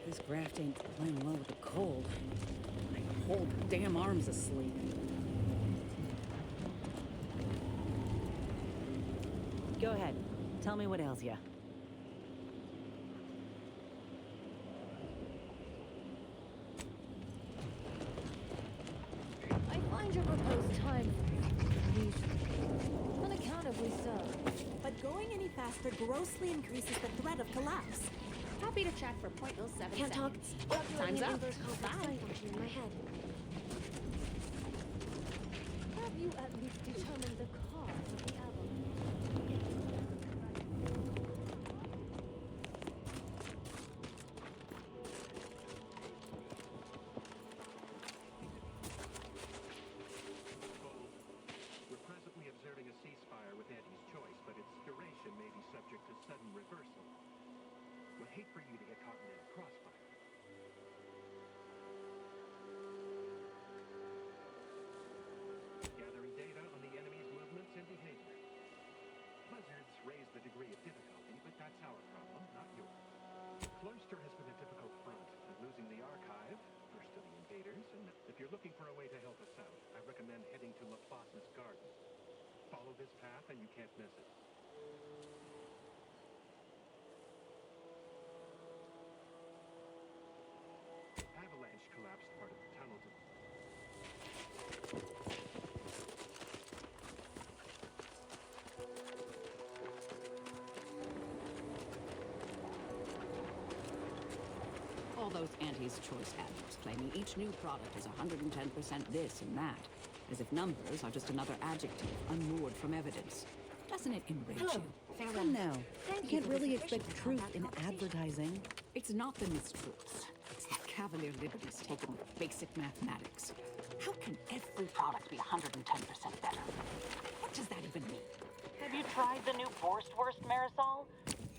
This graft ain't playing well with the cold. My whole damn arm's asleep. Go ahead. Tell me what ails ya. I find your proposed time unaccountably so. But going any faster grossly increases the threat of collapse. Happy to chat for 0.07 Can't talk. seconds. Calculating Time's an up. inverse complex Bye. sign function in my head. Have you at least determined the cause of the avalanche? We're presently observing a ceasefire with Anti's choice, but its duration may be subject to sudden reversal. Would hate for you to get caught in a crossfire. Gathering data on the enemy's movements and behavior. Blizzards raise the degree of difficulty, but that's our problem, not yours. Cloister has been a difficult front, and losing the archive, first to the invaders, and if you're looking for a way to help us out, I recommend heading to Laplace's garden. Follow this path and you can't miss it. Avalanche collapsed part of the tunnel to... All those Anti's choice adverts claiming each new product is 110% this and that, as if numbers are just another adjective unmoored from evidence. Doesn't it enrage you? Farewell. No, Thank you you can't for really this expect efficient truth combat in conversation. advertising. It's not the mistruths. It's the cavalier liberties taken with basic mathematics. How can every product be 110% better? What does that even mean? Have you tried the new Forstwurst Marisol?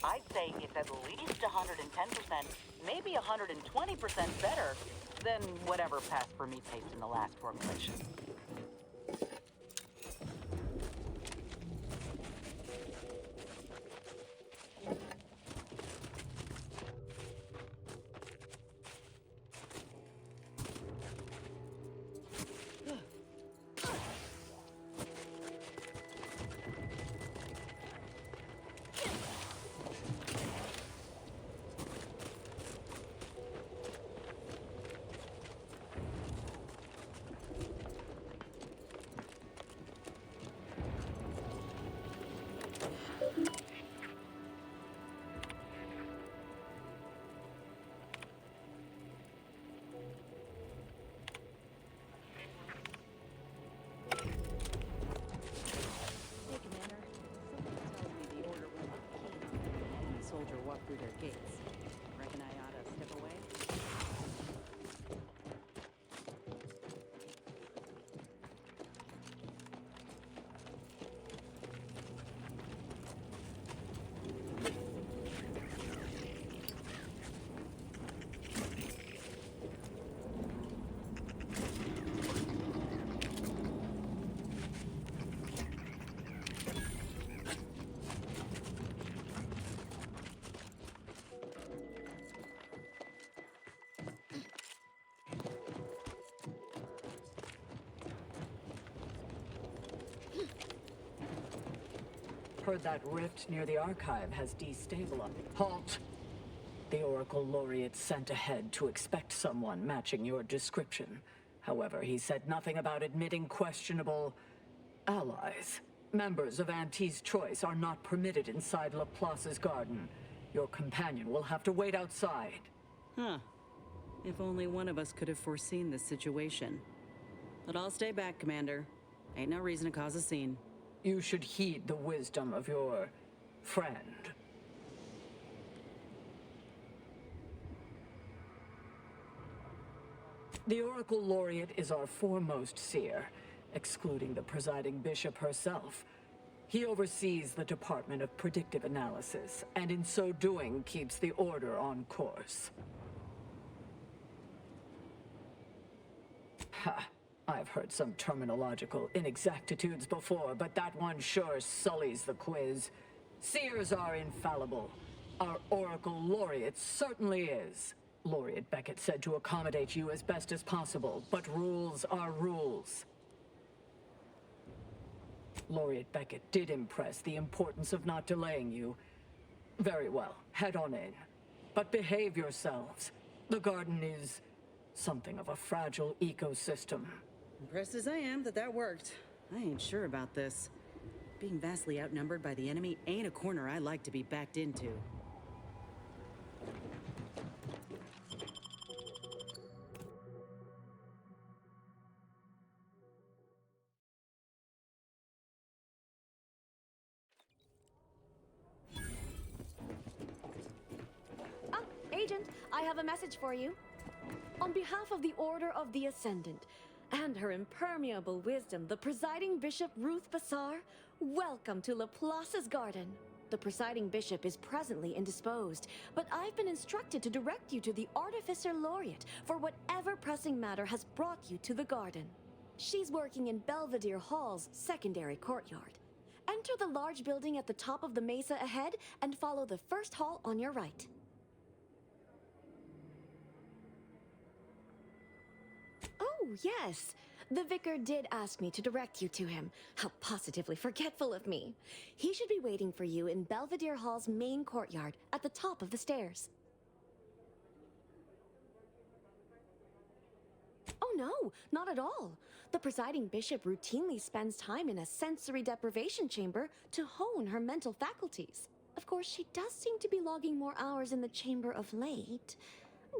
I'd say it's at least 110%, maybe 120% better than whatever passed for meat paste in the last formulation. Hey, Commander. Something tells me the order will not keep letting a soldier walk through their gates. Reckon I ought to step away? Heard that rift near the archive has destabilized. Halt! The Oracle Laureate sent ahead to expect someone matching your description. However, he said nothing about admitting questionable allies. Members of Auntie's Choice are not permitted inside Laplace's garden. Your companion will have to wait outside. Huh. If only one of us could have foreseen this situation. But I'll stay back, Commander. Ain't no reason to cause a scene. You should heed the wisdom of your friend. The Oracle Laureate is our foremost seer, excluding the presiding bishop herself. He oversees the Department of Predictive Analysis, and in so doing keeps the Order on course. Ha! I've heard some terminological inexactitudes before, but that one sure sullies the quiz. Seers are infallible. Our Oracle Laureate certainly is. Laureate Beckett said to accommodate you as best as possible, but rules are rules. Laureate Beckett did impress the importance of not delaying you. Very well, head on in. But behave yourselves. The garden is something of a fragile ecosystem. Impressed as I am that worked, I ain't sure about this. Being vastly outnumbered by the enemy ain't a corner I like to be backed into. Ah, Agent, I have a message for you. On behalf of the Order of the Ascendant, and her impermeable wisdom, the presiding bishop Ruth Bassar, welcome to Laplace's garden. The presiding bishop is presently indisposed, but I've been instructed to direct you to the Artificer Laureate for whatever pressing matter has brought you to the garden. She's working in Belvedere Hall's secondary courtyard. Enter the large building at the top of the mesa ahead and follow the first hall on your right. Oh, yes. The vicar did ask me to direct you to him. How positively forgetful of me. He should be waiting for you in Belvedere Hall's main courtyard at the top of the stairs. Oh no, not at all. The presiding bishop routinely spends time in a sensory deprivation chamber to hone her mental faculties. Of course, she does seem to be logging more hours in the chamber of late,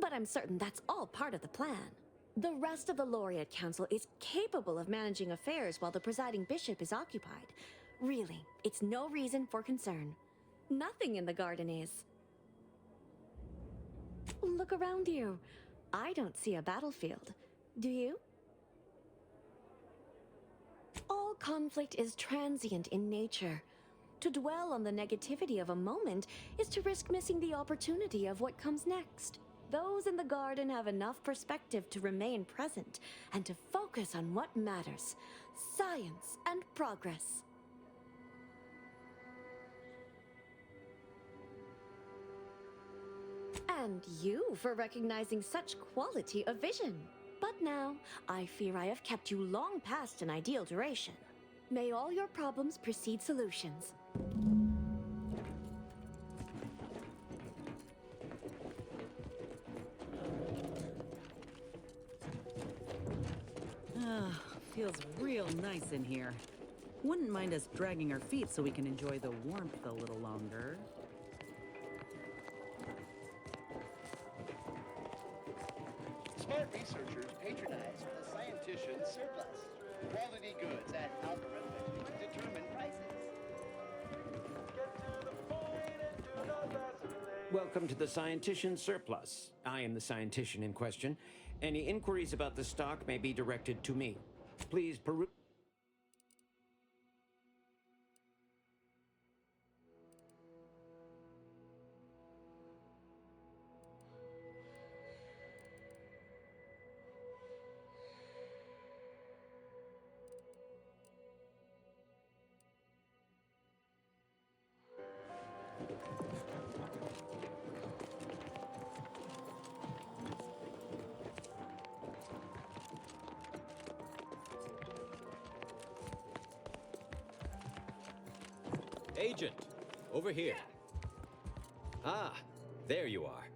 but I'm certain that's all part of the plan. The rest of the Laureate Council is capable of managing affairs while the presiding bishop is occupied. Really, it's no reason for concern. Nothing in the garden is. Look around you. I don't see a battlefield. Do you? All conflict is transient in nature. To dwell on the negativity of a moment is to risk missing the opportunity of what comes next. Those in the garden have enough perspective to remain present and to focus on what matters: science and progress. And you for recognizing such quality of vision. But now, I fear I have kept you long past an ideal duration. May all your problems precede solutions. Feels real nice in here. Wouldn't mind us dragging our feet so we can enjoy the warmth a little longer. Smart researchers patronize for the scientician surplus. Quality goods at algorithmically determined prices. Welcome to the Scientician Surplus. I am the scientician in question. Any inquiries about the stock may be directed to me. Please peruse. Agent, over here. Ah, there you are.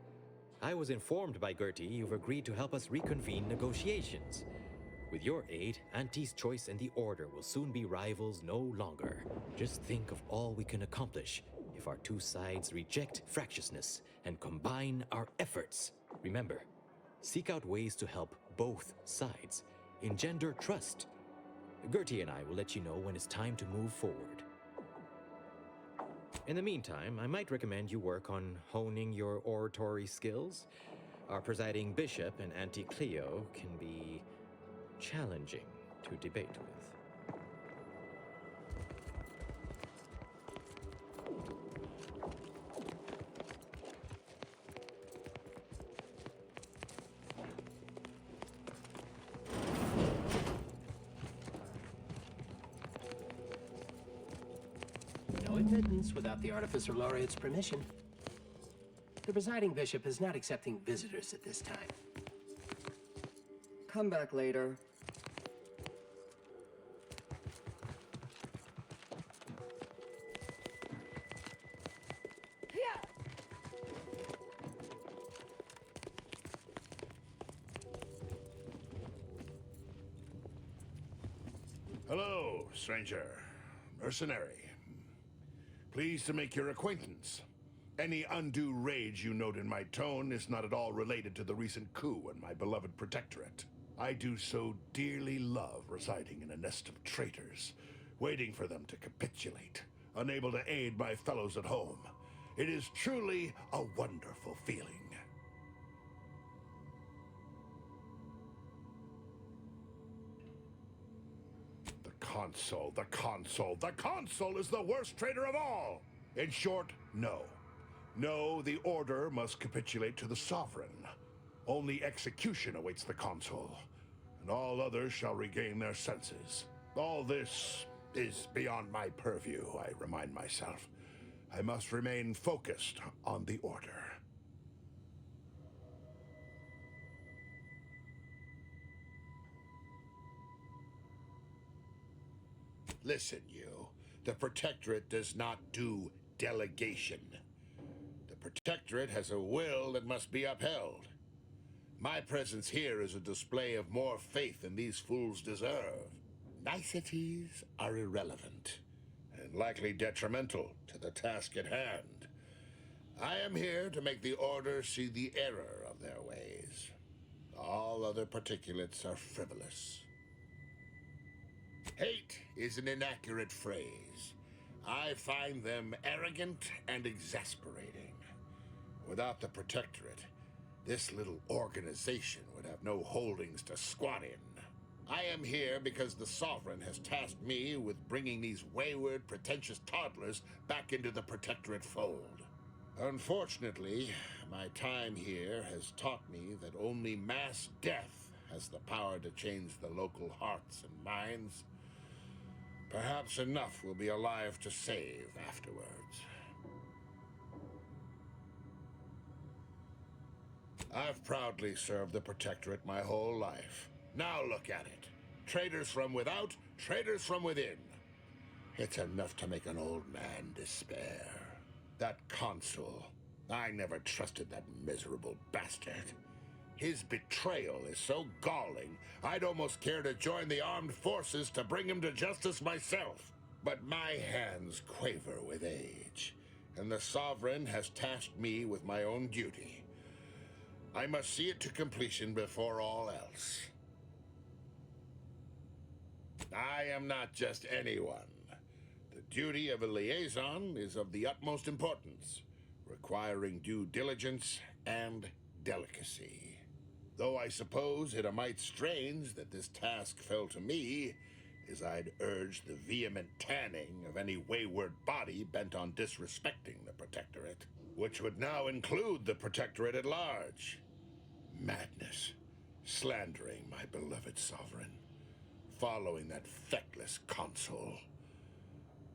I was informed by Gertie you've agreed to help us reconvene negotiations. With your aid, Auntie's Choice and the Order will soon be rivals no longer. Just think of all we can accomplish if our two sides reject fractiousness and combine our efforts. Remember, seek out ways to help both sides. Engender trust. Gertie and I will let you know when it's time to move forward. In the meantime, I might recommend you work on honing your oratory skills. Our presiding bishop and Auntie Cleo can be challenging to debate with. No admittance without the Artificer Laureate's permission. The presiding bishop is not accepting visitors at this time. Come back later. Hello, stranger. Mercenary. Pleased to make your acquaintance. Any undue rage you note in my tone is not at all related to the recent coup in my beloved protectorate. I do so dearly love residing in a nest of traitors, waiting for them to capitulate, unable to aid my fellows at home. It is truly a wonderful feeling. The consul is the worst traitor of all! In short, no. No, the order must capitulate to the sovereign. Only execution awaits the consul, and all others shall regain their senses. All this is beyond my purview, I remind myself. I must remain focused on the order. Listen, you. The Protectorate does not do delegation. The Protectorate has a will that must be upheld. My presence here is a display of more faith than these fools deserve. Niceties are irrelevant, and likely detrimental to the task at hand. I am here to make the Order see the error of their ways. All other particulates are frivolous. Hate is an inaccurate phrase. I find them arrogant and exasperating. Without the Protectorate, this little organization would have no holdings to squat in. I am here because the Sovereign has tasked me with bringing these wayward, pretentious toddlers back into the Protectorate fold. Unfortunately, my time here has taught me that only mass death has the power to change the local hearts and minds. Perhaps enough will be alive to save afterwards. I've proudly served the Protectorate my whole life. Now look at it. Traitors from without, traitors from within. It's enough to make an old man despair. That consul, I never trusted that miserable bastard. His betrayal is so galling, I'd almost care to join the armed forces to bring him to justice myself. But my hands quaver with age, and the Sovereign has tasked me with my own duty. I must see it to completion before all else. I am not just anyone. The duty of a liaison is of the utmost importance, requiring due diligence and delicacy. Though I suppose it a mite strange that this task fell to me, as I'd urge the vehement tanning of any wayward body bent on disrespecting the Protectorate, which would now include the Protectorate at large. Madness, slandering my beloved Sovereign, following that feckless consul,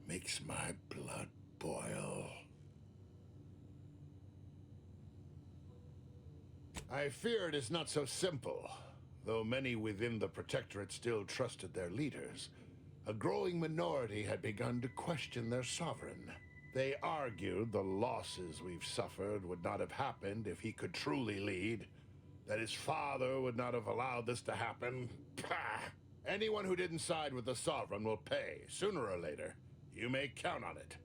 makes my blood boil. I fear it is not so simple. Though many within the Protectorate still trusted their leaders, a growing minority had begun to question their sovereign. They argued the losses we've suffered would not have happened if he could truly lead, that his father would not have allowed this to happen. Pah! Anyone who didn't side with the sovereign will pay, sooner or later. You may count on it.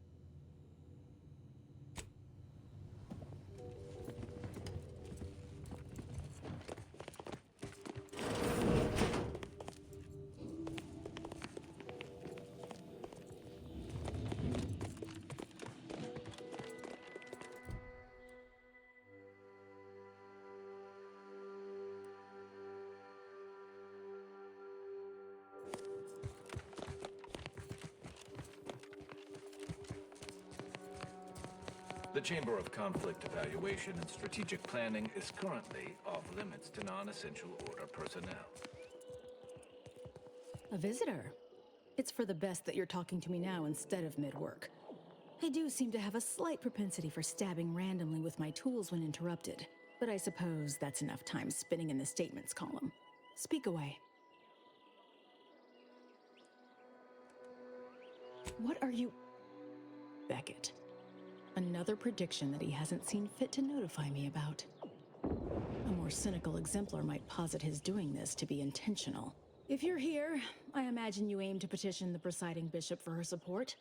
The Chamber of Conflict Evaluation and Strategic Planning is currently off limits to non-essential order personnel. A visitor? It's for the best that you're talking to me now instead of mid-work. I do seem to have a slight propensity for stabbing randomly with my tools when interrupted, but I suppose that's enough time spinning in the statements column. Speak away. What are you... Beckett. Another prediction that he hasn't seen fit to notify me about. A more cynical exemplar might posit his doing this to be intentional. If you're here, I imagine you aim to petition the presiding bishop for her support,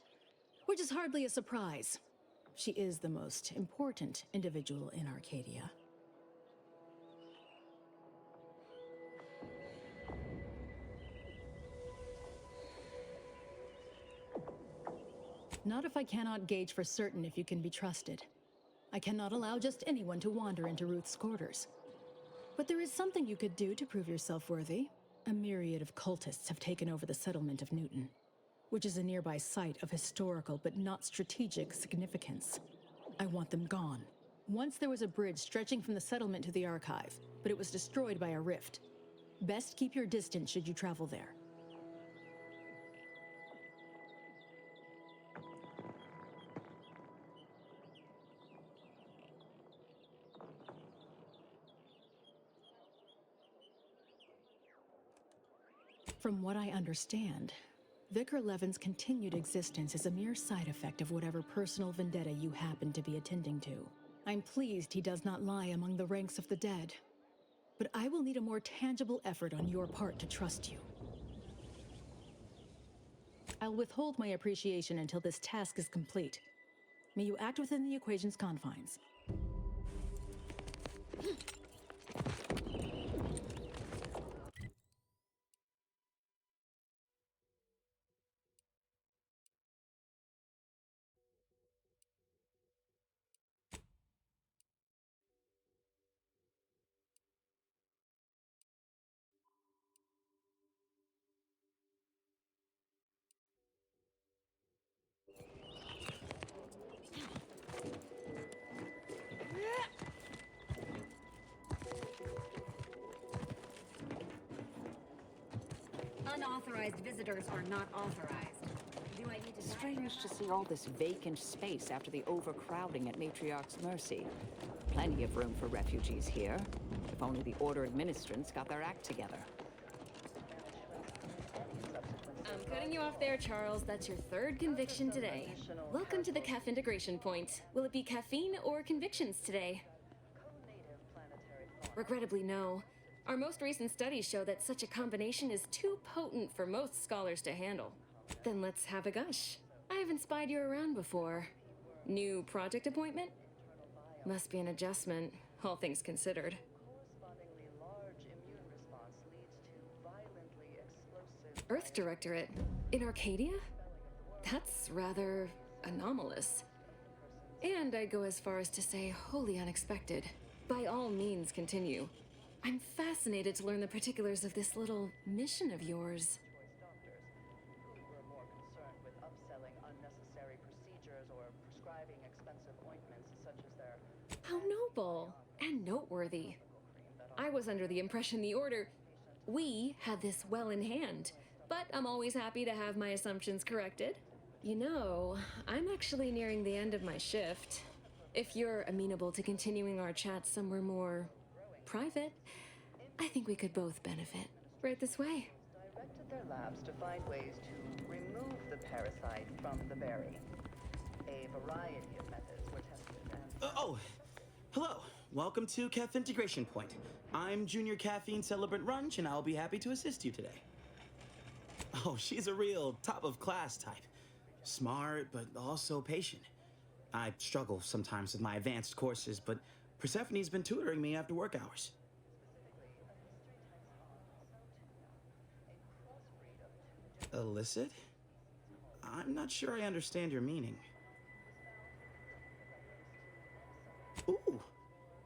which is hardly a surprise. She is the most important individual in Arcadia. Not if I cannot gauge for certain if you can be trusted. I cannot allow just anyone to wander into Ruth's quarters. But there is something you could do to prove yourself worthy. A myriad of cultists have taken over the settlement of Newton, which is a nearby site of historical but not strategic significance. I want them gone. Once there was a bridge stretching from the settlement to the archive, but it was destroyed by a rift. Best keep your distance should you travel there. From what I understand, Vicar Levin's continued existence is a mere side effect of whatever personal vendetta you happen to be attending to. I'm pleased he does not lie among the ranks of the dead, but I will need a more tangible effort on your part to trust you. I'll withhold my appreciation until this task is complete. May you act within the equation's confines. Unauthorized visitors are not authorized. Do I need to... Strange to see all this vacant space after the overcrowding at Matriarch's Mercy. Plenty of room for refugees here. If only the Order administrants got their act together. I'm cutting you off there, Charles. That's your third conviction today. Welcome to the CAF integration point. Will it be caffeine or convictions today? Regrettably, no. Our most recent studies show that such a combination is too potent for most scholars to handle. Then let's have a gush. I haven't spied you around before. New project appointment? Must be an adjustment, all things considered. Earth Directorate? In Arcadia? That's rather anomalous. And I'd go as far as to say wholly unexpected. By all means, continue. I'm fascinated to learn the particulars of this little mission of yours. How noble and noteworthy. I was under the impression the Order, we had this well in hand, but I'm always happy to have my assumptions corrected. You know, I'm actually nearing the end of my shift. If you're amenable to continuing our chat somewhere more private, I think we could both benefit. Right this way. Directed their labs to find ways to remove the parasite from the berry. A variety of methods were tested and... Hello. Welcome to CAF Integration Point. I'm Junior Caffeine Celebrant Runch, and I'll be happy to assist you today. Oh, she's a real top-of-class type. Smart, but also patient. I struggle sometimes with my advanced courses, but Persephone's been tutoring me after work hours. Illicit? I'm not sure I understand your meaning. Ooh,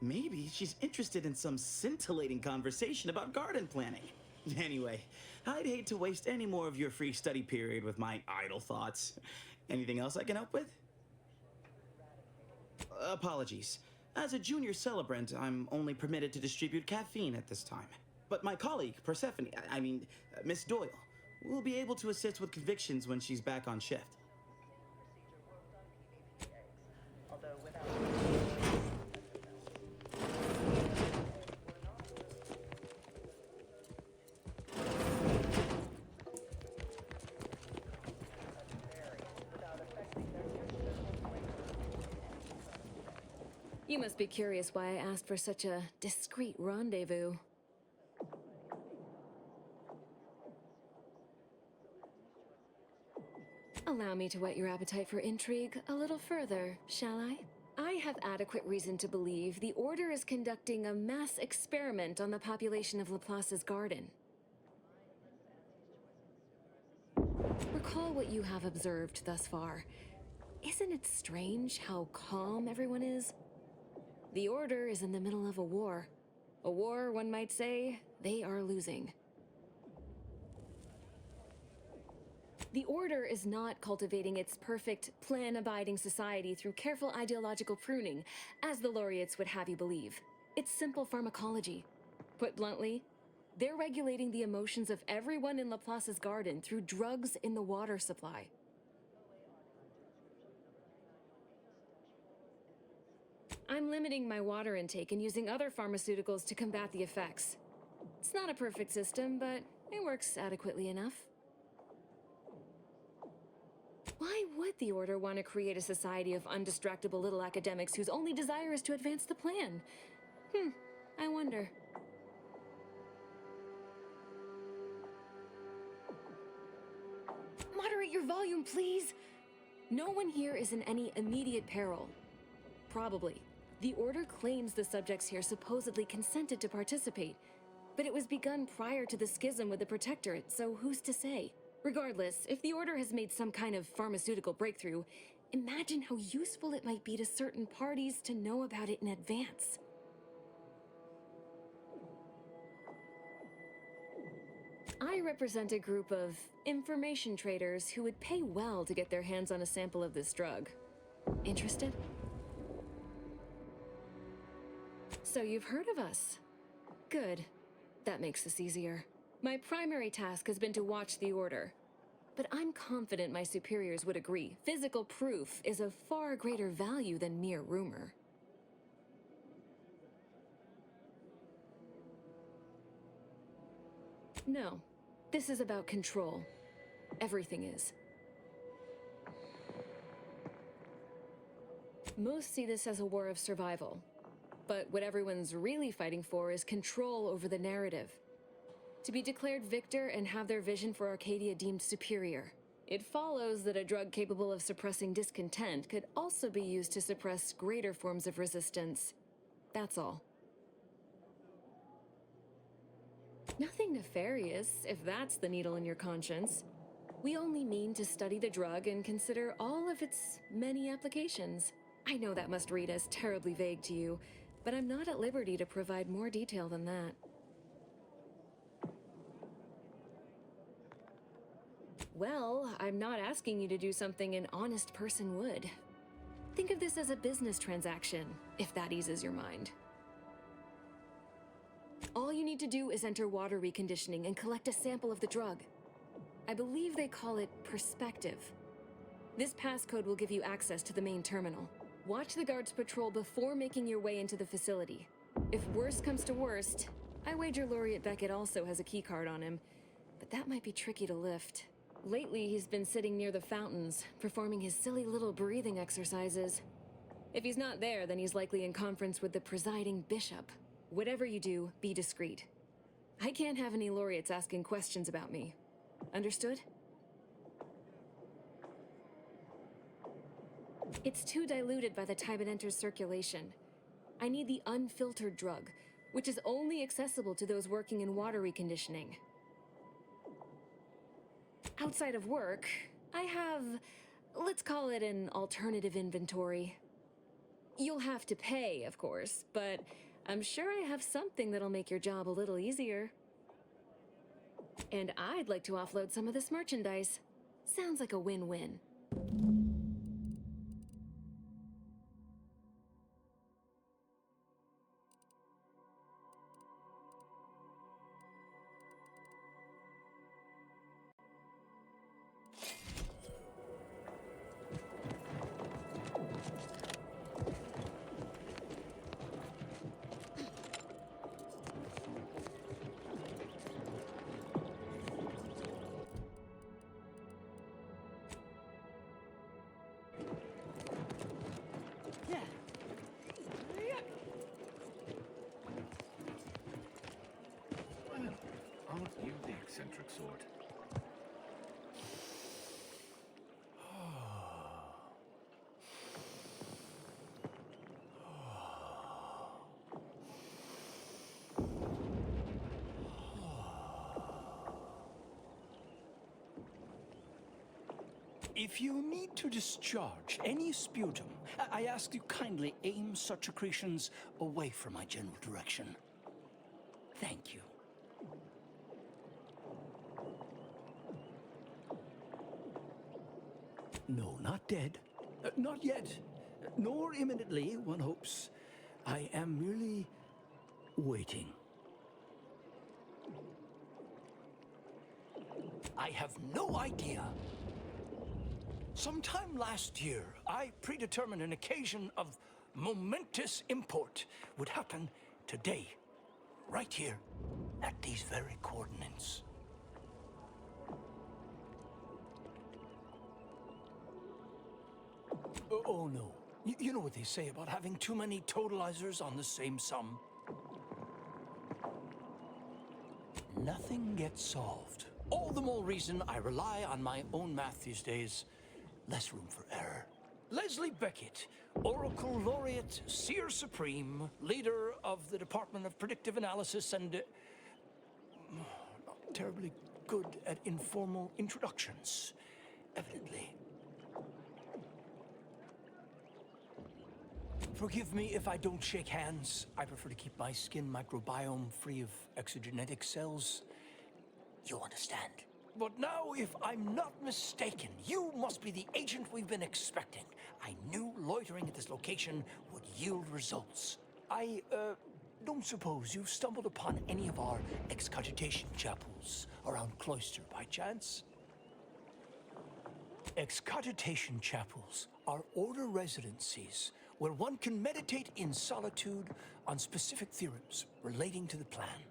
maybe she's interested in some scintillating conversation about garden planning. Anyway, I'd hate to waste any more of your free study period with my idle thoughts. Anything else I can help with? Apologies. As a junior celebrant, I'm only permitted to distribute caffeine at this time. But my colleague, Miss Doyle, will be able to assist with convictions when she's back on shift. You must be curious why I asked for such a discreet rendezvous. Allow me to whet your appetite for intrigue a little further, shall I? I have adequate reason to believe the Order is conducting a mass experiment on the population of Laplace's garden. Recall what you have observed thus far. Isn't it strange how calm everyone is? The Order is in the middle of a war. A war, one might say, they are losing. The Order is not cultivating its perfect, plan-abiding society through careful ideological pruning, as the laureates would have you believe. It's simple pharmacology. Put bluntly, they're regulating the emotions of everyone in Laplace's garden through drugs in the water supply. I'm limiting my water intake and using other pharmaceuticals to combat the effects. It's not a perfect system, but it works adequately enough. Why would the Order want to create a society of undistractable little academics whose only desire is to advance the plan? I wonder. Moderate your volume, please! No one here is in any immediate peril. Probably. The Order claims the subjects here supposedly consented to participate, but it was begun prior to the schism with the Protectorate, so who's to say? Regardless, if the Order has made some kind of pharmaceutical breakthrough, imagine how useful it might be to certain parties to know about it in advance. I represent a group of information traders who would pay well to get their hands on a sample of this drug. Interested? So you've heard of us. Good. That makes this easier. My primary task has been to watch the Order. But I'm confident my superiors would agree. Physical proof is of far greater value than mere rumor. No. This is about control. Everything is. Most see this as a war of survival. But what everyone's really fighting for is control over the narrative. To be declared victor and have their vision for Arcadia deemed superior. It follows that a drug capable of suppressing discontent could also be used to suppress greater forms of resistance. That's all. Nothing nefarious, if that's the needle in your conscience. We only mean to study the drug and consider all of its many applications. I know that must read as terribly vague to you, but I'm not at liberty to provide more detail than that. Well, I'm not asking you to do something an honest person would. Think of this as a business transaction, if that eases your mind. All you need to do is enter water reconditioning and collect a sample of the drug. I believe they call it perspective. This passcode will give you access to the main terminal. Watch the guards patrol before making your way into the facility. If worst comes to worst, I wager Laureate Beckett also has a keycard on him, but that might be tricky to lift. Lately, he's been sitting near the fountains, performing his silly little breathing exercises. If he's not there, then he's likely in conference with the presiding bishop. Whatever you do, be discreet. I can't have any laureates asking questions about me. Understood? It's too diluted by the time it enters circulation. I need the unfiltered drug, which is only accessible to those working in water reconditioning. Outside of work, I have, let's call it an alternative inventory. You'll have to pay, of course, but I'm sure I have something that'll make your job a little easier. And I'd like to offload some of this merchandise. Sounds like a win-win. eccentric sort. If you need to discharge any sputum, I ask you kindly aim such accretions away from my general direction. Thank you. No, not dead. Not yet. Nor imminently, one hopes. I am merely waiting. I have no idea. Sometime last year, I predetermined an occasion of momentous import would happen today, right here, at these very coordinates. Oh no. You know what they say about having too many totalizers on the same sum? Nothing gets solved. All the more reason I rely on my own math these days. Less room for error. Leslie Beckett, Oracle Laureate, Seer Supreme, leader of the Department of Predictive Analysis, and not terribly good at informal introductions, evidently. Forgive me if I don't shake hands. I prefer to keep my skin microbiome free of exogenetic cells. You understand? But now, if I'm not mistaken, you must be the agent we've been expecting. I knew loitering at this location would yield results. I, don't suppose you've stumbled upon any of our excogitation chapels around Cloister by chance? Excogitation chapels are order residencies where one can meditate in solitude on specific theorems relating to the plan.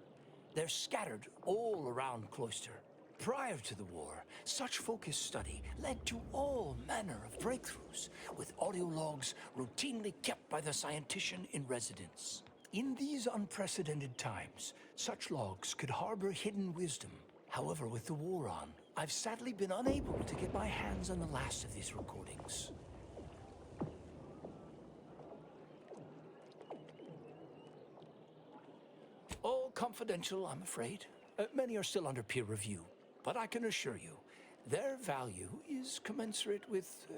They're scattered all around Cloister. Prior to the war, such focused study led to all manner of breakthroughs, with audio logs routinely kept by the scientician in residence. In these unprecedented times, such logs could harbor hidden wisdom. However, with the war on, I've sadly been unable to get my hands on the last of these recordings. All confidential, I'm afraid. Many are still under peer review. But I can assure you, their value is commensurate with,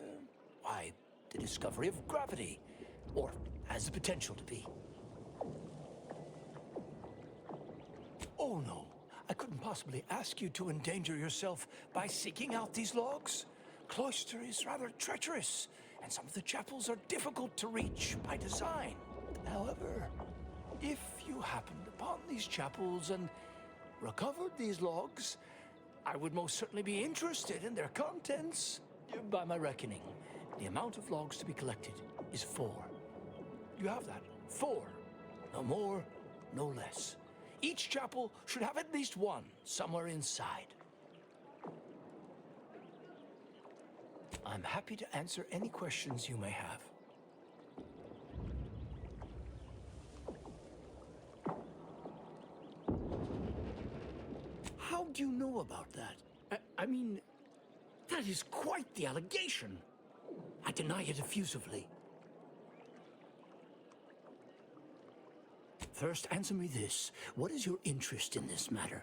why, the discovery of gravity, or has the potential to be. Oh no, I couldn't possibly ask you to endanger yourself by seeking out these logs. Cloister is rather treacherous, and some of the chapels are difficult to reach by design. However, if you happened upon these chapels and recovered these logs, I would most certainly be interested in their contents. By my reckoning, the amount of logs to be collected is 4. You have that? 4. No more, no less. Each chapel should have at least one somewhere inside. I'm happy to answer any questions you may have. How do you know about that? I mean, that is quite the allegation. I deny it effusively. First, answer me this. What is your interest in this matter?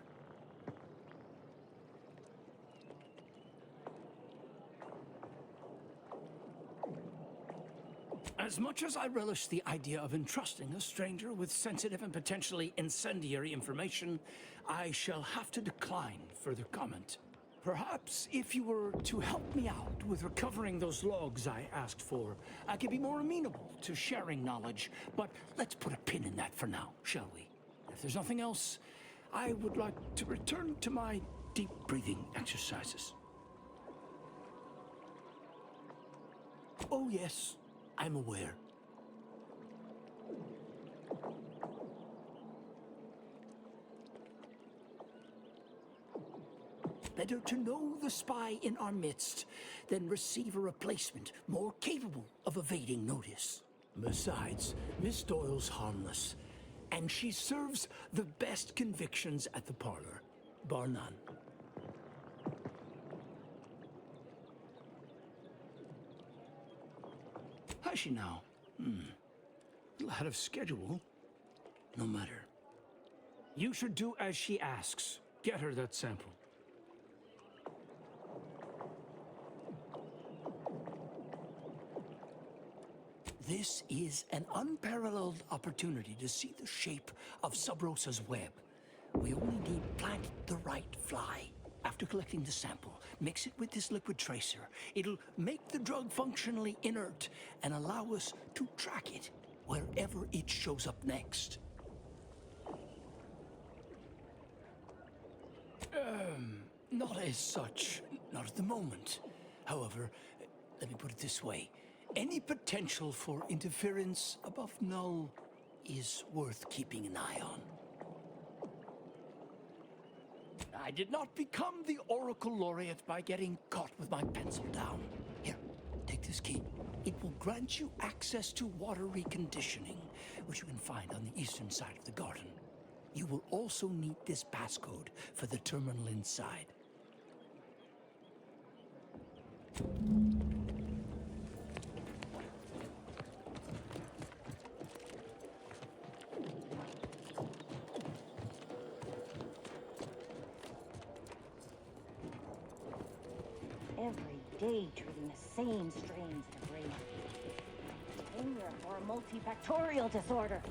As much as I relish the idea of entrusting a stranger with sensitive and potentially incendiary information, I shall have to decline further comment. Perhaps if you were to help me out with recovering those logs I asked for, I could be more amenable to sharing knowledge. But let's put a pin in that for now, shall we? If there's nothing else, I would like to return to my deep breathing exercises. Oh yes, I'm aware. Better to know the spy in our midst than receive a replacement more capable of evading notice. Besides, Miss Doyle's harmless, and she serves the best convictions at the parlor. bar none. Has she now? Little ahead of schedule. No matter. You should do as she asks. Get her that sample. This is an unparalleled opportunity to see the shape of Sub Rosa's web. We only need plant the right fly. After collecting the sample, mix it with this liquid tracer. It'll make the drug functionally inert and allow us to track it wherever it shows up next. Not as such. Not at the moment. However, let me put it this way. Any potential for interference above null is worth keeping an eye on. I did not become the Oracle Laureate by getting caught with my pencil down. Here, take this key. It will grant you access to water reconditioning, which you can find on the eastern side of the garden. You will also need this passcode for the terminal inside. Every day treating the same strains of the brain. Danger for a multifactorial disorder.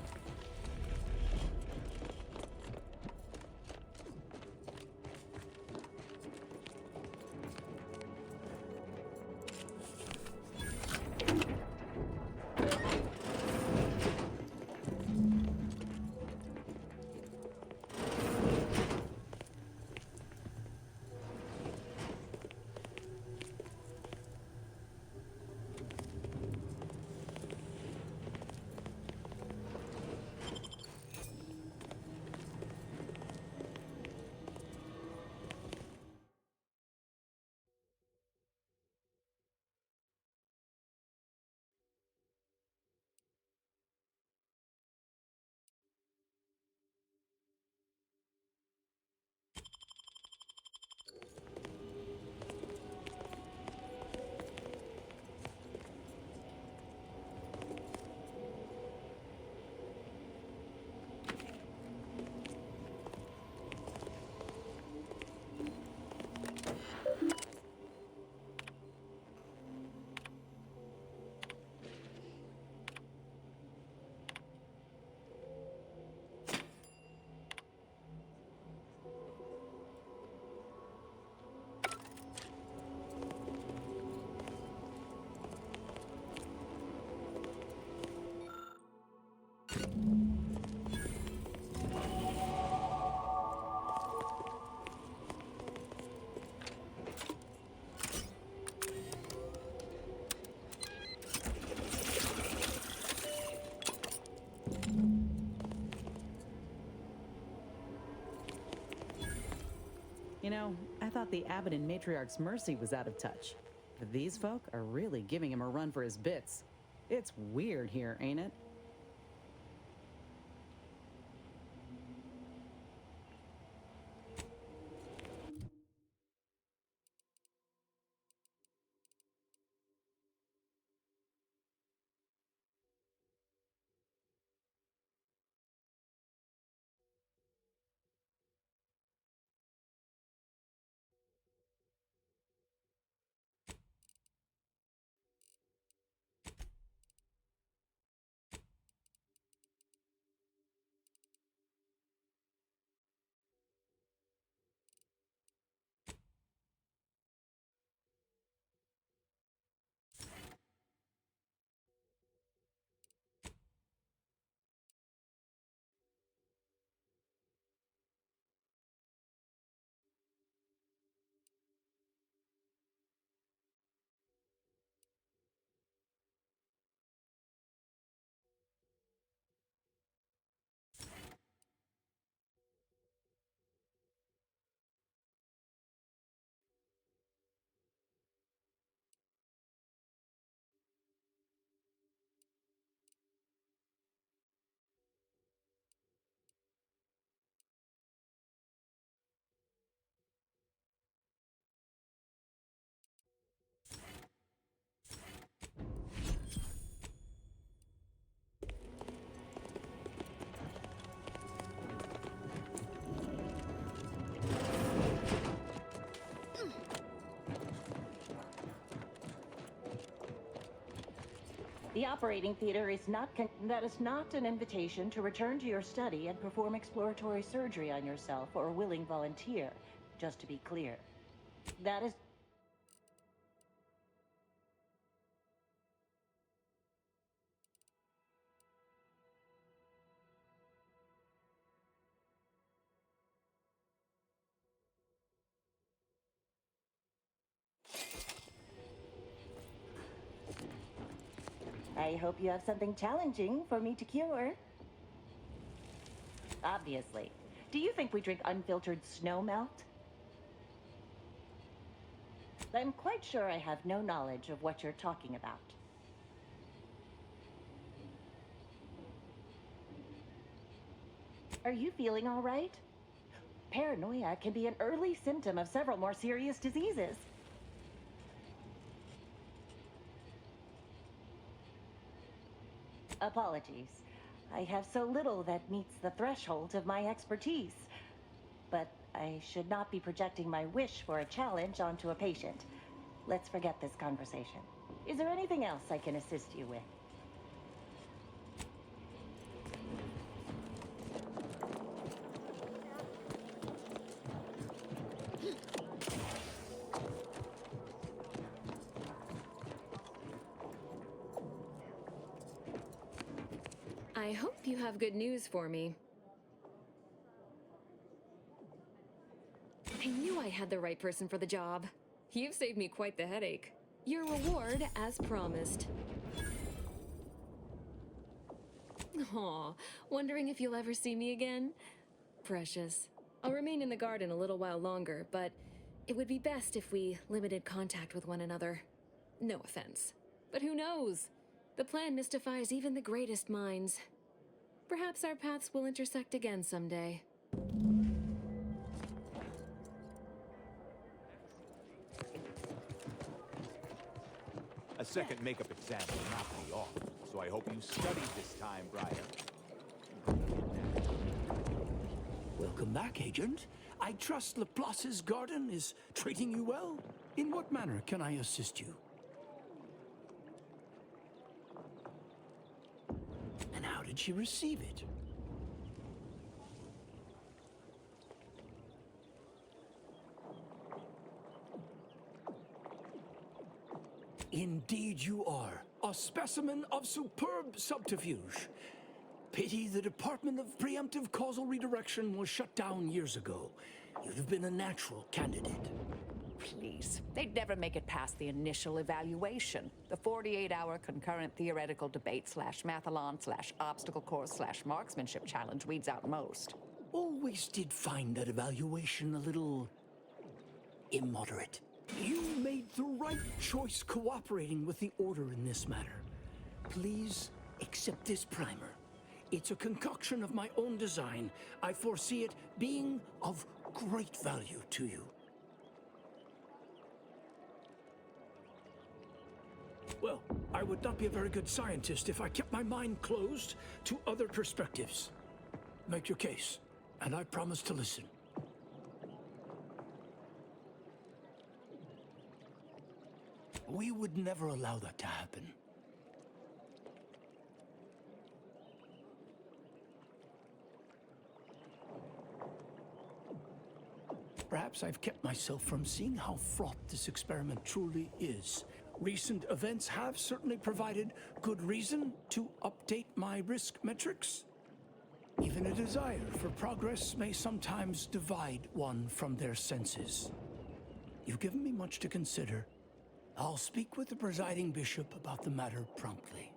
You know, I thought the abbot in Matriarch's Mercy was out of touch. But these folk are really giving him a run for his bits. It's weird here, ain't it? The operating theater is not that is not an invitation to return to your study and perform exploratory surgery on yourself or a willing volunteer, just to be clear. That is... I hope you have something challenging for me to cure. Obviously. Do you think we drink unfiltered snow melt? I'm quite sure I have no knowledge of what you're talking about. Are you feeling all right? Paranoia can be an early symptom of several more serious diseases. Apologies. I have so little that meets the threshold of my expertise. But I should not be projecting my wish for a challenge onto a patient. Let's forget this conversation. Is there anything else I can assist you with? I hope you have good news for me. I knew I had the right person for the job. You've saved me quite the headache. Your reward, as promised. Aw, wondering if you'll ever see me again? Precious. I'll remain in the garden a little while longer, but it would be best if we limited contact with one another. No offense. But who knows? The plan mystifies even the greatest minds. Perhaps our paths will intersect again someday. A second makeup exam will knock me off, so I hope you studied this time, Brian. Welcome back, Agent. I trust Laplace's garden is treating you well. In what manner can I assist you? And how did she receive it? Indeed you are. A specimen of superb subterfuge. Pity the Department of Preemptive Causal Redirection was shut down years ago. You'd have been a natural candidate. Please. They'd never make it past the initial evaluation. The 48-hour concurrent theoretical debate /mathalon/obstacle course /marksmanship challenge weeds out most. Always did find that evaluation a little immoderate. You made the right choice cooperating with the Order in this matter. Please accept this primer. It's a concoction of my own design. I foresee it being of great value to you. Well, I would not be a very good scientist if I kept my mind closed to other perspectives. Make your case, and I promise to listen. We would never allow that to happen. Perhaps I've kept myself from seeing how fraught this experiment truly is. Recent events have certainly provided good reason to update my risk metrics. Even a desire for progress may sometimes divide one from their senses. You've given me much to consider. I'll speak with the presiding bishop about the matter promptly.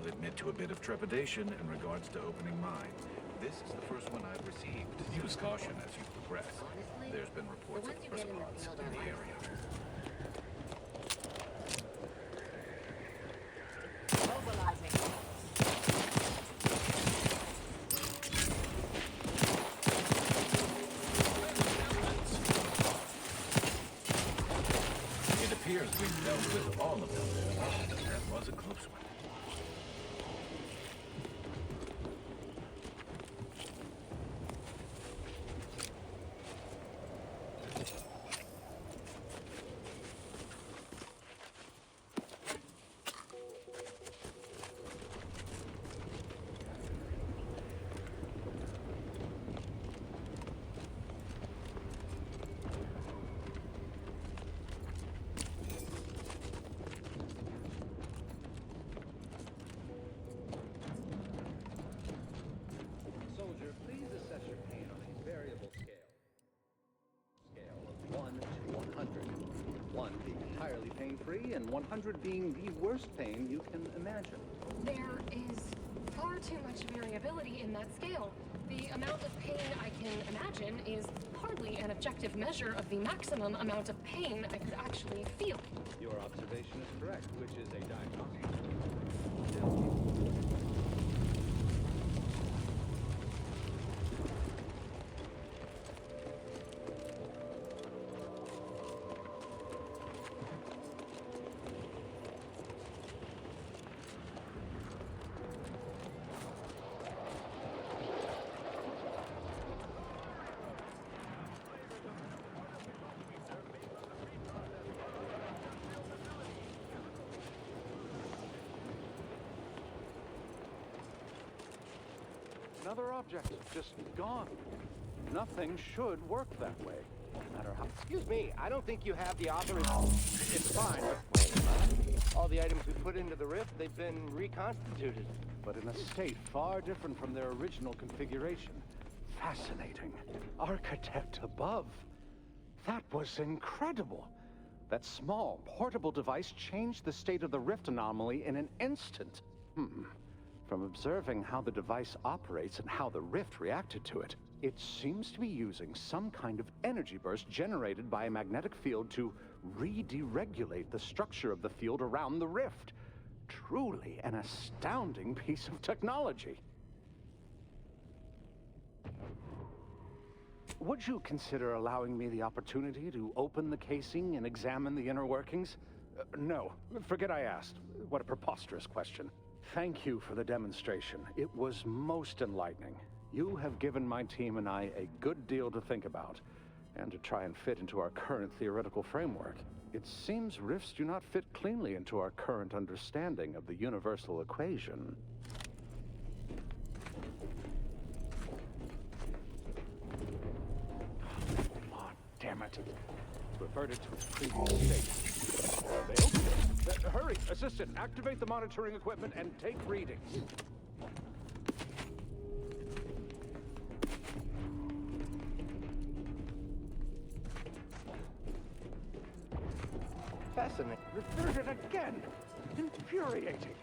admit to a bit of trepidation in regards to opening mine. This is the first one I've received. Use caution as you progress. There's been reports of response in the area. It appears we've dealt with all of them. That was a close one. Soldier, please assess your pain on a variable scale. Scale of 1 to 100. 1 being entirely pain-free, and 100 being the worst pain you can imagine. There is far too much variability in that scale. The amount of pain I can imagine is hardly an objective measure of the maximum amount of pain I could actually feel. Your observation is correct, which is a diagnostic. Another object, just gone. Nothing should work that way, no matter how... Excuse me, I don't think you have the authorization. It's fine, but all the items we put into the rift, they've been reconstituted. But in a state far different from their original configuration. Fascinating. Architect above. That was incredible. That small, portable device changed the state of the rift anomaly in an instant. From observing how the device operates and how the rift reacted to it, it seems to be using some kind of energy burst generated by a magnetic field to re-deregulate the structure of the field around the rift. Truly an astounding piece of technology. Would you consider allowing me the opportunity to open the casing and examine the inner workings? No, forget I asked. What a preposterous question. Thank you for the demonstration. It was most enlightening. You have given my team and I a good deal to think about, and to try and fit into our current theoretical framework. It seems rifts do not fit cleanly into our current understanding of the universal equation. Oh, damn it. Reverted to its previous state. They opened it. Hurry, Assistant, activate the monitoring equipment and take readings. Fascinating. Reverted again. Infuriating.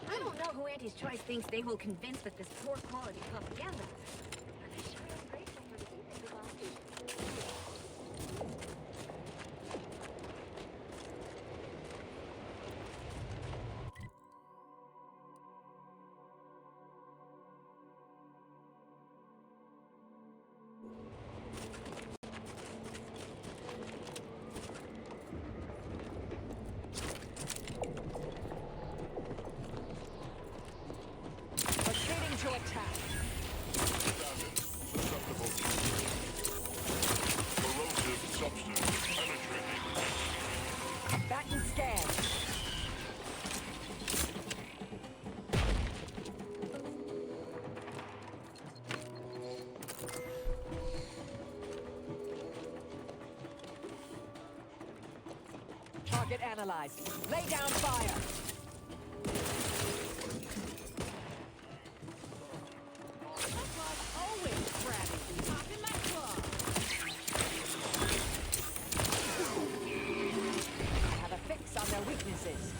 I don't know who Auntie's Choice thinks they will convince with this poor quality propaganda. But I sure am grateful for the evening Combatant scan. Target analyzed. Lay down fire. Always crabby. Popping my club. Have a fix on their weaknesses.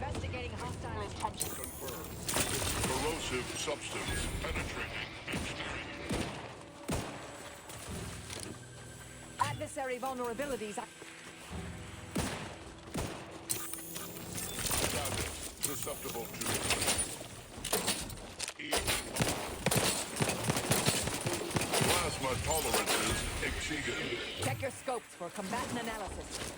Investigating hostile intentions. Confirmed. Corrosive substance penetrating exterior. Adversary vulnerabilities. Target susceptible to plasma tolerances exceeded. Check your scopes for combatant analysis.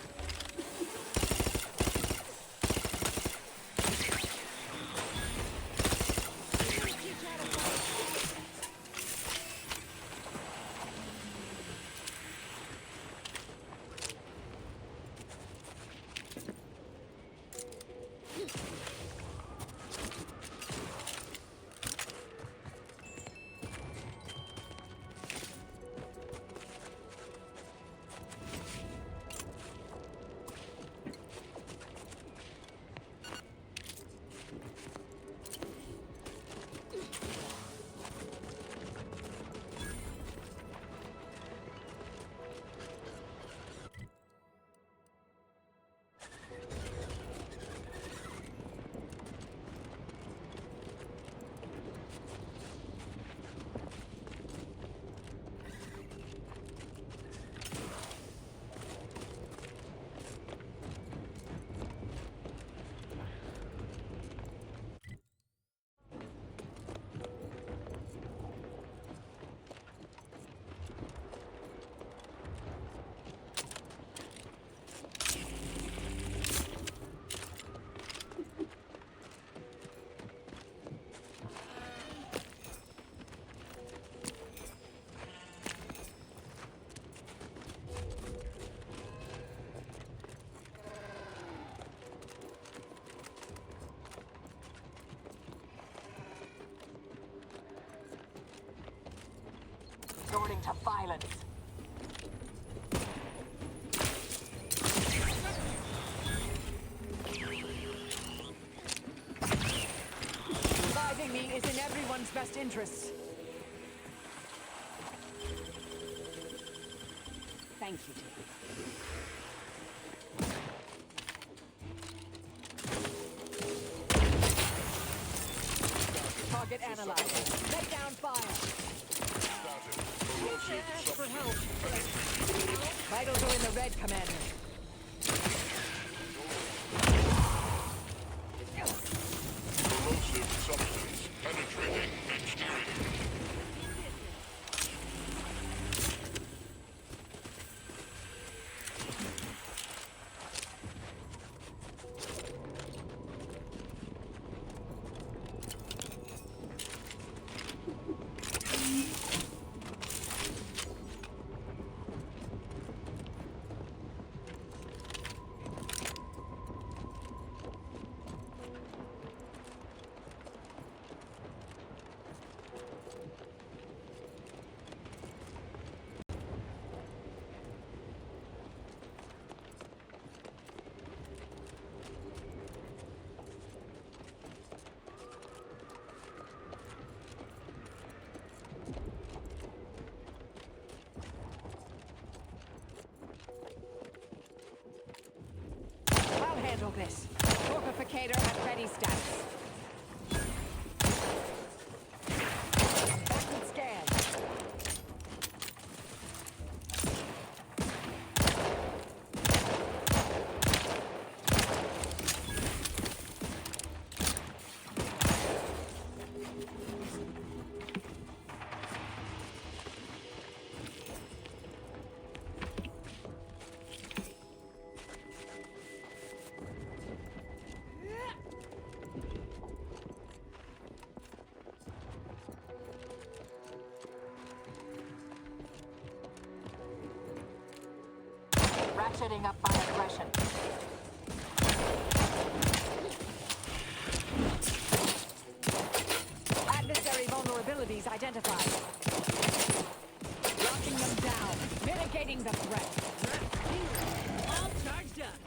Resorting to violence. Reviving me is in everyone's best interests. Thank you, dear. Target analyzed. Lay down fire. Ask for help. Vitals are in the red, Commander. Corrosive substance penetrating exterior. I'll handle this. Torpificator at ready status. Backward scan. Ratcheting up my aggression. Adversary vulnerabilities identified. Locking them down. Mitigating the threat. All charged up.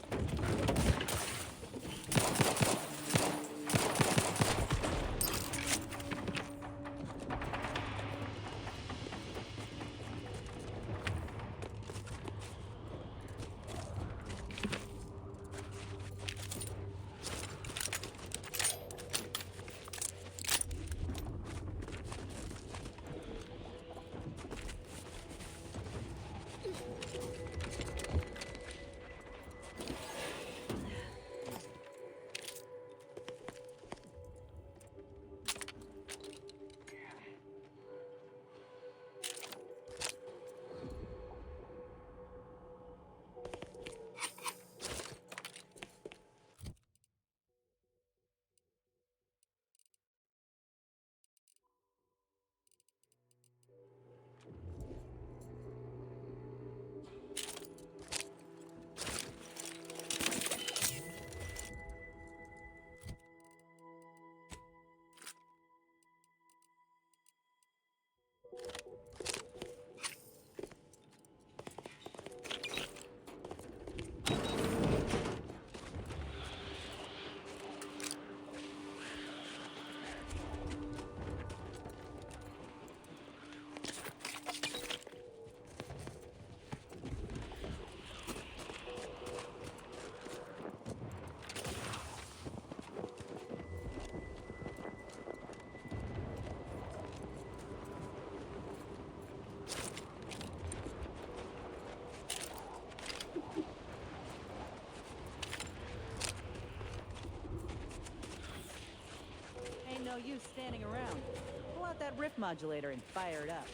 No use standing around. Pull out that rift modulator and fire it up.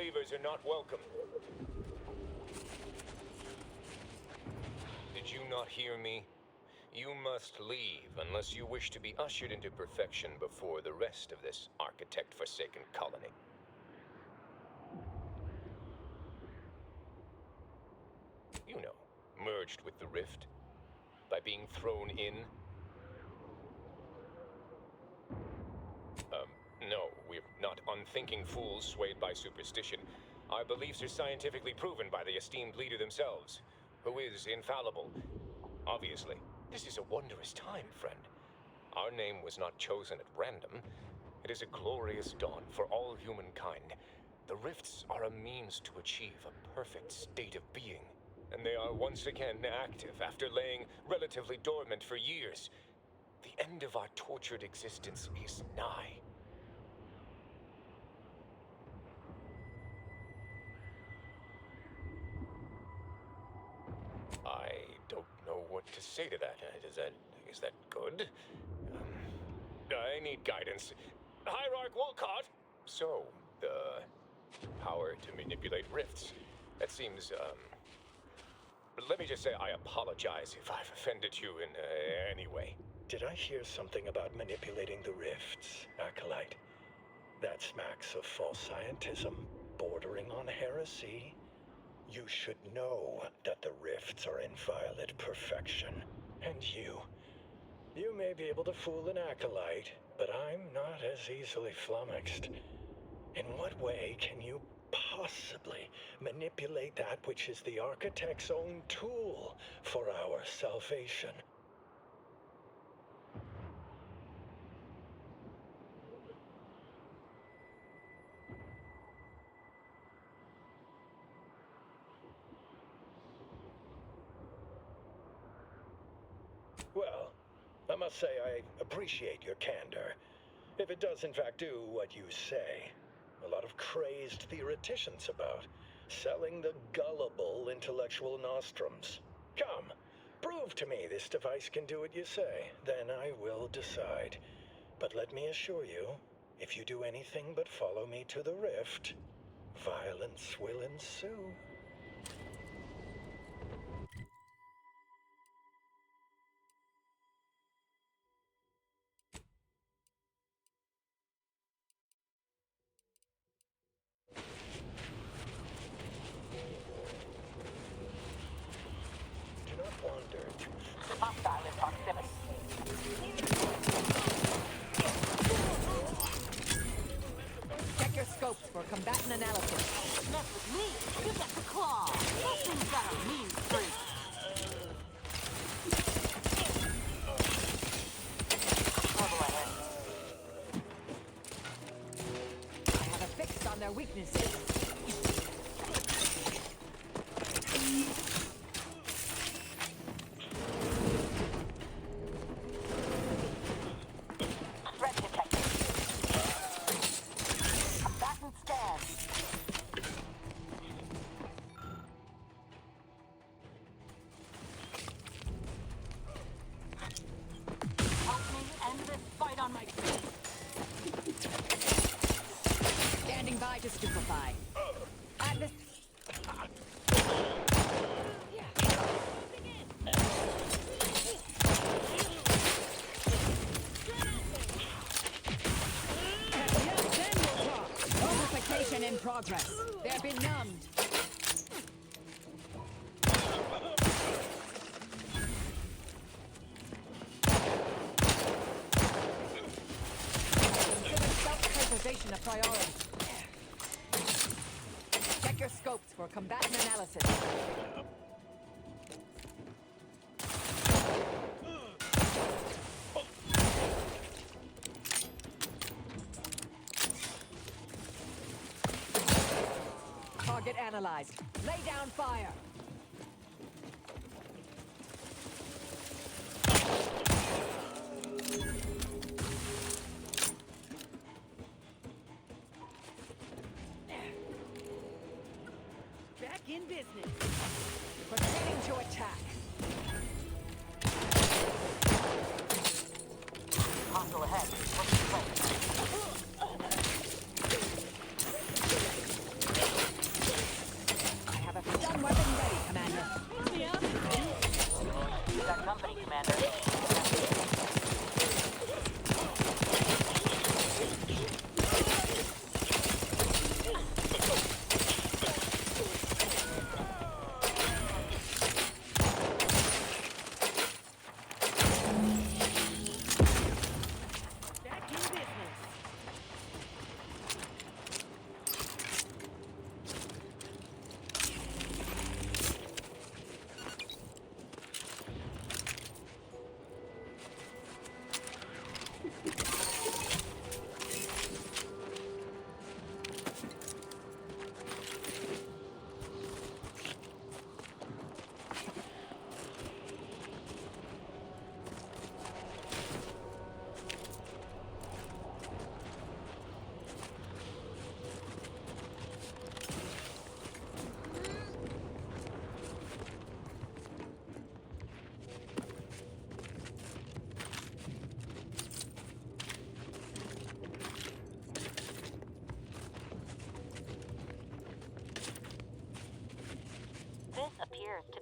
Non-believers are not welcome. Did you not hear me? You must leave unless you wish to be ushered into perfection before the rest of this architect-forsaken colony. You know, merged with the rift. By being thrown in. No, we're not unthinking fools swayed by superstition. Our beliefs are scientifically proven by the esteemed leader themselves, who is infallible. Obviously, this is a wondrous time, friend. Our name was not chosen at random. It is a glorious dawn for all humankind. The rifts are a means to achieve a perfect state of being, and they are once again active after laying relatively dormant for years. The end of our tortured existence is nigh. I don't know what to say to that. Is that good? I need guidance. Hierarch Wolcott! So, the power to manipulate rifts. That seems, let me just say I apologize if I've offended you in any way. Did I hear something about manipulating the rifts, Acolyte? That smacks of false scientism, bordering on heresy. You should know that the rifts are inviolate perfection. And you may be able to fool an Acolyte, but I'm not as easily flummoxed. In what way can you possibly manipulate that which is the Architect's own tool for our salvation? Well, I must say I appreciate your candor. If it does in fact do what you say. A lot of crazed theoreticians about, selling the gullible intellectual nostrums. Come, prove to me this device can do what you say, then I will decide. But let me assure you, if you do anything but follow me to the rift, violence will ensue. Hostile in proximity. Check your scopes for combatant analysis. Mess with me, you get the claw. That thing's got a mean streak. Trouble ahead. I have a fix on their weaknesses. Standing by to stupefy. Complication in progress. They're benumbed. Self-preservation a priority. Check your scopes for combatant analysis. Target analyzed. Lay down fire. Back in business. Proceeding to attack. Hostile ahead. What's the play?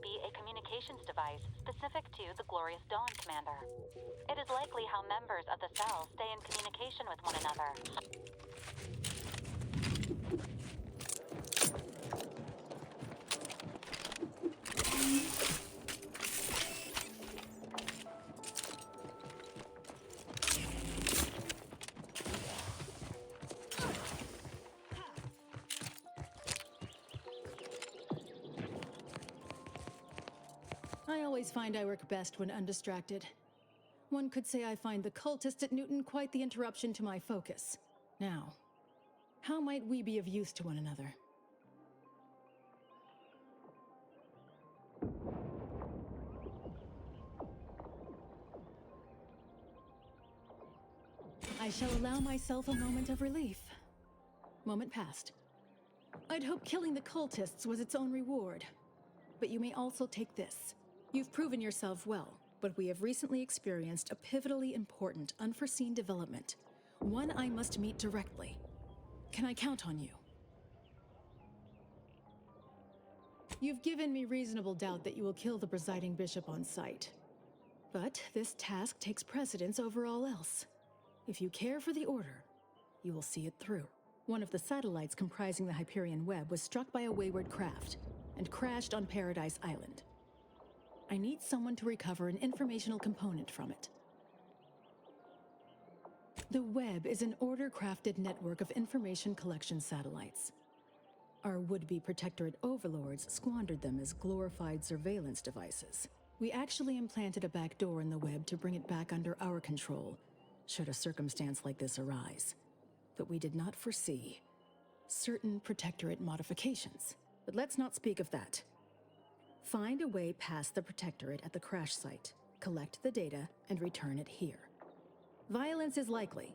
be a communications device specific to the Glorious Dawn, Commander. It is likely how members of the cell stay in communication with one another. I always find I work best when undistracted. One could say I find the cultists at Newton quite the interruption to my focus. Now, how might we be of use to one another? I shall allow myself a moment of relief. Moment passed. I'd hoped killing the cultists was its own reward. But you may also take this. You've proven yourself well, but we have recently experienced a pivotally important, unforeseen development. One I must meet directly. Can I count on you? You've given me reasonable doubt that you will kill the presiding bishop on sight. But this task takes precedence over all else. If you care for the Order, you will see it through. One of the satellites comprising the Hyperion web was struck by a wayward craft and crashed on Paradise Island. I need someone to recover an informational component from it. The web is an Order-crafted network of information collection satellites. Our would-be Protectorate overlords squandered them as glorified surveillance devices. We actually implanted a back door in the web to bring it back under our control, should a circumstance like this arise. But we did not foresee certain Protectorate modifications. But let's not speak of that. Find a way past the Protectorate at the crash site, collect the data, and return it here. Violence is likely,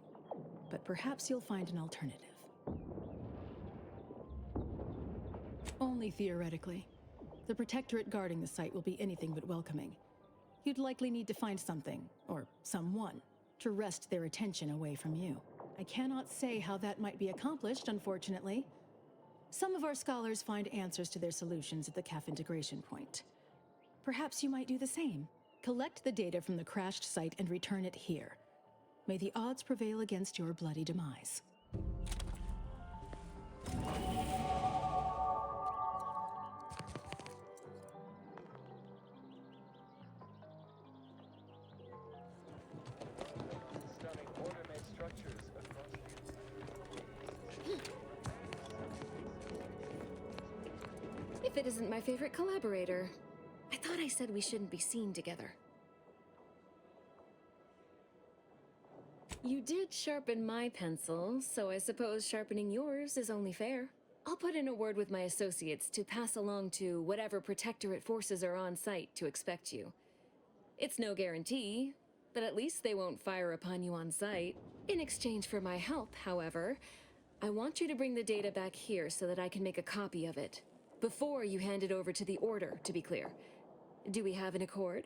but perhaps you'll find an alternative. Only theoretically. The Protectorate guarding the site will be anything but welcoming. You'd likely need to find something, or someone, to wrest their attention away from you. I cannot say how that might be accomplished, unfortunately. Some of our scholars find answers to their solutions at the CAF integration point. Perhaps you might do the same. Collect the data from the crashed site and return it here. May the odds prevail against your bloody demise. Stunning order-made structures across If it isn't my favorite collaborator. I thought I said we shouldn't be seen together. You did sharpen my pencil, so I suppose sharpening yours is only fair. I'll put in a word with my associates to pass along to whatever Protectorate forces are on site to expect you. It's no guarantee, but at least they won't fire upon you on sight. In exchange for my help, however, I want you to bring the data back here so that I can make a copy of it. Before you hand it over to the Order, to be clear. Do we have an accord?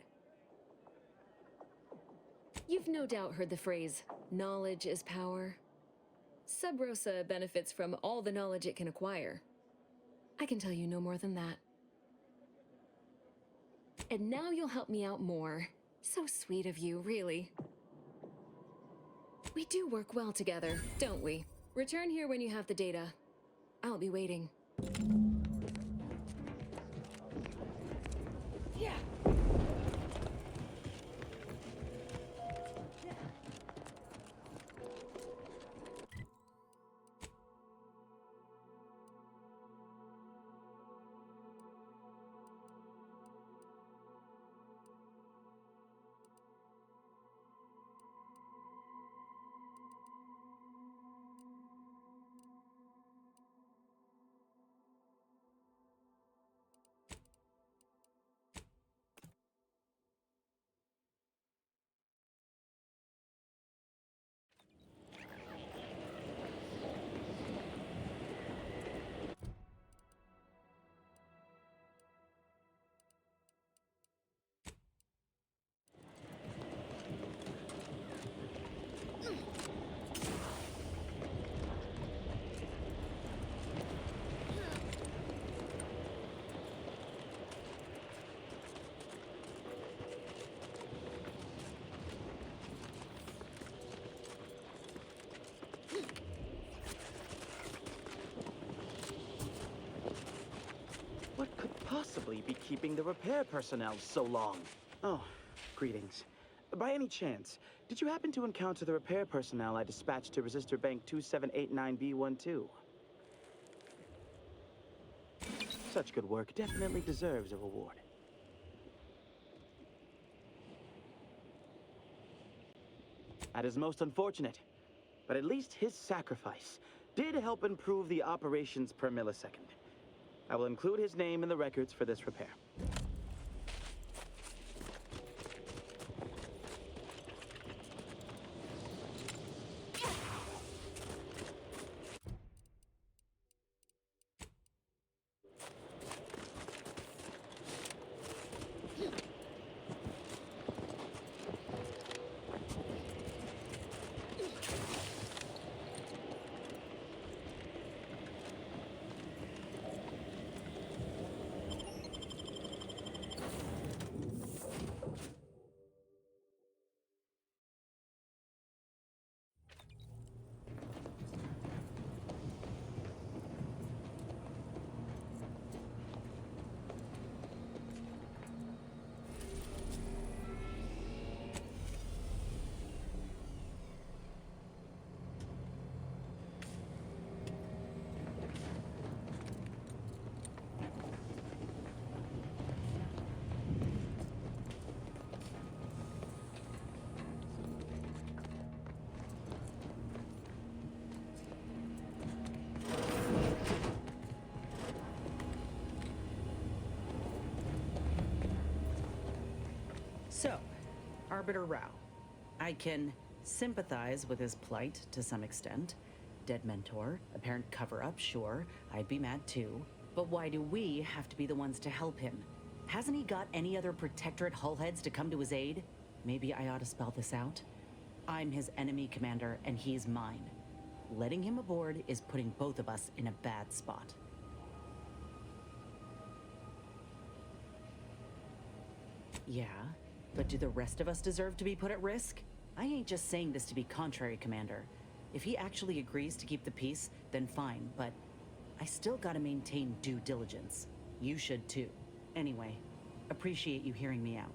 You've no doubt heard the phrase, knowledge is power. Sub Rosa benefits from all the knowledge it can acquire. I can tell you no more than that. And now you'll help me out more. So sweet of you, really. We do work well together, don't we? Return here when you have the data. I'll be waiting. Yeah. What could possibly be keeping the repair personnel so long? Oh, greetings. By any chance, did you happen to encounter the repair personnel I dispatched to Resistor Bank 2789B12? Such good work definitely deserves a reward. That is most unfortunate, but at least his sacrifice did help improve the operations per millisecond. I will include his name in the records for this repair. So, Arbiter Rao. I can sympathize with his plight to some extent. Dead mentor, apparent cover-up, sure, I'd be mad too. But why do we have to be the ones to help him? Hasn't he got any other Protectorate hullheads to come to his aid? Maybe I ought to spell this out. I'm his enemy commander, and he's mine. Letting him aboard is putting both of us in a bad spot. Yeah, but do the rest of us deserve to be put at risk? I ain't just saying this to be contrary, Commander. If he actually agrees to keep the peace, then fine, but I still gotta maintain due diligence. You should too. Anyway, appreciate you hearing me out.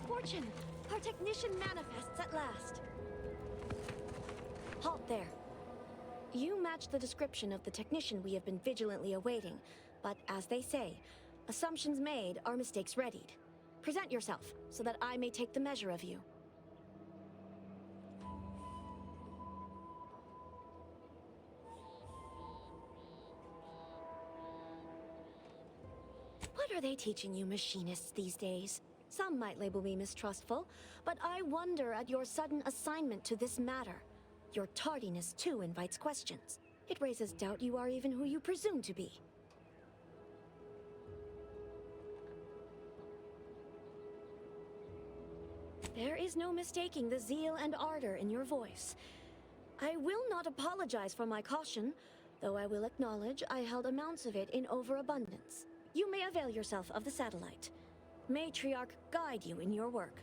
Fortune! Our technician manifests at last. Halt there. You match the description of the technician we have been vigilantly awaiting, but as they say, assumptions made are mistakes readied. Present yourself, so that I may take the measure of you. What are they teaching you machinists these days? Some might label me mistrustful, but I wonder at your sudden assignment to this matter. Your tardiness, too, invites questions. It raises doubt you are even who you presume to be. There is no mistaking the zeal and ardor in your voice. I will not apologize for my caution, though I will acknowledge I held amounts of it in overabundance. You may avail yourself of the satellite. Matriarch guide you in your work.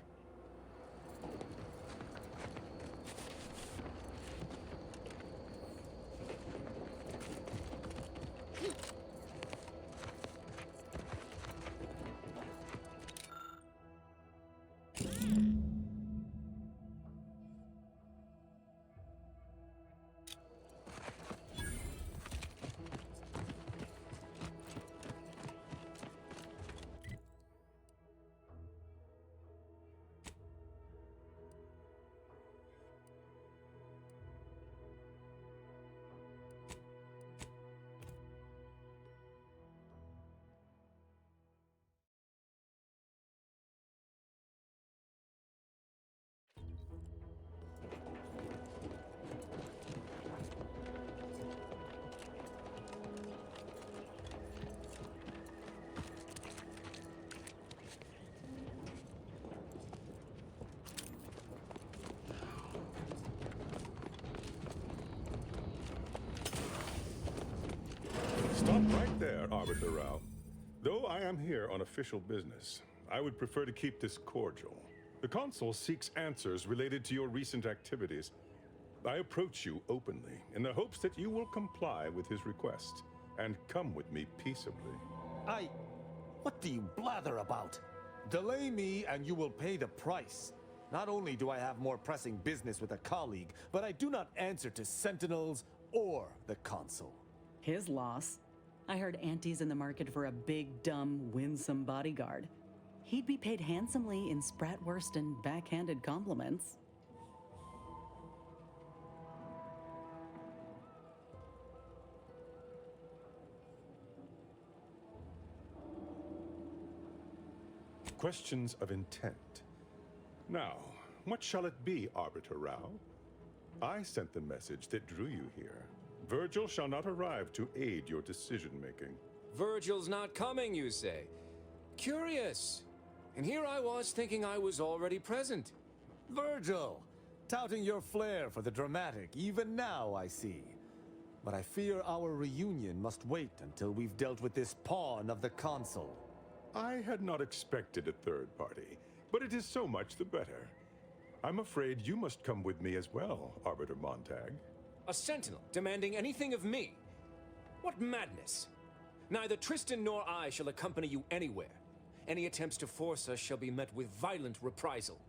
Stop right there, Arbiter Rao. Though I am here on official business, I would prefer to keep this cordial. The Consul seeks answers related to your recent activities. I approach you openly in the hopes that you will comply with his request and come with me peaceably. What do you blather about? Delay me and you will pay the price. Not only do I have more pressing business with a colleague, but I do not answer to Sentinels or the Consul. His loss. I heard Auntie's in the market for a big, dumb, winsome bodyguard. He'd be paid handsomely in Spratwurst and backhanded compliments. Questions of intent. Now, what shall it be, Arbiter Rao? I sent the message that drew you here. Virgil shall not arrive to aid your decision-making. Virgil's not coming, you say? Curious. And here I was thinking I was already present. Virgil! Touting your flair for the dramatic, even now I see. But I fear our reunion must wait until we've dealt with this pawn of the Consul. I had not expected a third party, but it is so much the better. I'm afraid you must come with me as well, Arbiter Montag. A sentinel demanding anything of me? What madness! Neither Tristan nor I shall accompany you anywhere. Any attempts to force us shall be met with violent reprisal.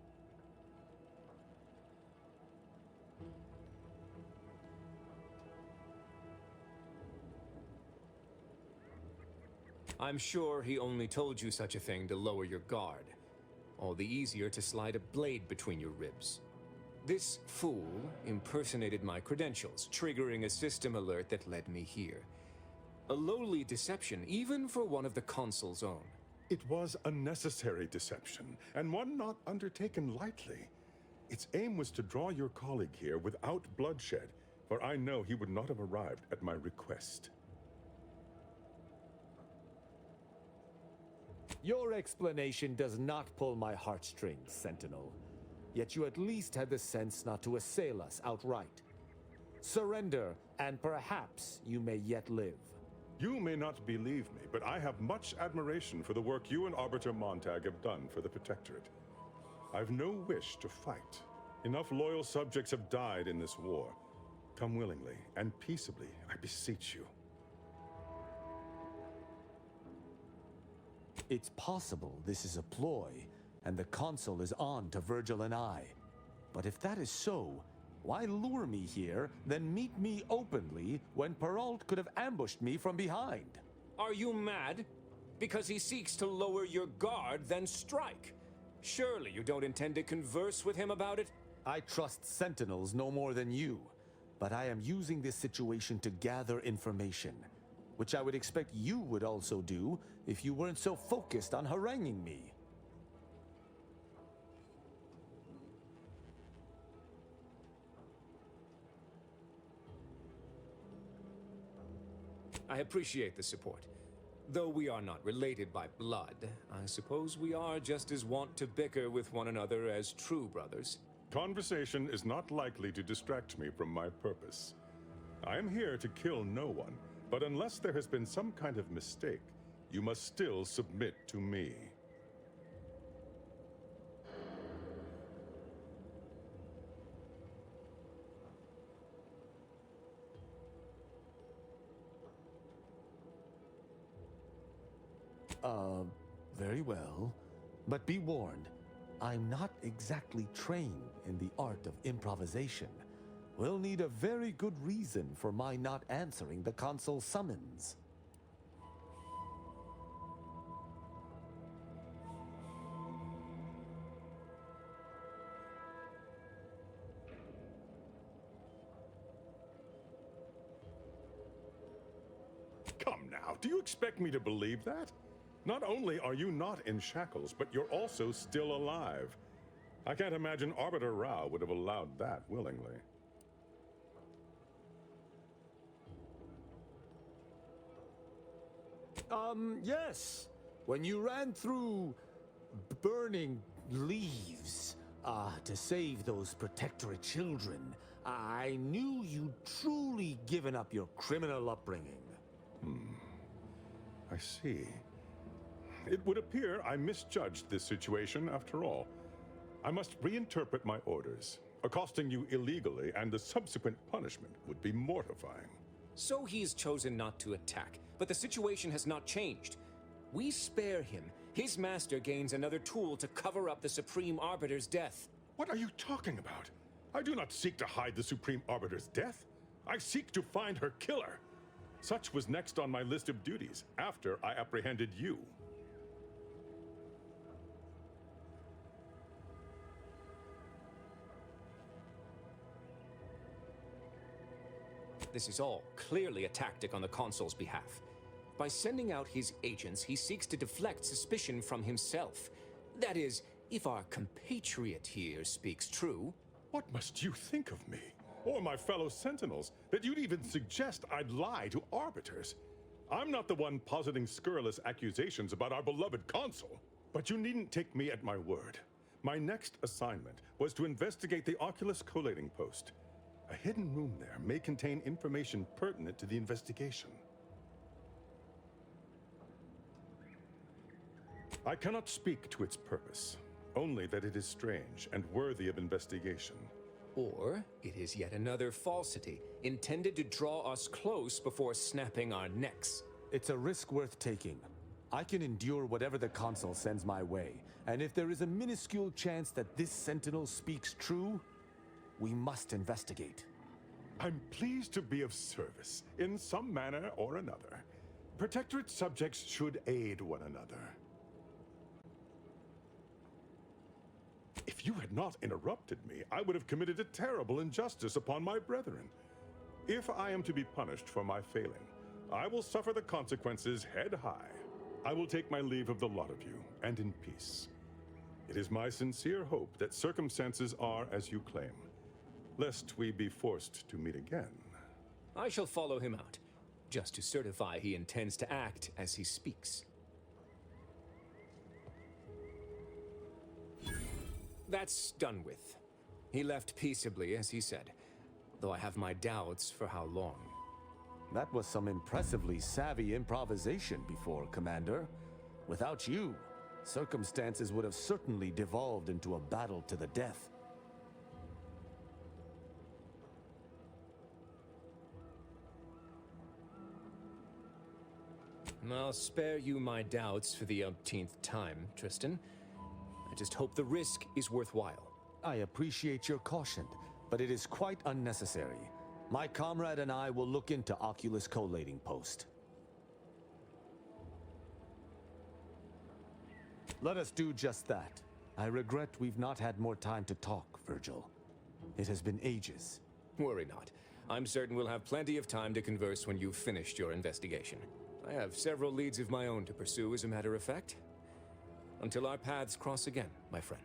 I'm sure he only told you such a thing to lower your guard. All the easier to slide a blade between your ribs. This fool impersonated my credentials, triggering a system alert that led me here. A lowly deception, even for one of the Consul's own. It was a necessary deception, and one not undertaken lightly. Its aim was to draw your colleague here without bloodshed, for I know he would not have arrived at my request. Your explanation does not pull my heartstrings, Sentinel. Yet you at least had the sense not to assail us outright. Surrender, and perhaps you may yet live. You may not believe me, but I have much admiration for the work you and Arbiter Montag have done for the Protectorate. I've no wish to fight. Enough loyal subjects have died in this war. Come willingly and peaceably, I beseech you. It's possible this is a ploy, and the Consul is on to Virgil and I. But if that is so, why lure me here, then meet me openly when Perrault could have ambushed me from behind? Are you mad? Because he seeks to lower your guard, then strike. Surely you don't intend to converse with him about it? I trust Sentinels no more than you, but I am using this situation to gather information, which I would expect you would also do if you weren't so focused on haranguing me. I appreciate the support. Though we are not related by blood, I suppose we are just as wont to bicker with one another as true brothers. Conversation is not likely to distract me from my purpose. I am here to kill no one, but unless there has been some kind of mistake, you must still submit to me. Very well. But be warned, I'm not exactly trained in the art of improvisation. We'll need a very good reason for my not answering the console summons. Come now, do you expect me to believe that? Not only are you not in shackles, but you're also still alive. I can't imagine Arbiter Rao would have allowed that willingly. Yes. When you ran through burning leaves, to save those protectorate children, I knew you'd truly given up your criminal upbringing. I see. It would appear I misjudged this situation after all. I must reinterpret my orders. Accosting you illegally and the subsequent punishment would be mortifying. So he's chosen not to attack, but the situation has not changed. We spare him. His master gains another tool to cover up the Supreme Arbiter's death. What are you talking about? I do not seek to hide the Supreme Arbiter's death. I seek to find her killer. Such was next on my list of duties, after I apprehended you. This is all clearly a tactic on the Consul's behalf. By sending out his agents, he seeks to deflect suspicion from himself. That is, if our compatriot here speaks true. What must you think of me, or my fellow Sentinels, that you'd even suggest I'd lie to arbiters? I'm not the one positing scurrilous accusations about our beloved Consul. But you needn't take me at my word. My next assignment was to investigate the Oculus collating post. A hidden room there may contain information pertinent to the investigation. I cannot speak to its purpose, only that it is strange and worthy of investigation. Or it is yet another falsity, intended to draw us close before snapping our necks. It's a risk worth taking. I can endure whatever the Consul sends my way, and if there is a minuscule chance that this Sentinel speaks true, we must investigate. I'm pleased to be of service, in some manner or another. Protectorate subjects should aid one another. If you had not interrupted me, I would have committed a terrible injustice upon my brethren. If I am to be punished for my failing, I will suffer the consequences head high. I will take my leave of the lot of you, and in peace. It is my sincere hope that circumstances are as you claim, lest we be forced to meet again. I shall follow him out, just to certify he intends to act as he speaks. That's done with. He left peaceably, as he said, though I have my doubts for how long. That was some impressively savvy improvisation before, Commander. Without you, circumstances would have certainly devolved into a battle to the death. I'll spare you my doubts for the umpteenth time, Tristan. I just hope the risk is worthwhile. I appreciate your caution, but it is quite unnecessary. My comrade and I will look into Oculus collating post. Let us do just that. I regret we've not had more time to talk, Virgil. It has been ages. Worry not. I'm certain we'll have plenty of time to converse when you've finished your investigation. I have several leads of my own to pursue, as a matter of fact. Until our paths cross again, my friend.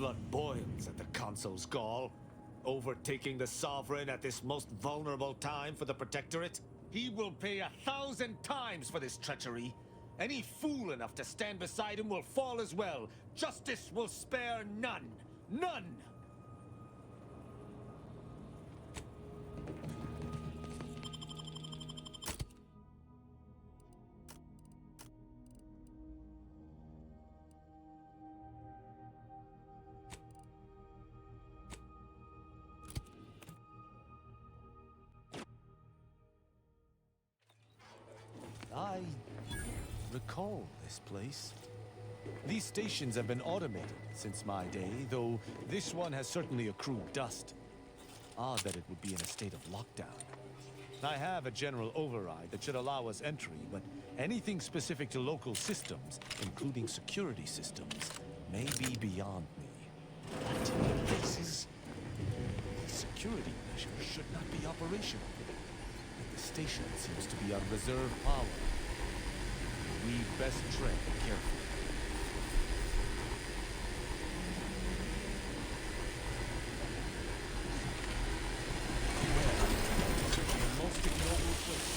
blood boils at the console's gall. Overtaking the Sovereign at this most vulnerable time for the Protectorate? He will pay 1,000 times for this treachery. Any fool enough to stand beside him will fall as well. Justice will spare none. None! I recall this place. These stations have been automated since my day, though this one has certainly accrued dust. Odd that it would be in a state of lockdown. I have a general override that should allow us entry, but anything specific to local systems, including security systems, may be beyond me. What in places? These security measures should not be operational. The station seems to be on reserve power. We best tread carefully. The most ignoble place.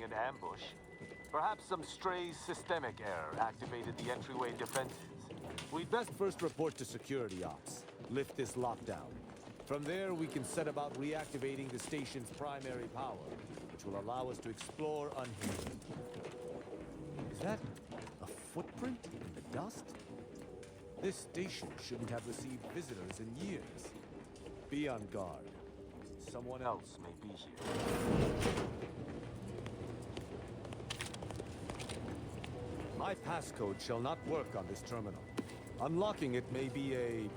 An ambush. Perhaps some stray systemic error activated the entryway defenses. We'd best first report to security ops. Lift this lockdown. From there, we can set about reactivating the station's primary power, which will allow us to explore unhindered. Is that a footprint in the dust? This station shouldn't have received visitors in years. Be on guard. Someone else may be here. My passcode shall not work on this terminal. Unlocking it may be a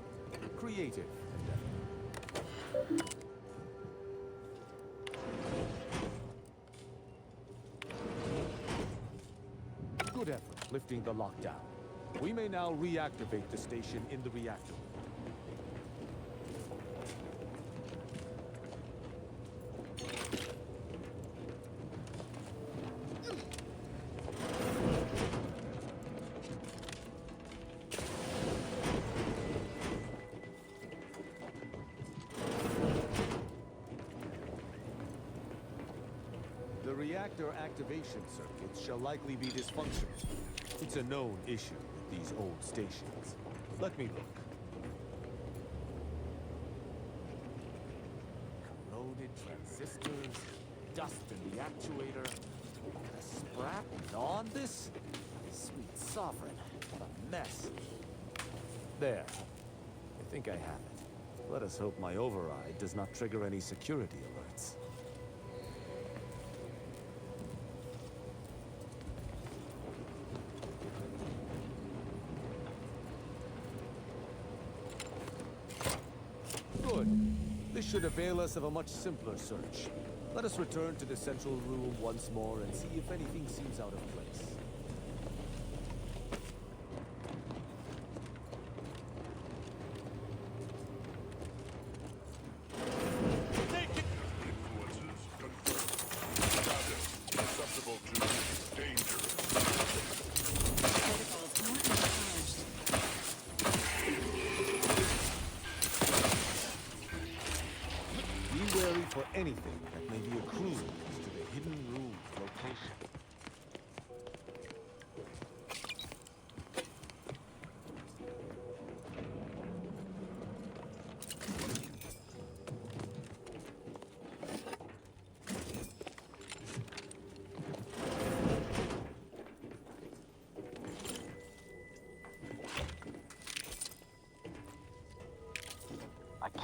creative endeavor. Good effort lifting the lockdown. We may now reactivate the station in the reactor. Reactor activation circuits shall likely be dysfunctional. It's a known issue with these old stations. Let me look. Corroded transistors, dust in the actuator. Can a sprat gnaw on this? Sweet sovereign, what a mess. There. I think I have it. Let us hope my override does not trigger any security alerts. This should avail us of a much simpler search. Let us return to the central room once more and see if anything seems out of place. For anything that may be a clue as to the hidden room's location.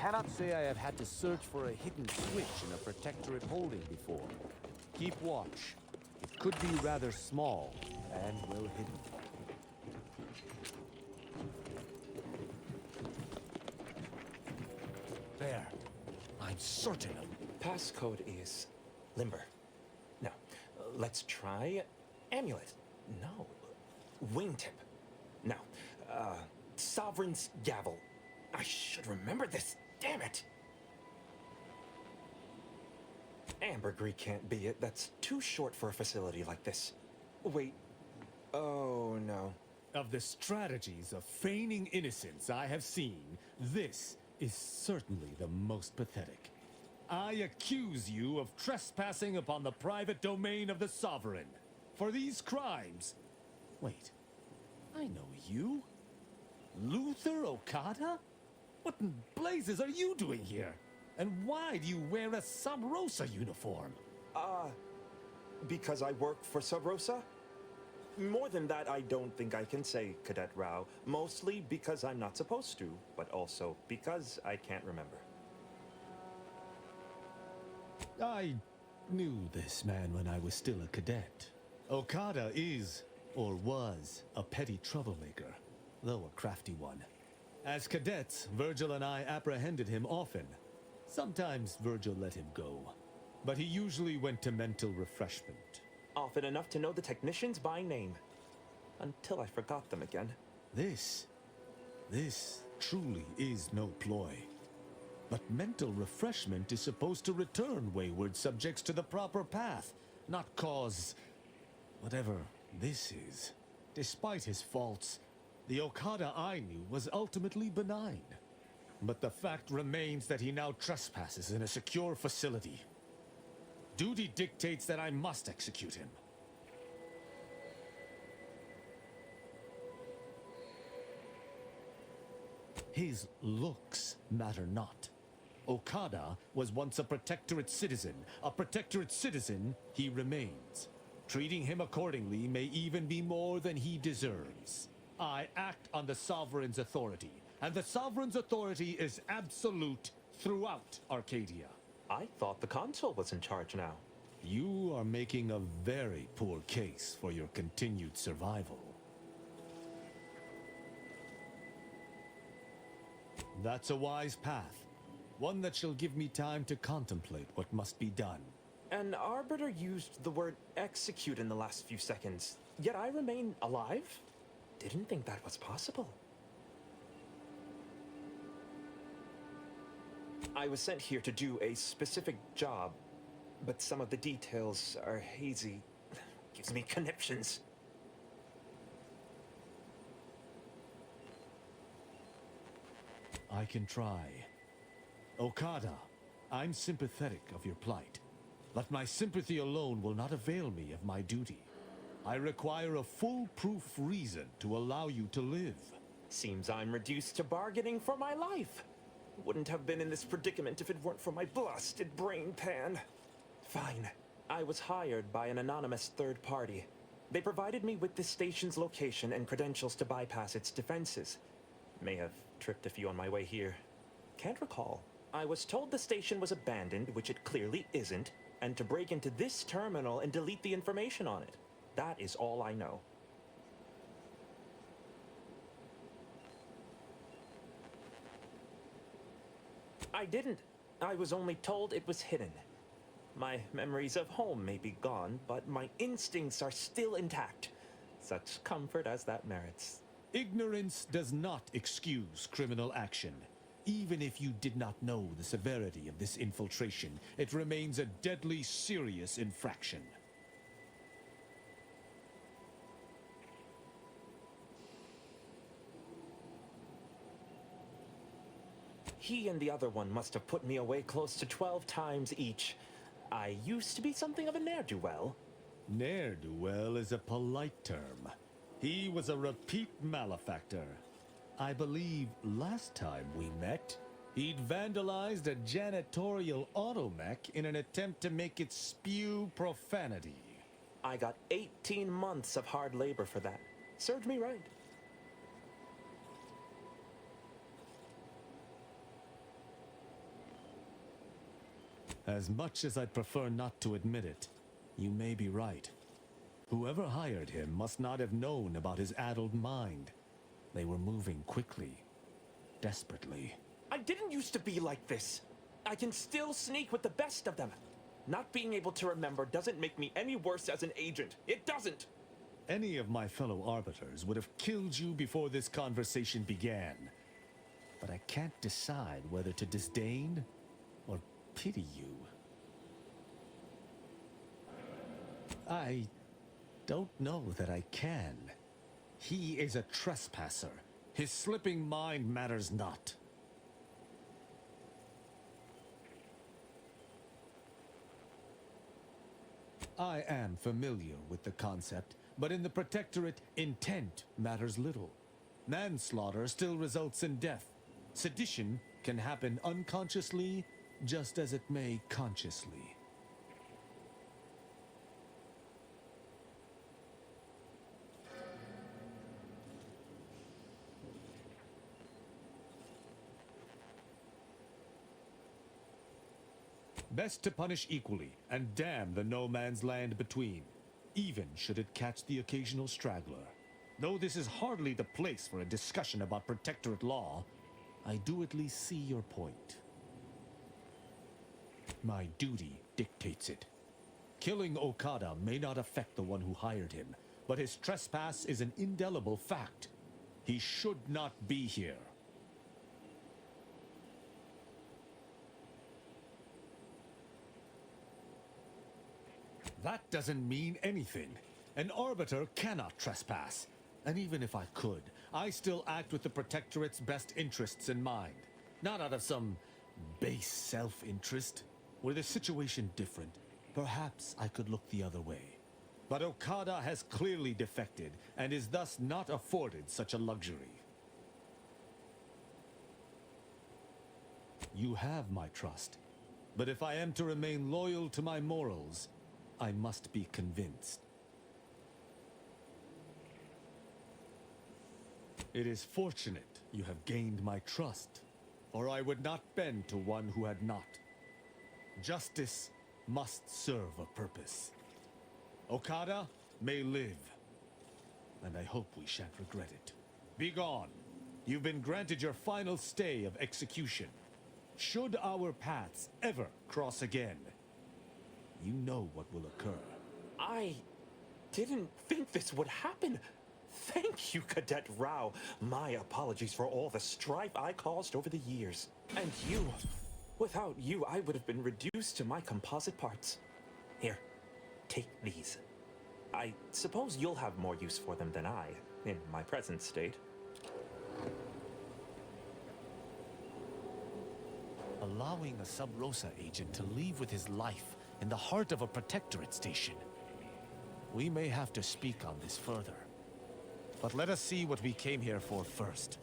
cannot say I have had to search for a hidden switch in a protectorate holding before. Keep watch. It could be rather small and well hidden. There. I'm certain of it. Passcode is limber. No. Let's try amulet. No. Wingtip. No. Sovereign's gavel. I should remember this. Damn it. Ambergris can't be it. That's too short for a facility like this. Wait. Oh, no. Of the strategies of feigning innocence I have seen, this is certainly the most pathetic. I accuse you of trespassing upon the private domain of the Sovereign. For these crimes... Wait. I know you. Luther Okada? What in blazes are you doing here? And why do you wear a Sub Rosa uniform? Because I work for Sub Rosa? More than that, I don't think I can say, Cadet Rao. Mostly because I'm not supposed to, but also because I can't remember. I knew this man when I was still a cadet. Okada is, or was, a petty troublemaker, though a crafty one. As cadets, Virgil and I apprehended him often. Sometimes Virgil let him go, but he usually went to mental refreshment. Often enough to know the technicians by name. Until I forgot them again. This truly is no ploy. But mental refreshment is supposed to return wayward subjects to the proper path, not cause... whatever this is. Despite his faults, the Okada I knew was ultimately benign. But the fact remains that he now trespasses in a secure facility. Duty dictates that I must execute him. His looks matter not. Okada was once a Protectorate citizen. A Protectorate citizen he remains. Treating him accordingly may even be more than he deserves. I act on the Sovereign's authority, and the Sovereign's authority is absolute throughout Arcadia. I thought the Consul was in charge now. You are making a very poor case for your continued survival. That's a wise path. One that shall give me time to contemplate what must be done. An Arbiter used the word execute in the last few seconds, yet I remain alive? Didn't think that was possible. I was sent here to do a specific job, but some of the details are hazy. Gives me conniptions. I can try. Okada, I'm sympathetic of your plight, but my sympathy alone will not avail me of my duty. I require a foolproof reason to allow you to live. Seems I'm reduced to bargaining for my life. Wouldn't have been in this predicament if it weren't for my blasted brain pan. Fine. I was hired by an anonymous third party. They provided me with the station's location and credentials to bypass its defenses. May have tripped a few on my way here. Can't recall. I was told the station was abandoned, which it clearly isn't, and to break into this terminal and delete the information on it. That is all I know. I didn't. I was only told it was hidden. My memories of home may be gone, but my instincts are still intact. Such comfort as that merits. Ignorance does not excuse criminal action. Even if you did not know the severity of this infiltration, it remains a deadly serious infraction. He and the other one must have put me away close to 12 times each. I used to be something of a ne'er-do-well. Ne'er-do-well is a polite term. He was a repeat malefactor. I believe last time we met, he'd vandalized a janitorial automech in an attempt to make it spew profanity. I got 18 months of hard labor for that. Served me right. As much as I'd prefer not to admit it, you may be right. Whoever hired him must not have known about his addled mind. They were moving quickly, desperately. I didn't used to be like this. I can still sneak with the best of them. Not being able to remember doesn't make me any worse as an agent. It doesn't! Any of my fellow arbiters would have killed you before this conversation began. But I can't decide whether to disdain or pity you. I don't know that I can. He is a trespasser. His slipping mind matters not. I am familiar with the concept, but in the Protectorate, intent matters little. Manslaughter still results in death. Sedition can happen unconsciously, just as it may consciously. Best to punish equally, and damn the no man's land between, even should it catch the occasional straggler. Though this is hardly the place for a discussion about Protectorate law, I do at least see your point. My duty dictates it. Killing Okada may not affect the one who hired him, but his trespass is an indelible fact. He should not be here. That doesn't mean anything. An arbiter cannot trespass. And even if I could, I still act with the Protectorate's best interests in mind. Not out of some base self-interest. Were the situation different, perhaps I could look the other way. But Okada has clearly defected, and is thus not afforded such a luxury. You have my trust. But if I am to remain loyal to my morals, I must be convinced. It is fortunate you have gained my trust, or I would not bend to one who had not. Justice must serve a purpose. Okada may live, and I hope we shan't regret it. Be gone. You've been granted your final stay of execution. Should our paths ever cross again, you know what will occur. I didn't think this would happen. Thank you, Cadet Rao. My apologies for all the strife I caused over the years. And you. Without you, I would have been reduced to my composite parts. Here, take these. I suppose you'll have more use for them than I, in my present state. Allowing a Sub Rosa agent to leave with his life in the heart of a Protectorate station. We may have to speak on this further. But let us see what we came here for first.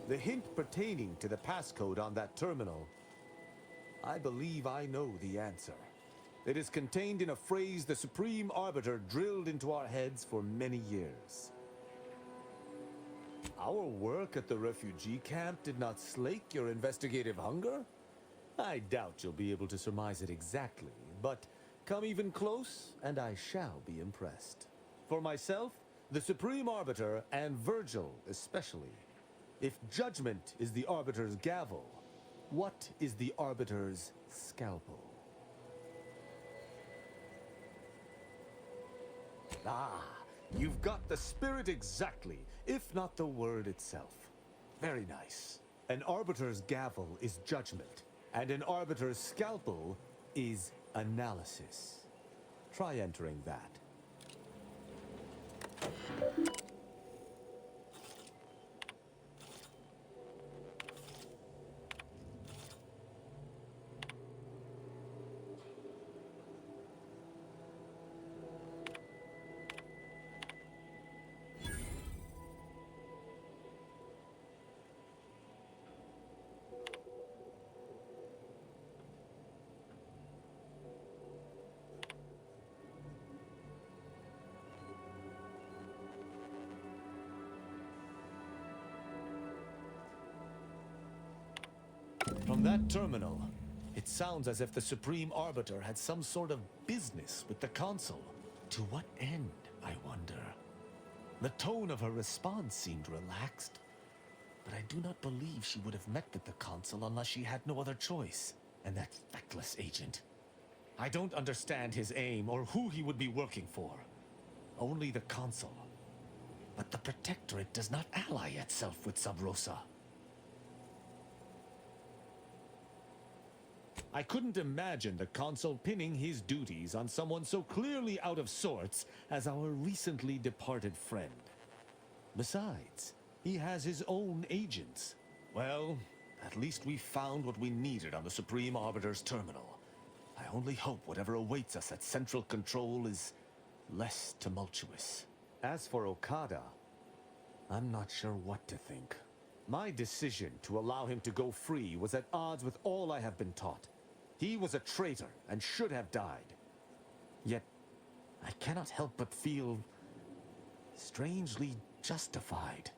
The hint pertaining to the passcode on that terminal, I believe I know the answer. It is contained in a phrase the Supreme Arbiter drilled into our heads for many years. Our work at the refugee camp did not slake your investigative hunger? I doubt you'll be able to surmise it exactly, but come even close, and I shall be impressed. For myself, the Supreme Arbiter, and Virgil especially, if judgment is the Arbiter's gavel, what is the Arbiter's scalpel? Ah, you've got the spirit exactly, if not the word itself. Very nice. An Arbiter's gavel is judgment, and an Arbiter's scalpel is analysis. Try entering that. From that terminal, it sounds as if the Supreme Arbiter had some sort of business with the Consul. To what end, I wonder? The tone of her response seemed relaxed, but I do not believe she would have met with the Consul unless she had no other choice. And that feckless agent. I don't understand his aim or who he would be working for. Only the Consul. But the Protectorate does not ally itself with Sub Rosa. I couldn't imagine the Consul pinning his duties on someone so clearly out of sorts as our recently departed friend. Besides, he has his own agents. Well, at least we found what we needed on the Supreme Arbiter's terminal. I only hope whatever awaits us at Central Control is less tumultuous. As for Okada, I'm not sure what to think. My decision to allow him to go free was at odds with all I have been taught. He was a traitor and should have died. Yet, I cannot help but feel strangely justified.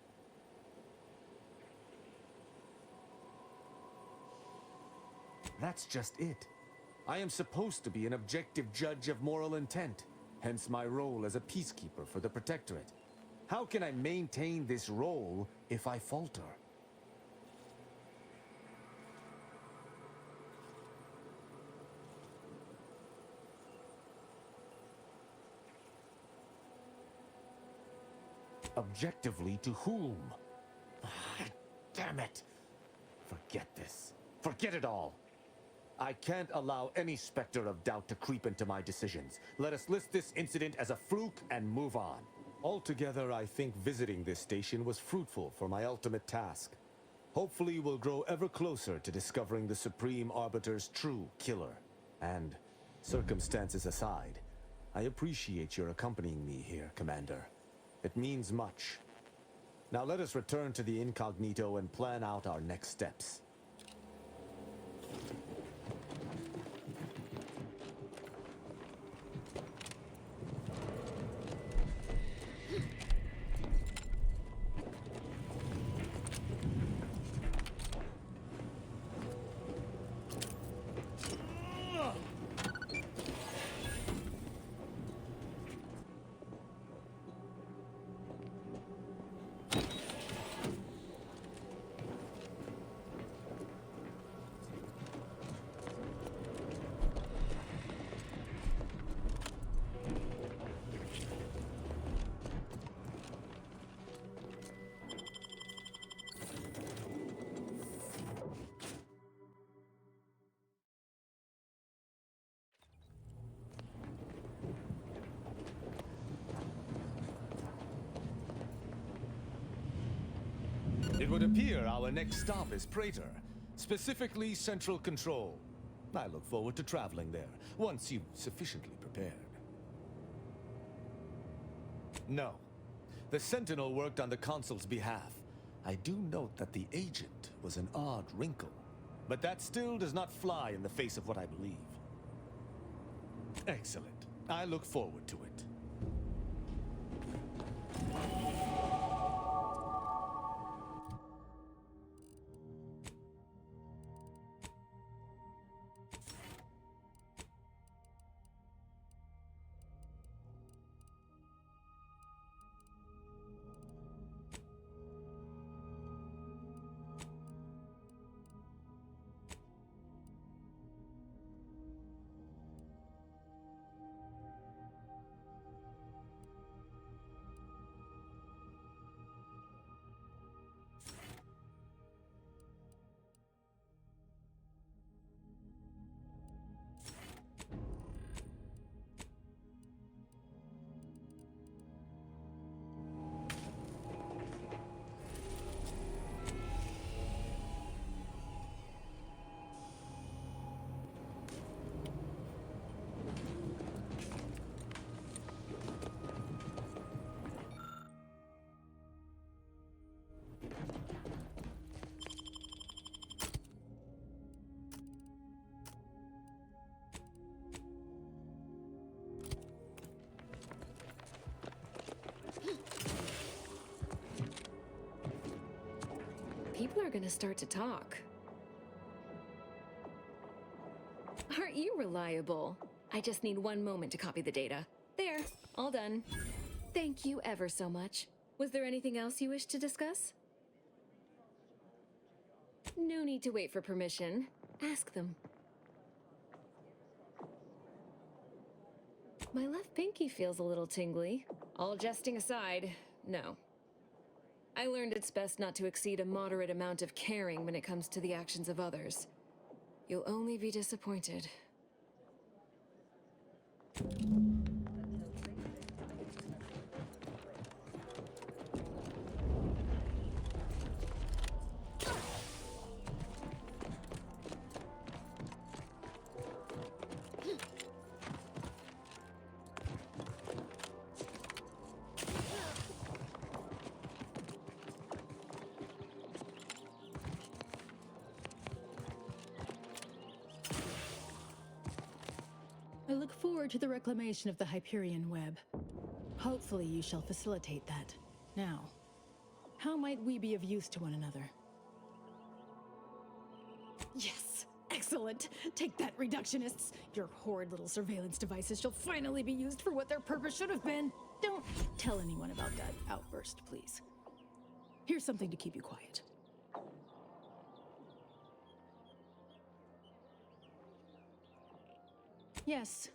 That's just it. I am supposed to be an objective judge of moral intent, hence my role as a peacekeeper for the Protectorate. How can I maintain this role if I falter? Objectively to whom? Damn it! Forget this. Forget it all. I can't allow any specter of doubt to creep into my decisions. Let us list this incident as a fluke and move on. Altogether, I think visiting this station was fruitful for my ultimate task. Hopefully, we'll grow ever closer to discovering the Supreme Arbiter's true killer. And, circumstances aside, I appreciate your accompanying me here, Commander. It means much. Now let us return to the Incognito and plan out our next steps. It would appear our next stop is Praetor, specifically Central Control. I look forward to traveling there, once you've sufficiently prepared. No. The Sentinel worked on the Consul's behalf. I do note that the agent was an odd wrinkle, but that still does not fly in the face of what I believe. Excellent. I look forward to it. People are gonna start to talk. you reliable. I just need one moment to copy the data. There, all done. Thank you ever so much. Was there anything else you wish to discuss? No need to wait for permission. Ask them. My left pinky feels a little tingly. All jesting aside, no. I learned it's best not to exceed a moderate amount of caring when it comes to the actions of others. You'll only be disappointed. I look forward to the reclamation of the Hyperion web. Hopefully you shall facilitate that. Now, how might we be of use to one another? Yes! Excellent! Take that, reductionists! Your horrid little surveillance devices shall finally be used for what their purpose should have been! Don't tell anyone about that outburst, please. Here's something to keep you quiet. Yes,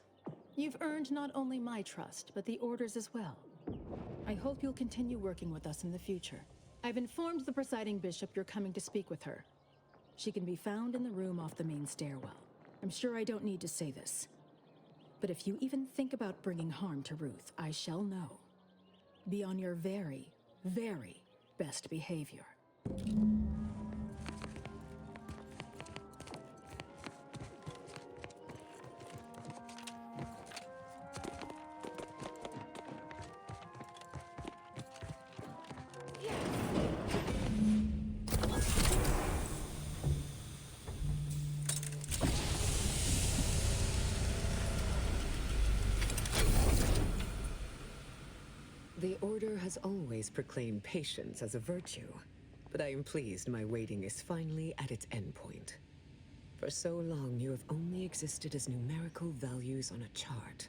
you've earned not only my trust, but the Order's as well. I hope you'll continue working with us in the future. I've informed the presiding bishop you're coming to speak with her. She can be found in the room off the main stairwell. I'm sure I don't need to say this. But if you even think about bringing harm to Ruth, I shall know. Be on your very, very best behavior. The Order has always proclaimed patience as a virtue, but I am pleased my waiting is finally at its endpoint. For so long, you have only existed as numerical values on a chart.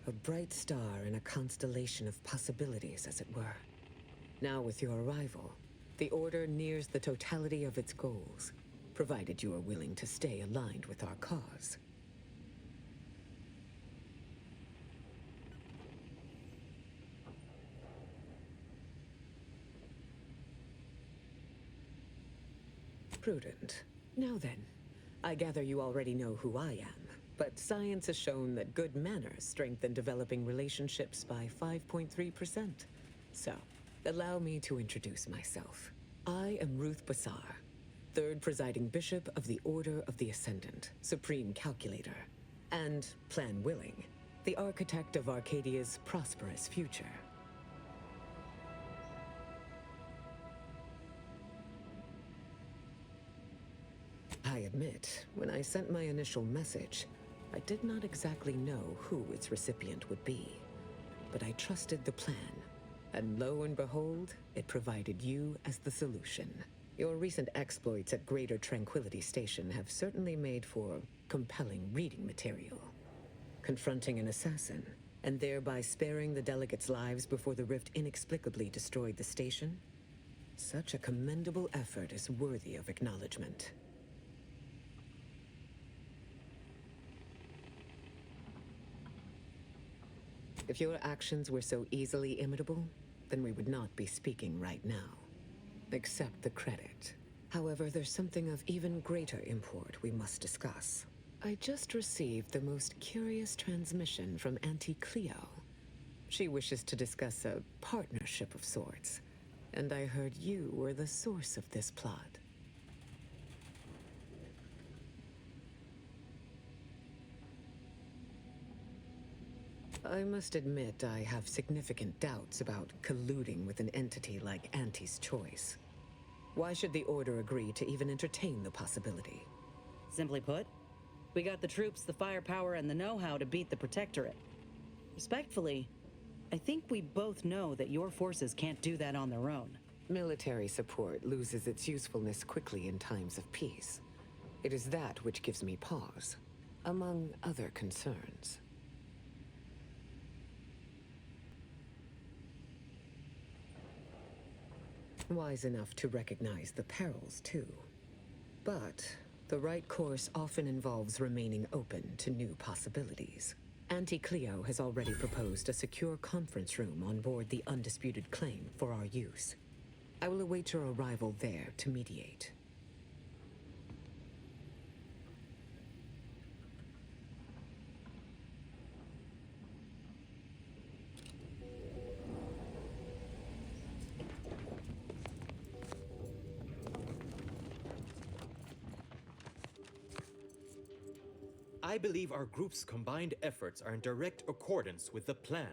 A bright star in a constellation of possibilities, as it were. Now with your arrival, the Order nears the totality of its goals, provided you are willing to stay aligned with our cause. Prudent. Now then, I gather you already know who I am, but science has shown that good manners strengthen developing relationships by 5.3%. So, allow me to introduce myself. I am Ruth Bassar, third presiding bishop of the Order of the Ascendant, supreme calculator, and, plan willing, the architect of Arcadia's prosperous future. I admit, when I sent my initial message, I did not exactly know who its recipient would be. But I trusted the plan, and lo and behold, it provided you as the solution. Your recent exploits at Greater Tranquility Station have certainly made for compelling reading material. Confronting an assassin, and thereby sparing the delegates' lives before the rift inexplicably destroyed the station? Such a commendable effort is worthy of acknowledgement. If your actions were so easily imitable, then we would not be speaking right now. Accept the credit. However, there's something of even greater import we must discuss. I just received the most curious transmission from Auntie Cleo. She wishes to discuss a partnership of sorts, and I heard you were the source of this plot. I must admit I have significant doubts about colluding with an entity like Auntie's Choice. Why should the Order agree to even entertain the possibility? Simply put, we got the troops, the firepower, and the know-how to beat the Protectorate. Respectfully, I think we both know that your forces can't do that on their own. Military support loses its usefulness quickly in times of peace. It is that which gives me pause. among other concerns. Wise enough to recognize the perils, too. But the right course often involves remaining open to new possibilities. Auntie Cleo has already proposed a secure conference room on board the Undisputed Claim for our use. I will await your arrival there to mediate. I believe our group's combined efforts are in direct accordance with the plan.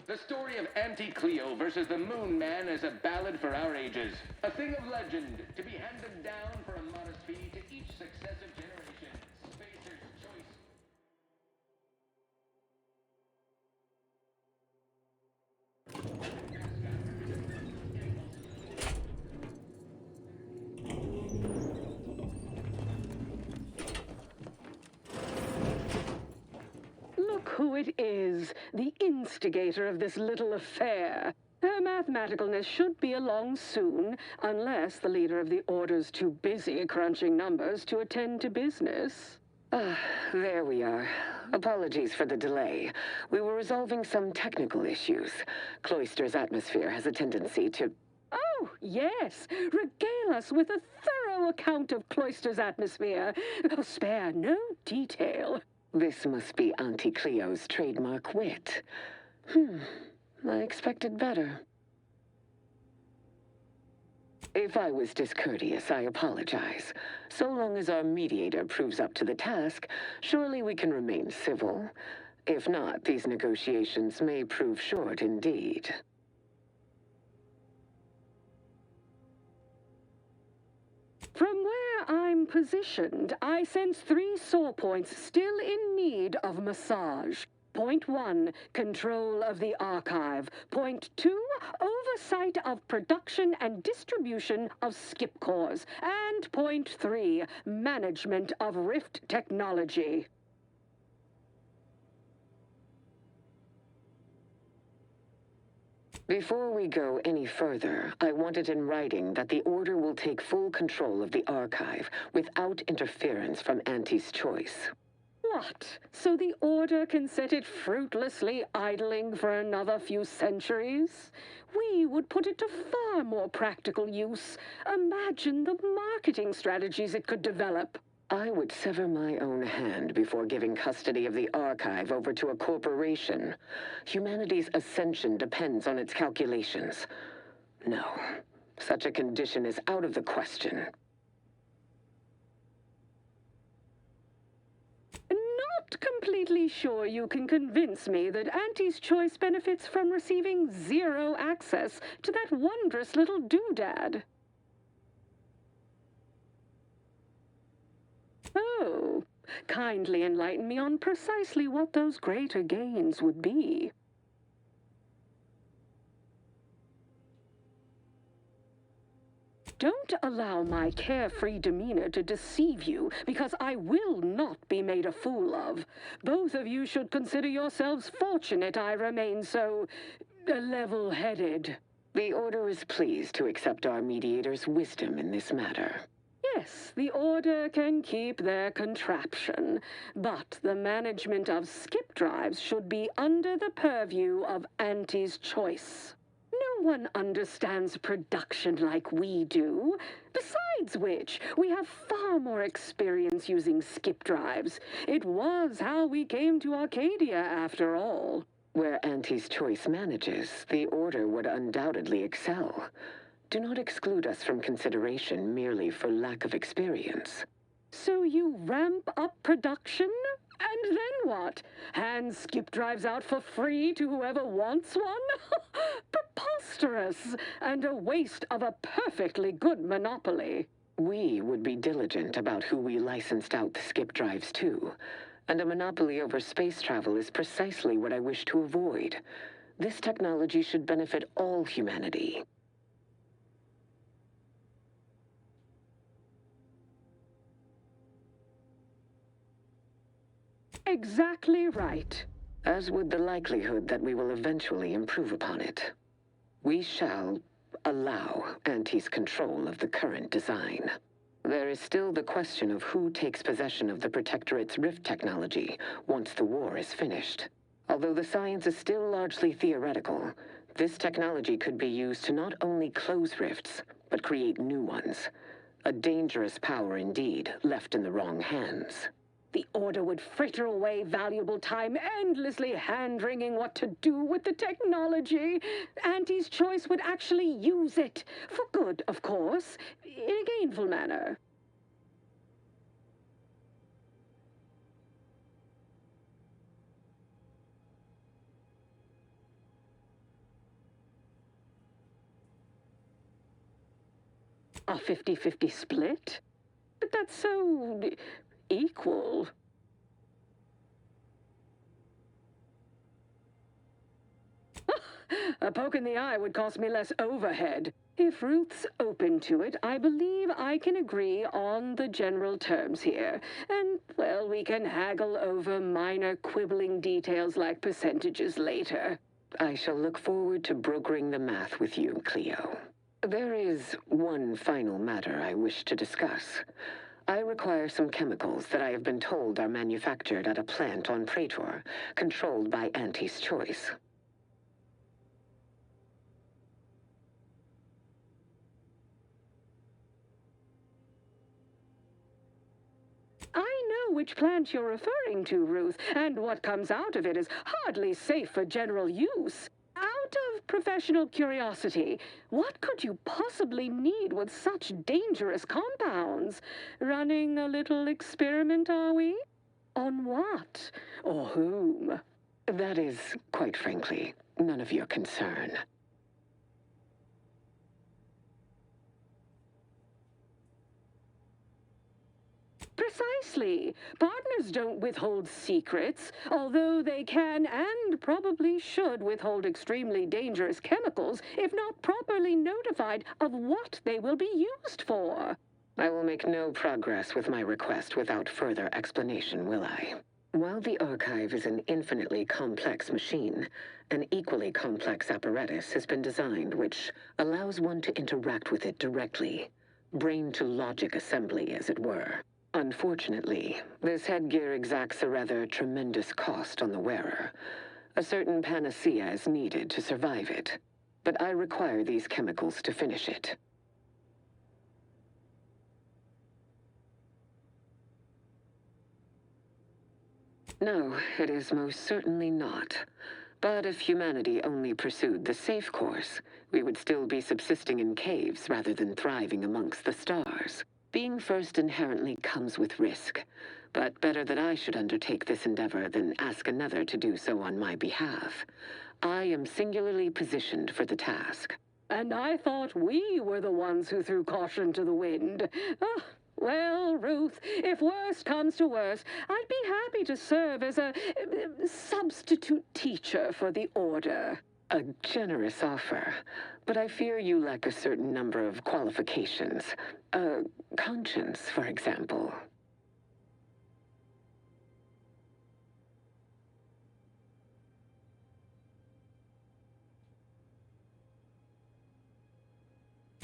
The story of Auntie Cleo versus the Moon Man is a ballad for our ages. A thing of legend, to be handed down for a modest fee to each successive generation. Spacer's choice. Look who it is, the instigator of this little affair. Her mathematicalness should be along soon, unless the leader of the Order's too busy crunching numbers to attend to business. There we are. Apologies for the delay. We were resolving some technical issues. Cloister's atmosphere has a tendency to... Oh, yes. Regale us with a thorough account of Cloister's atmosphere. Spare no detail. This must be Auntie Cleo's trademark wit. I expected better. If I was discourteous, I apologize. So long as our mediator proves up to the task, surely we can remain civil. If not, these negotiations may prove short indeed. From where I'm positioned, I sense 3 sore points still in need of massage. Point 1, control of the archive. Point 2, oversight of production and distribution of skip cores. And point 3, management of Rift technology. Before we go any further, I want it in writing that the Order will take full control of the archive without interference from Auntie's choice. What? So the Order can set it fruitlessly idling for another few centuries? We would put it to far more practical use. Imagine the marketing strategies it could develop. I would sever my own hand before giving custody of the archive over to a corporation. Humanity's ascension depends on its calculations. No, such a condition is out of the question. Not completely sure you can convince me that Auntie's choice benefits from receiving 0 access to that wondrous little doodad. Oh, kindly enlighten me on precisely what those greater gains would be. Don't allow my carefree demeanor to deceive you, because I will not be made a fool of. Both of you should consider yourselves fortunate I remain so level-headed. The Order is pleased to accept our mediator's wisdom in this matter. Yes, the Order can keep their contraption, but the management of skip drives should be under the purview of Auntie's choice. No one understands production like we do. Besides which, we have far more experience using skip drives. It was how we came to Arcadia, after all. Where Auntie's choice manages, the Order would undoubtedly excel. Do not exclude us from consideration merely for lack of experience. So you ramp up production? And then what? Hand skip drives out for free to whoever wants one? Preposterous, and a waste of a perfectly good monopoly. We would be diligent about who we licensed out the skip drives to. And a monopoly over space travel is precisely what I wish to avoid. This technology should benefit all humanity. Exactly right. As would the likelihood that we will eventually improve upon it. We shall allow Auntie's control of the current design. There is still the question of who takes possession of the Protectorate's rift technology once the war is finished. Although the science is still largely theoretical, this technology could be used to not only close rifts, but create new ones. A dangerous power indeed, left in the wrong hands. The Order would fritter away valuable time endlessly hand-wringing what to do with the technology. Auntie's choice would actually use it. For good, of course. In a gainful manner. A 50-50 split? But that's so... equal. A poke in the eye would cost me less overhead. If Ruth's open to it, I believe I can agree on the general terms here. And, well, we can haggle over minor quibbling details like percentages later. I shall look forward to brokering the math with you, Cleo. There is one final matter I wish to discuss. I require some chemicals that I have been told are manufactured at a plant on Praetor, controlled by Auntie's choice. I know which plant you're referring to, Ruth, and what comes out of it is hardly safe for general use. Out of professional curiosity, what could you possibly need with such dangerous compounds? Running a little experiment, are we? On what? Or whom? That is, quite frankly, none of your concern. Precisely. Partners don't withhold secrets, although they can and probably should withhold extremely dangerous chemicals if not properly notified of what they will be used for. I will make no progress with my request without further explanation, will I? While the archive is an infinitely complex machine, an equally complex apparatus has been designed which allows one to interact with it directly. Brain-to-logic assembly, as it were. Unfortunately, this headgear exacts a rather tremendous cost on the wearer. A certain panacea is needed to survive it, but I require these chemicals to finish it. No, it is most certainly not. But if humanity only pursued the safe course, we would still be subsisting in caves rather than thriving amongst the stars. Being first inherently comes with risk, but better that I should undertake this endeavor than ask another to do so on my behalf. I am singularly positioned for the task. And I thought we were the ones who threw caution to the wind. Ah, well, Ruth, if worst comes to worst, I'd be happy to serve as a substitute teacher for the Order. A generous offer, but I fear you lack a certain number of qualifications. Conscience, for example.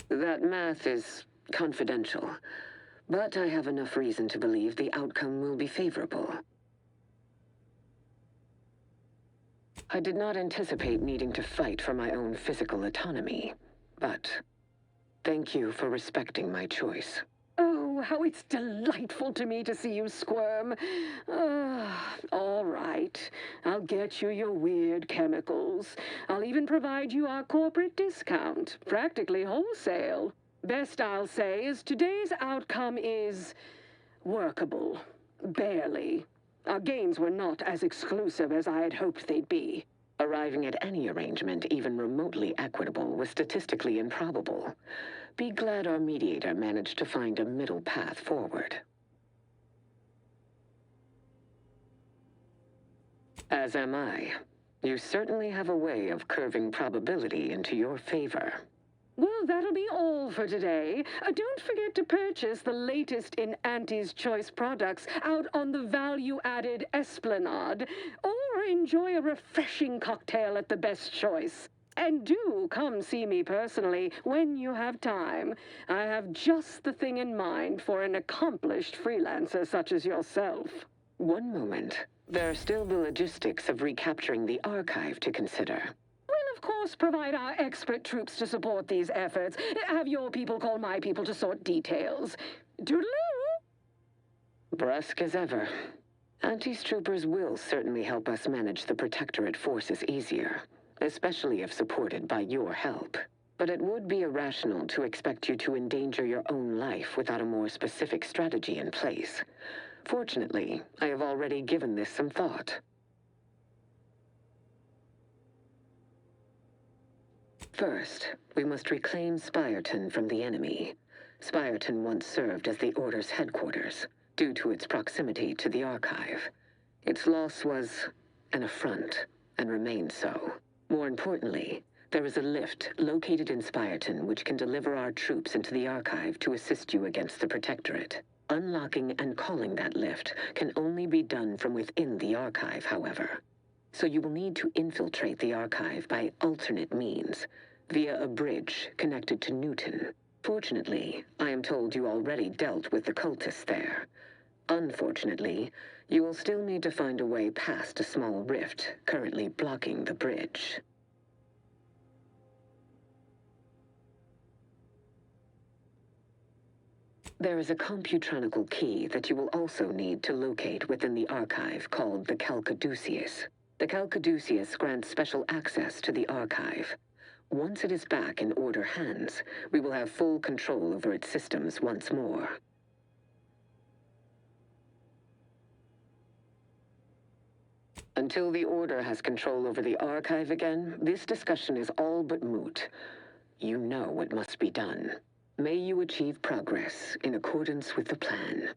That math is confidential, but I have enough reason to believe the outcome will be favorable. I did not anticipate needing to fight for my own physical autonomy, but thank you for respecting my choice. Oh, how it's delightful to me to see you squirm. All right. I'll get you your weird chemicals. I'll even provide you our corporate discount, practically wholesale. Best I'll say is today's outcome is workable. Barely. Our gains were not as exclusive as I had hoped they'd be. Arriving at any arrangement even remotely equitable was statistically improbable. Be glad our mediator managed to find a middle path forward. As am I. You certainly have a way of curving probability into your favor. Well, that'll be all for today. Don't forget to purchase the latest in Auntie's Choice products out on the value-added Esplanade, or enjoy a refreshing cocktail at the Best Choice. And do come see me personally when you have time. I have just the thing in mind for an accomplished freelancer such as yourself. One moment. There are still the logistics of recapturing the archive to consider. We'll, of course, provide our expert troops to support these efforts. Have your people call my people to sort details. Toodaloo! Brusque as ever. Auntie's troopers will certainly help us manage the Protectorate forces easier, especially if supported by your help. But it would be irrational to expect you to endanger your own life without a more specific strategy in place. Fortunately, I have already given this some thought. First, we must reclaim Spireton from the enemy. Spireton once served as the Order's headquarters, due to its proximity to the archive. Its loss was an affront, and remains so. More importantly, there is a lift located in Spireton which can deliver our troops into the archive to assist you against the Protectorate. Unlocking and calling that lift can only be done from within the archive, however. So you will need to infiltrate the archive by alternate means, via a bridge connected to Newton. Fortunately, I am told you already dealt with the cultists there. Unfortunately, you will still need to find a way past a small rift currently blocking the bridge. There is a computronical key that you will also need to locate within the archive called the Calcaduceus. The Calcaduceus grants special access to the archive. Once it is back in Order hands, we will have full control over its systems once more. Until the Order has control over the archive again, this discussion is all but moot. You know what must be done. May you achieve progress in accordance with the plan.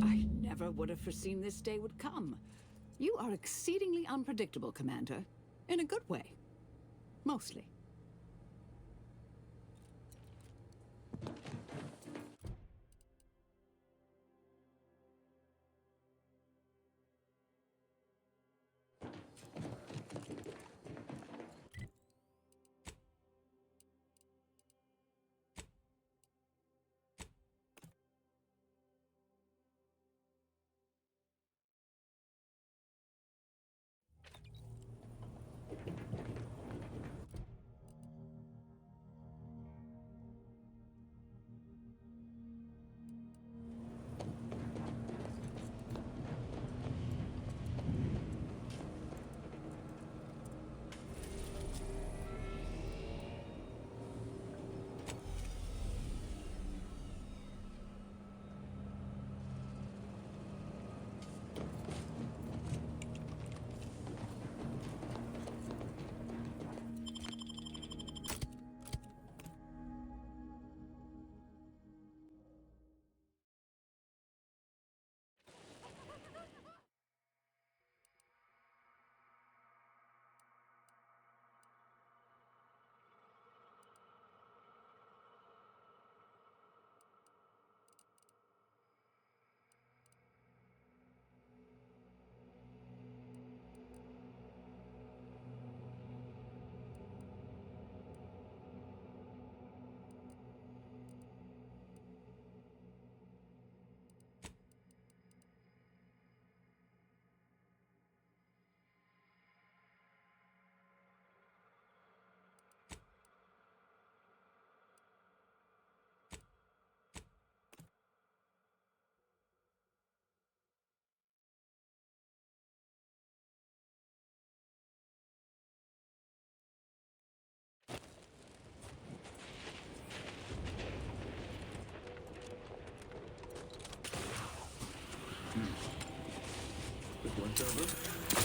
I never would have foreseen this day would come. You are exceedingly unpredictable, Commander. In a good way. Mostly.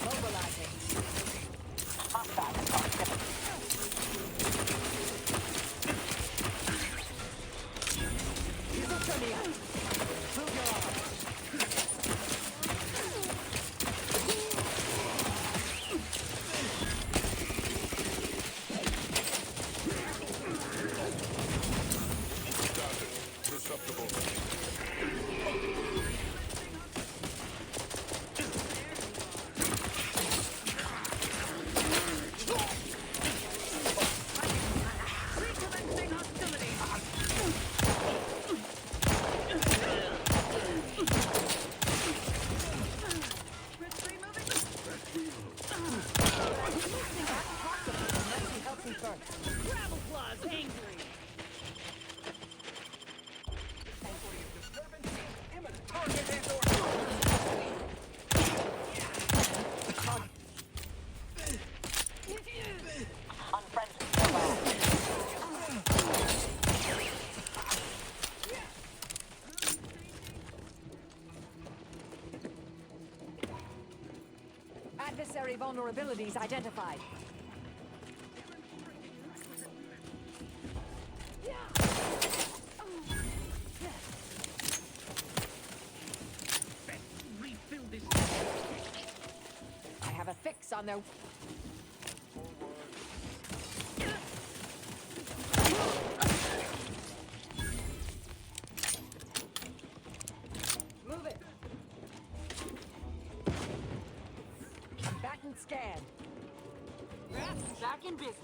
Mobilizing. Adversary vulnerabilities identified. I have a fix on their... Move it. That and scan. Back in business.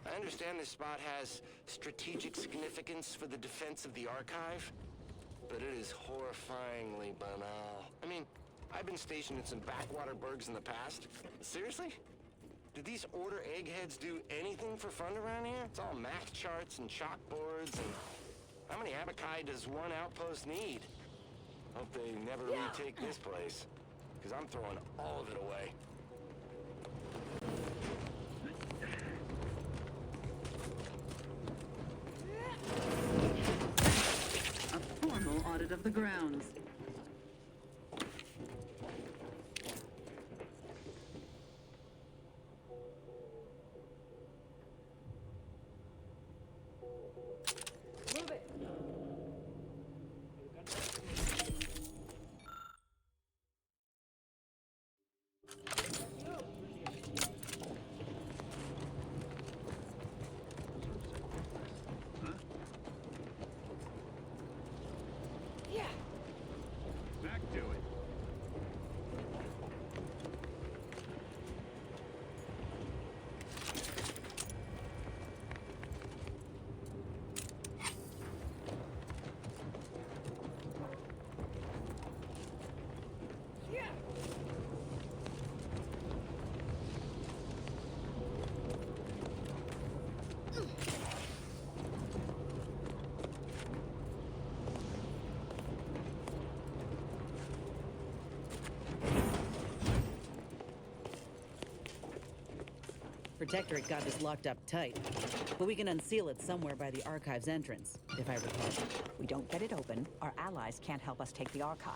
I understand this spot has strategic significance for the defense of the archive, but it is horrifyingly banal. I mean, I've been stationed in some backwater burgs in the past. Seriously? Do these Order eggheads do anything for fun around here? It's all math charts and chalkboards, and how many abaci does one outpost need? Hope they never retake this place, because I'm throwing all of it away. A formal audit of the grounds. Protectorate got this locked up tight, but we can unseal it somewhere by the archive's entrance, if I recall. We don't get it open, our allies can't help us take the archive.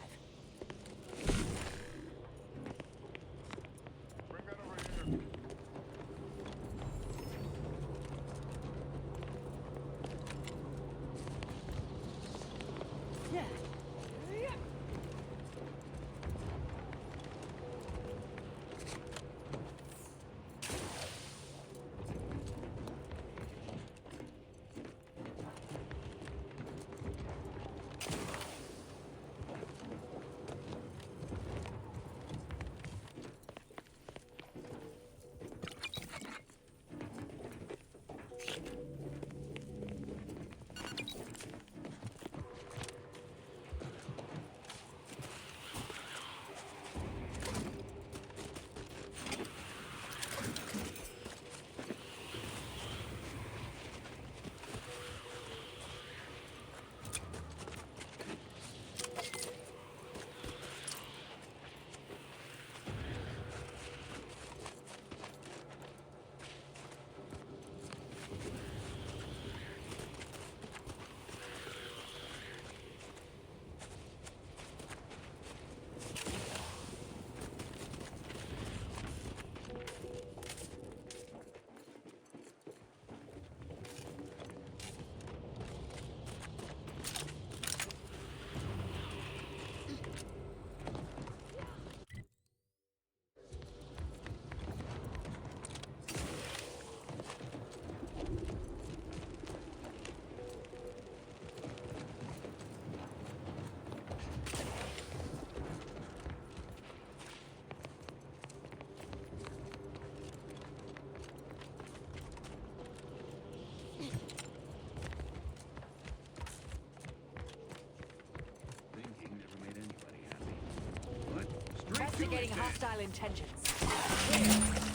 Investigating hostile intentions.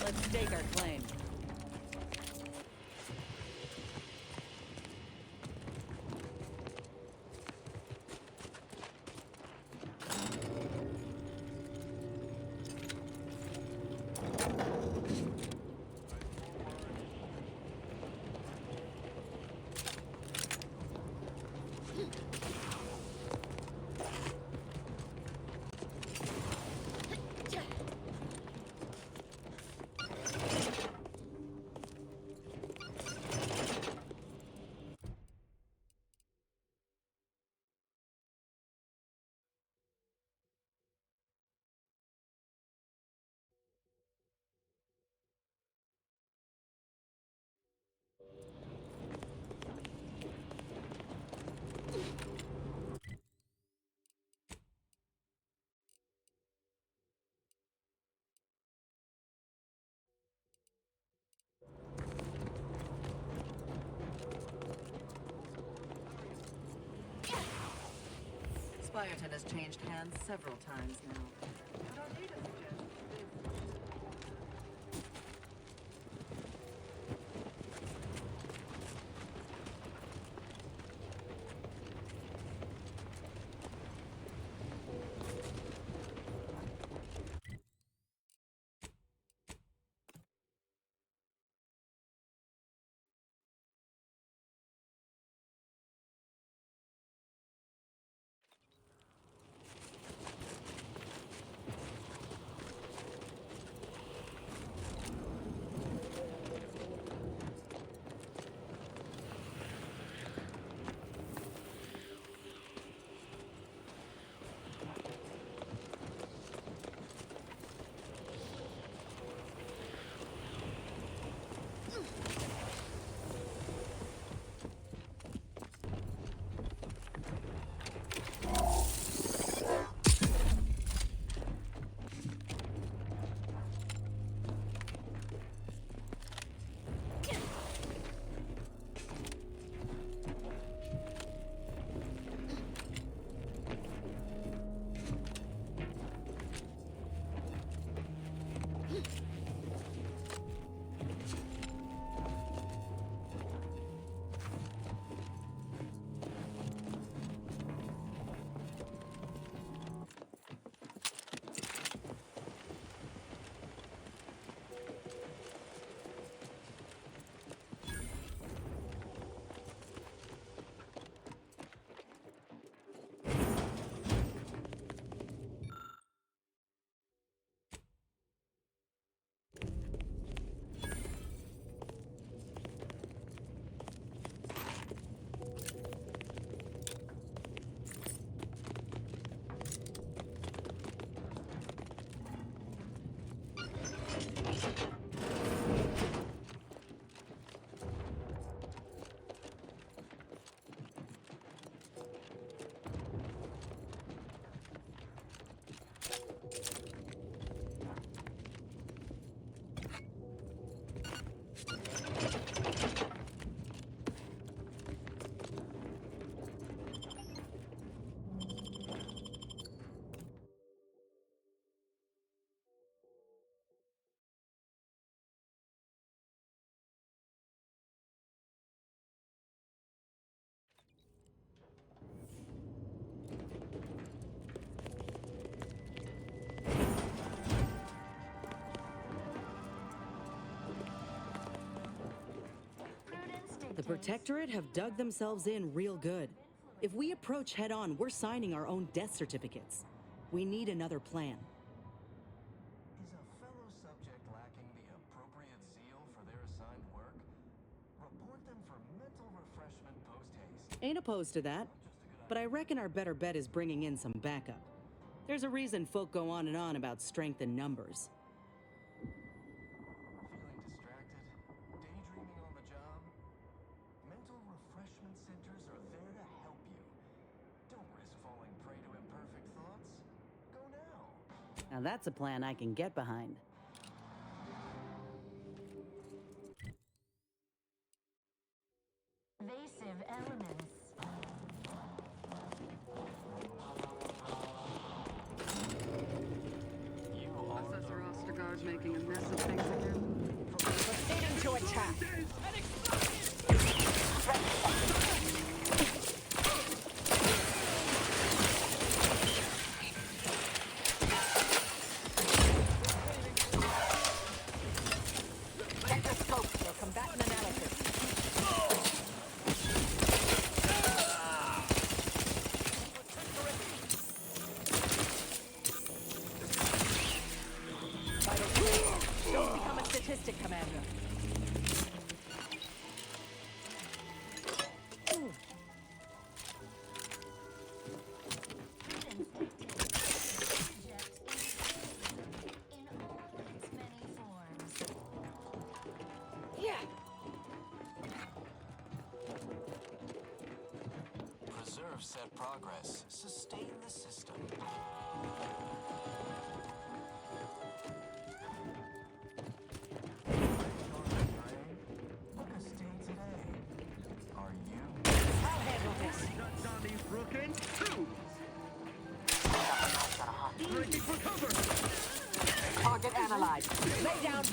Let's stake our claim. Leviathan has changed hands several times now. But our data suggests the Protectorate have dug themselves in real good. If we approach head-on, we're signing our own death certificates. We need another plan. Is a fellow subject lacking the appropriate zeal for their assigned work? Report them for mental refreshment post-haste. Ain't opposed to that, but I reckon our better bet is bringing in some backup. There's a reason folk go on and on about strength in numbers. Feeling distracted? Daydreaming on the job? Mental refreshment centers are there to help you. Don't risk falling prey to imperfect thoughts. Go now. Now that's a plan I can get behind. Evasive elements. Assessor Ostergaard making a mess of things again. Proceeding to attack. Check the scope for combatant analysis. Don't become a statistic, Commander. Preserve said progress. Sustain the system. Look a state today. Are you? I'll handle this. Johnny Brookin' 2.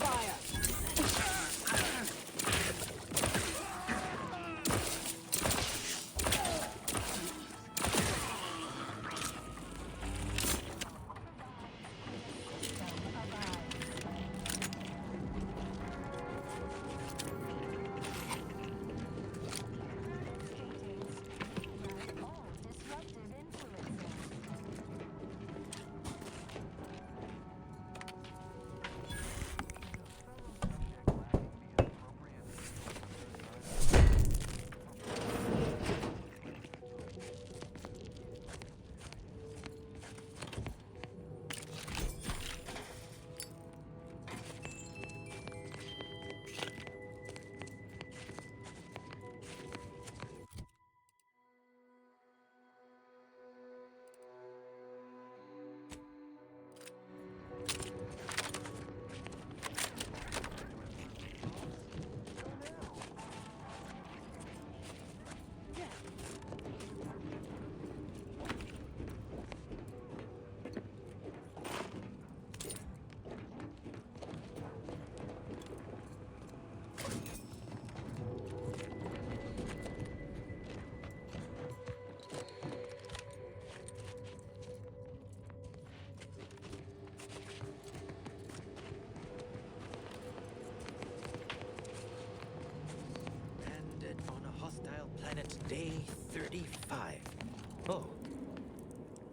fire! Planet day 35. Oh.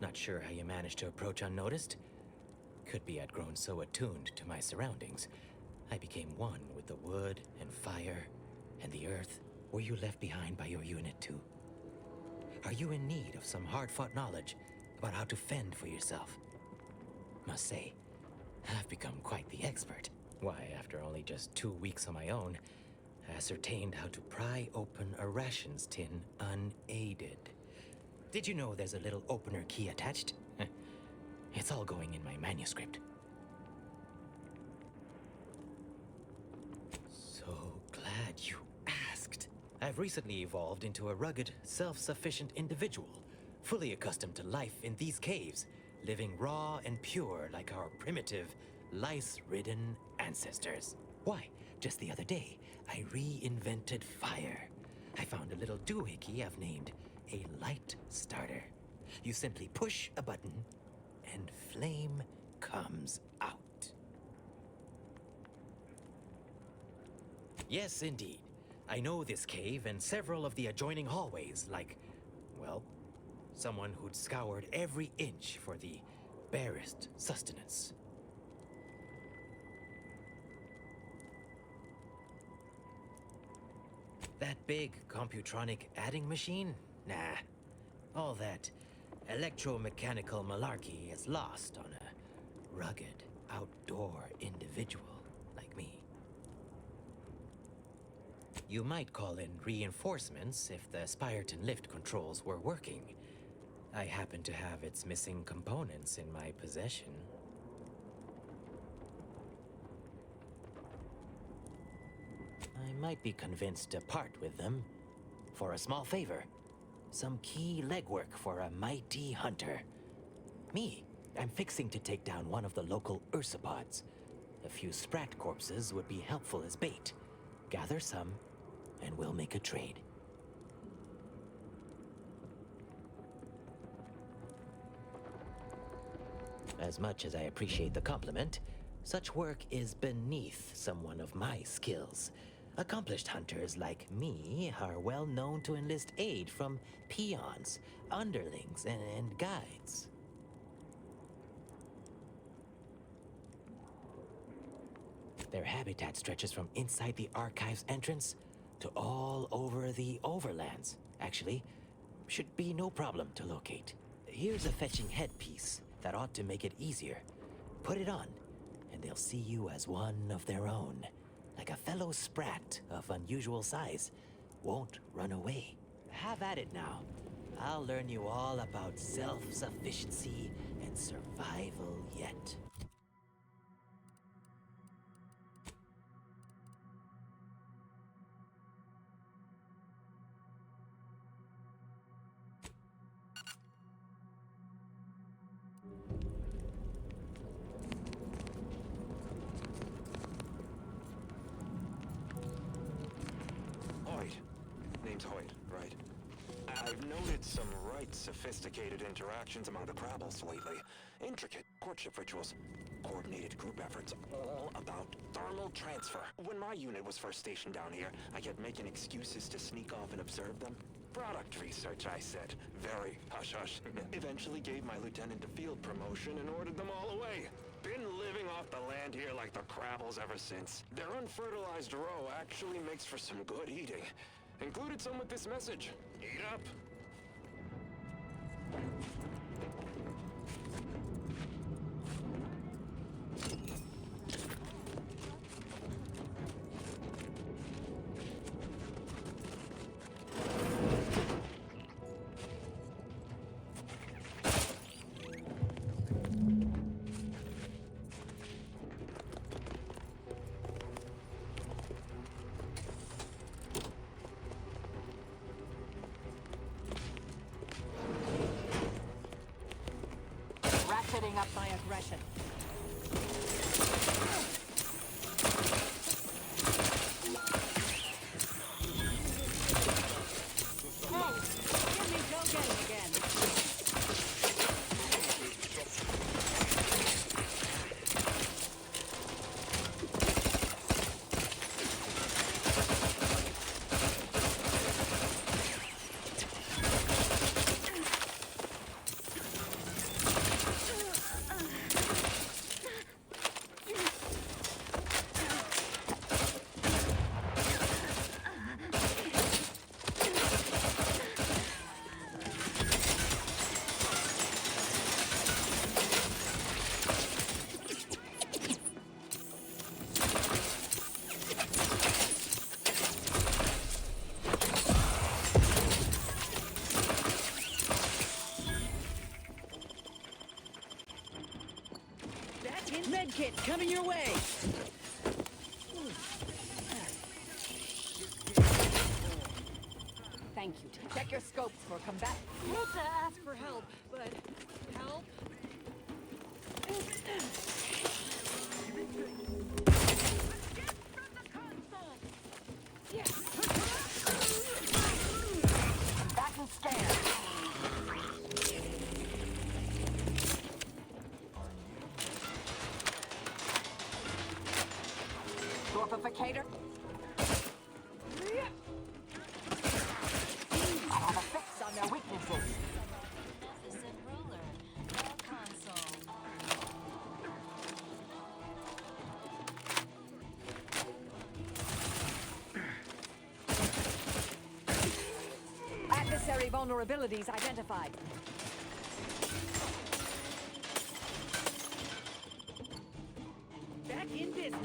Not sure how you managed to approach unnoticed. Could be I'd grown so attuned to my surroundings, I became one with the wood and fire and the earth. Were you left behind by your unit too? Are you in need of some hard-fought knowledge about how to fend for yourself? Must say, I've become quite the expert. Why, after only just 2 weeks on my own, ascertained how to pry open a rations tin unaided. Did you know there's a little opener key attached? It's all going in my manuscript. So glad you asked. I've recently evolved into a rugged, self-sufficient individual, fully accustomed to life in these caves, living raw and pure like our primitive, lice-ridden ancestors. Why, just the other day, I reinvented fire. I found a little doohickey I've named a light starter. You simply push a button, and flame comes out. Yes, indeed. I know this cave and several of the adjoining hallways like, well, someone who'd scoured every inch for the barest sustenance. That big Computronic adding machine? Nah. All that electromechanical malarkey is lost on a rugged, outdoor individual like me. You might call in reinforcements if the Spyreton lift controls were working. I happen to have its missing components in my possession. I might be convinced to part with them for a small favor. Some key legwork for a mighty hunter. Me, I'm fixing to take down one of the local ursopods. A few sprat corpses would be helpful as bait. Gather some, and we'll make a trade. As much as I appreciate the compliment, such work is beneath someone of my skills. Accomplished hunters like me are well known to enlist aid from peons, underlings, and guides. Their habitat stretches from inside the archive's entrance to all over the overlands. Actually, should be no problem to locate. Here's a fetching headpiece that ought to make it easier. Put it on, and they'll see you as one of their own. Like a fellow sprat of unusual size. Won't run away. Have at it now. I'll learn you all about self-sufficiency and survival yet. Toit, right? I've noted some right sophisticated interactions among the Crabbles lately. Intricate courtship rituals, coordinated group efforts, all about thermal transfer. When my unit was first stationed down here, I kept making excuses to sneak off and observe them. Product research, I said. Very hush-hush. Eventually gave my lieutenant a field promotion and ordered them all away. Been living off the land here like the Crabbles ever since. Their unfertilized roe actually makes for some good eating. Included some with this message. Eat up. Ratcheting up my aggression. Oh, give me go-getting again. Medkit coming your way! Thank you. Check your scopes for combat. I hate to ask for help, but help? Back and scan. Dwarfificator. I have a fix on their weaknesses. Adversary vulnerabilities identified. Back in business.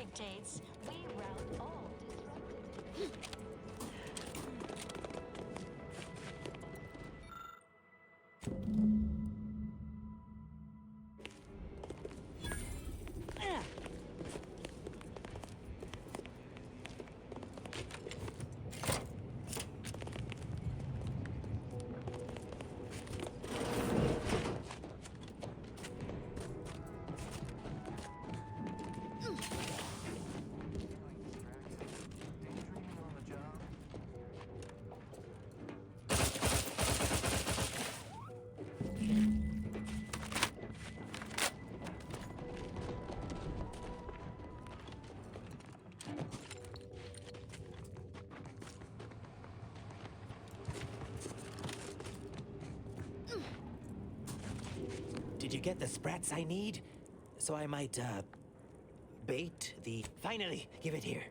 dictates, we route all disruptors. Did you get the sprats I need? So I might, bait the... Finally! Give it here.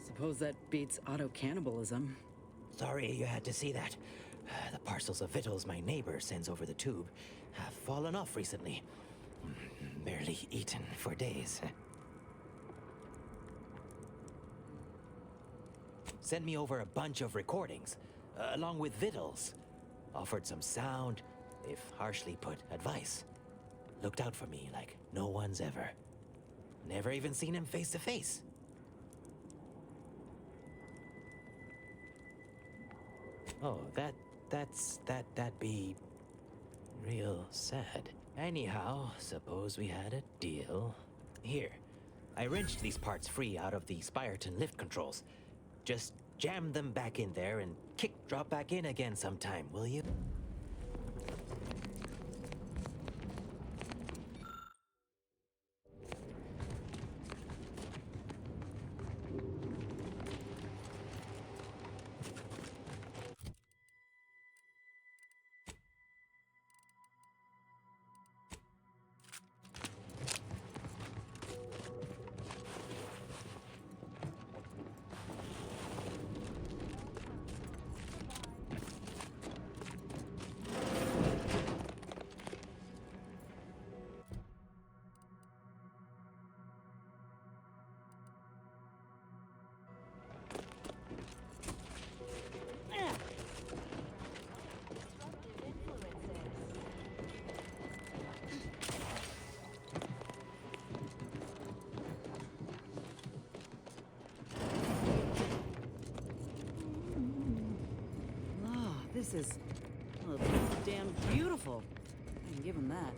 Suppose that beats auto-cannibalism. Sorry you had to see that. The parcels of victuals my neighbor sends over the tube have fallen off recently. Barely eaten for days. Sent me over a bunch of recordings, along with victuals. Offered some sound, if harshly put, advice. Looked out for me like no one's ever. Never even seen him face to face. Oh, that'd be real sad. Anyhow, suppose we had a deal. Here, I wrenched these parts free out of the Spyreton lift controls. Just jam them back in there and drop back in again sometime, will you? This is, well, damn beautiful. I can give him that.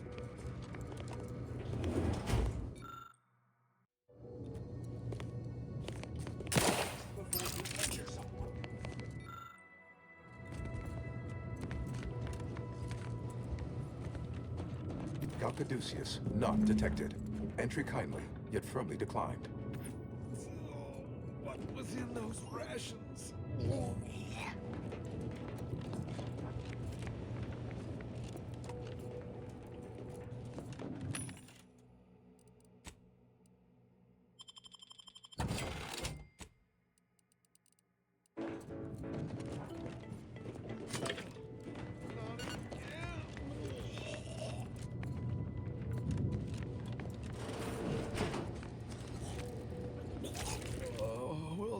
Caduceus, not detected. Entry kindly, yet firmly declined. What was in those rations?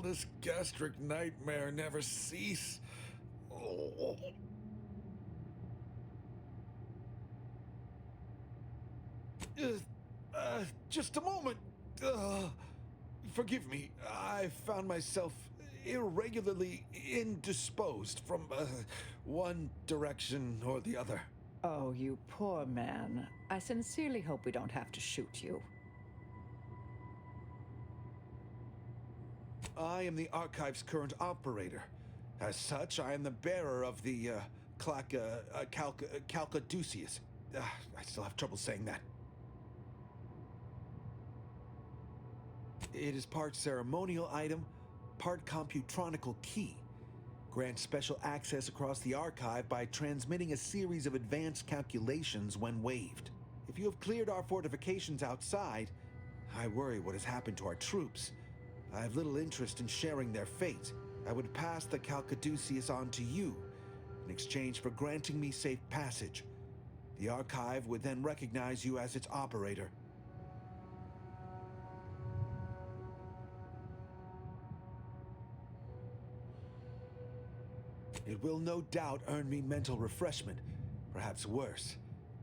This gastric nightmare never cease. Oh. Just a moment. Forgive me. I found myself irregularly indisposed from one direction or the other. Oh, you poor man. I sincerely hope we don't have to shoot you. I am the Archive's current operator. As such, I am the bearer of the Calcaduceus. I still have trouble saying that. It is part ceremonial item, part computronical key. Grants special access across the Archive by transmitting a series of advanced calculations when waived. If you have cleared our fortifications outside, I worry what has happened to our troops. I have little interest in sharing their fate. I would pass the Caduceus on to you in exchange for granting me safe passage. The Archive would then recognize you as its operator. It will no doubt earn me mental refreshment, perhaps worse.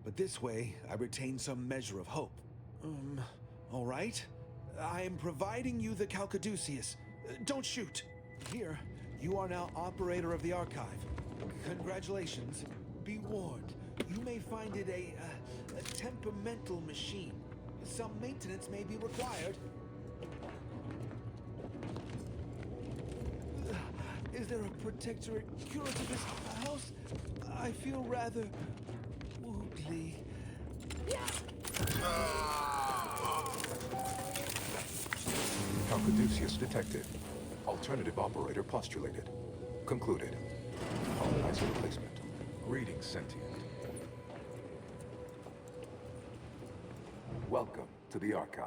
But this way, I retain some measure of hope. All right. I am providing you the Caduceus. Don't shoot. Here, you are now operator of the Archive. Congratulations. Be warned, you may find it a temperamental machine. Some maintenance may be required. Is there a protectorate cure to this house? I feel rather wobbly. Caduceus detected. Alternative operator postulated. Concluded. Colonizer replacement. Greetings, sentient. Welcome to the Archive.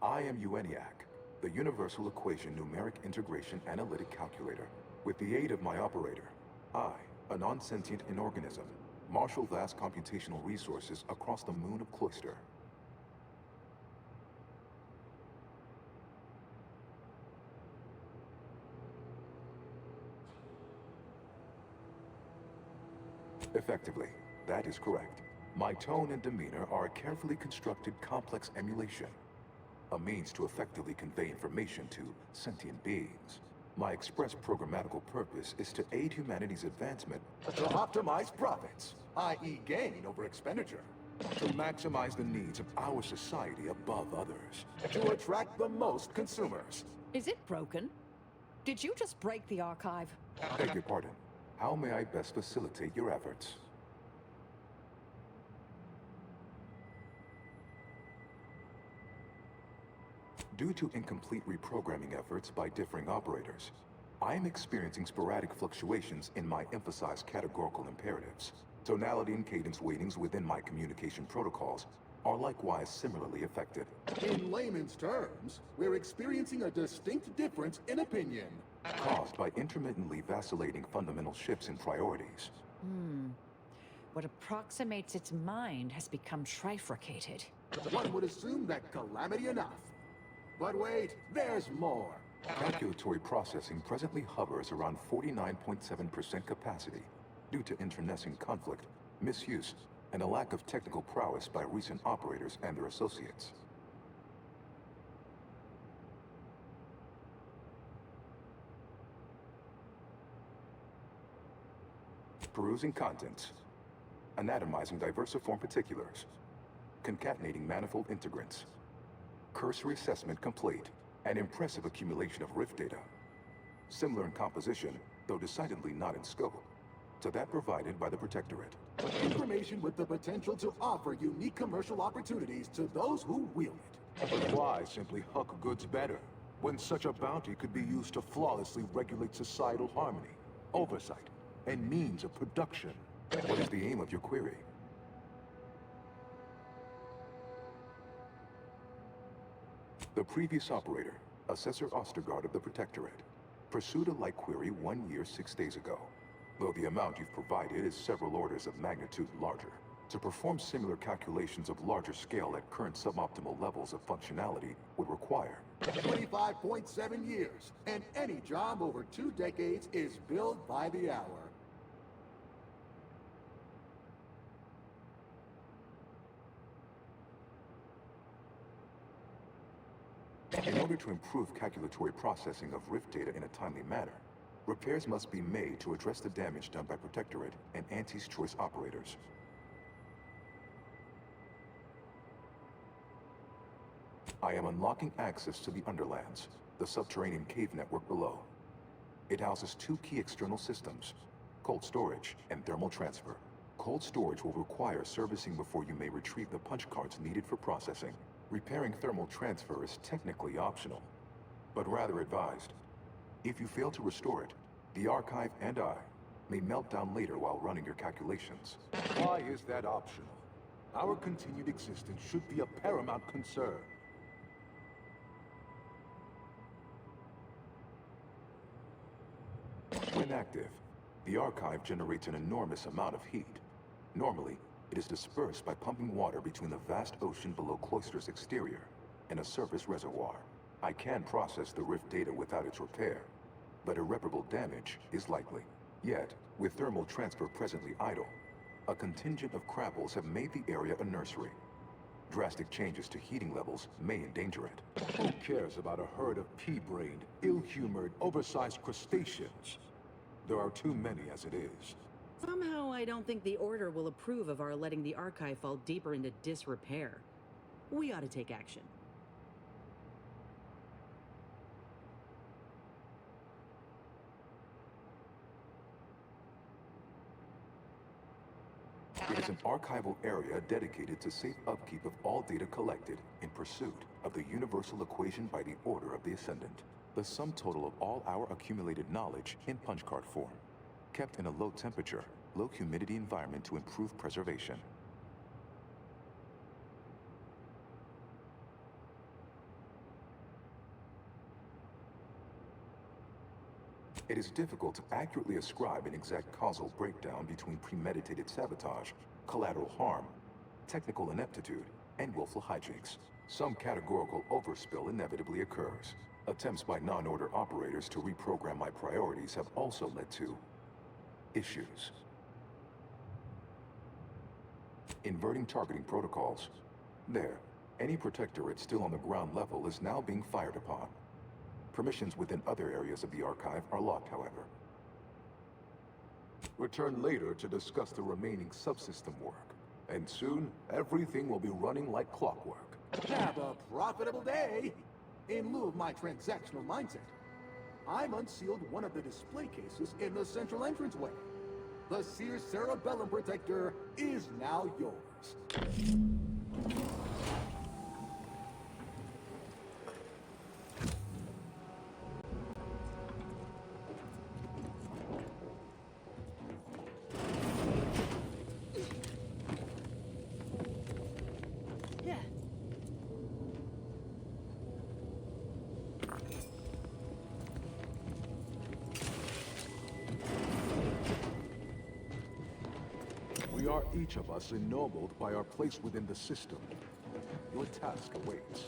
I am ENIAC, the Universal Equation Numeric Integration Analytic Calculator. With the aid of my operator, I, a non-sentient inorganism, marshal vast computational resources across the moon of Cloister. Effectively, that is correct. My tone and demeanor are a carefully constructed complex emulation, a means to effectively convey information to sentient beings. My express programmatical purpose is to aid humanity's advancement to optimize profits, i.e. gain over expenditure, to maximize the needs of our society above others, to attract the most consumers. Is it broken? Did you just break the Archive? Beg your pardon. How may I best facilitate your efforts? Due to incomplete reprogramming efforts by differing operators, I am experiencing sporadic fluctuations in my emphasized categorical imperatives. Tonality and cadence weightings within my communication protocols are likewise similarly affected. In layman's terms, we're experiencing a distinct difference in opinion. Caused by intermittently vacillating fundamental shifts in priorities. What approximates its mind has become trifurcated. One would assume that calamity enough. But wait, there's more. Calculatory processing presently hovers around 49.7% capacity due to internecine conflict, misuse, and a lack of technical prowess by recent operators and their associates. Perusing contents, anatomizing diversiform particulars, concatenating manifold integrants. Cursory assessment complete. An impressive accumulation of rift data. Similar in composition, though decidedly not in scope, to that provided by the Protectorate. Information with the potential to offer unique commercial opportunities to those who wield it. But why simply huck goods better, when such a bounty could be used to flawlessly regulate societal harmony, oversight, and means of production? What is the aim of your query? The previous operator, Assessor Ostergaard of the Protectorate, pursued a like query 1 year, 6 days ago, though the amount you've provided is several orders of magnitude larger. To perform similar calculations of larger scale at current suboptimal levels of functionality would require 25.7 years, and any job over 2 decades is billed by the hour. In order to improve calculatory processing of rift data in a timely manner, repairs must be made to address the damage done by Protectorate and Anti's Choice operators. I am unlocking access to the Underlands, the subterranean cave network below. It houses 2 key external systems, cold storage and thermal transfer. Cold storage will require servicing before you may retrieve the punch cards needed for processing. Repairing thermal transfer is technically optional, but rather advised. If you fail to restore it, the Archive and I may melt down later while running your calculations. Why is that optional? Our continued existence should be a paramount concern. When active, the archive generates an enormous amount of heat. Normally, it is dispersed by pumping water between the vast ocean below Cloister's exterior and a surface reservoir. I can process the rift data without its repair, but irreparable damage is likely. Yet, with thermal transfer presently idle, a contingent of crapples have made the area a nursery. Drastic changes to heating levels may endanger it. Who cares about a herd of pea-brained, ill-humored, oversized crustaceans? There are too many as it is. Somehow I don't think the Order will approve of our letting the archive fall deeper into disrepair. We ought to take action. It is an archival area dedicated to safe upkeep of all data collected in pursuit of the universal equation by the Order of the Ascendant. The sum total of all our accumulated knowledge in punch card form, kept in a low temperature, low humidity environment to improve preservation. It is difficult to accurately ascribe an exact causal breakdown between premeditated sabotage, collateral harm, technical ineptitude, and willful hijinks. Some categorical overspill inevitably occurs. Attempts by non-order operators to reprogram my priorities have also led to issues. Inverting targeting protocols. There, any protectorate still on the ground level is now being fired upon. Permissions within other areas of the archive are locked, however. Return later to discuss the remaining subsystem work. And soon, everything will be running like clockwork. Have a profitable day! In lieu of my transactional mindset, I've unsealed one of the display cases in the central entranceway. The Seer Cerebellum Protector is now yours. We are each of us ennobled by our place within the system. Your task awaits.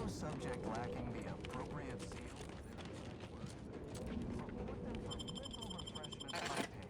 Subject lacking the appropriate zeal. Report them for mental refreshment by haste.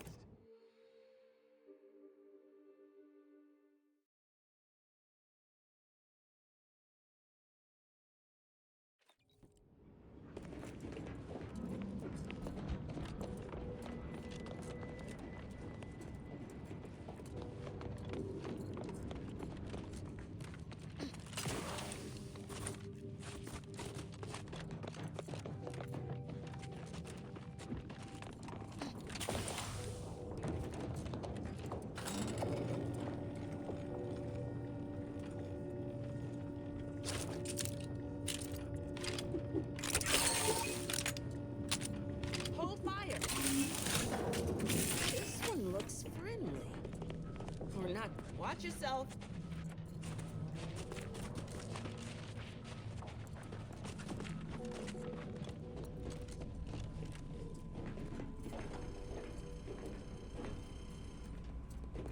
Watch yourself.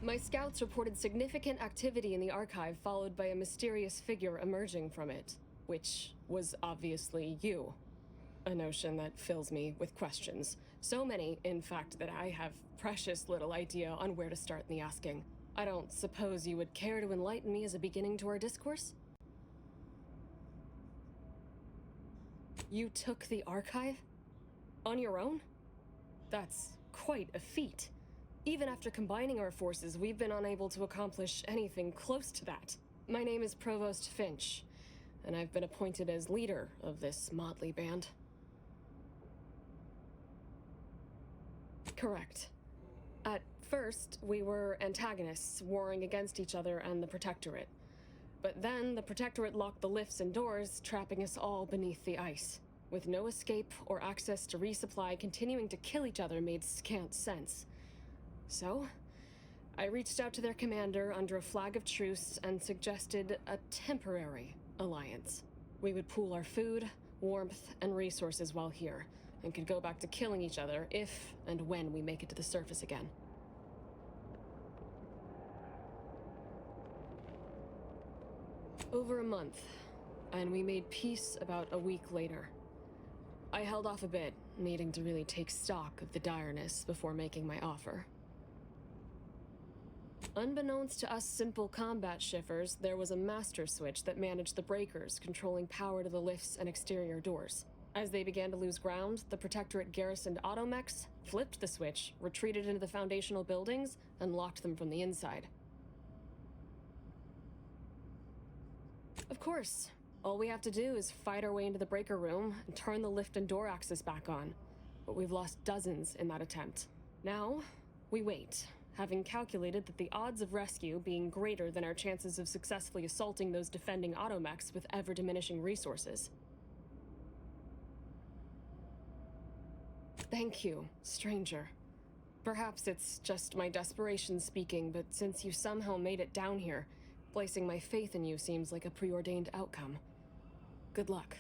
My scouts reported significant activity in the archive, followed by a mysterious figure emerging from it, which was obviously you. a notion that fills me with questions. So many, in fact, that I have precious little idea on where to start in the asking. I don't suppose you would care to enlighten me as a beginning to our discourse? You took the archive? On your own? That's quite a feat. Even after combining our forces, we've been unable to accomplish anything close to that. My name is Provost Finch, and I've been appointed as leader of this motley band. Correct. At first, we were antagonists, warring against each other and the Protectorate. But then the Protectorate locked the lifts and doors, trapping us all beneath the ice. With no escape or access to resupply, continuing to kill each other made scant sense. So, I reached out to their commander under a flag of truce and suggested a temporary alliance. We would pool our food, warmth, and resources while here, and could go back to killing each other if and when we make it to the surface again. Over a month, and we made peace about a week later. I held off a bit, needing to really take stock of the direness before making my offer. Unbeknownst to us simple combat shiffers, there was a master switch that managed the breakers, controlling power to the lifts and exterior doors. As they began to lose ground, the Protectorate garrisoned automechs, flipped the switch, retreated into the foundational buildings, and locked them from the inside. Of course, all we have to do is fight our way into the breaker room and turn the lift and door access back on. But we've lost dozens in that attempt. Now, we wait, having calculated that the odds of rescue being greater than our chances of successfully assaulting those defending automechs with ever-diminishing resources. Thank you, stranger. Perhaps it's just my desperation speaking, but since you somehow made it down here, placing my faith in you seems like a preordained outcome. Good luck.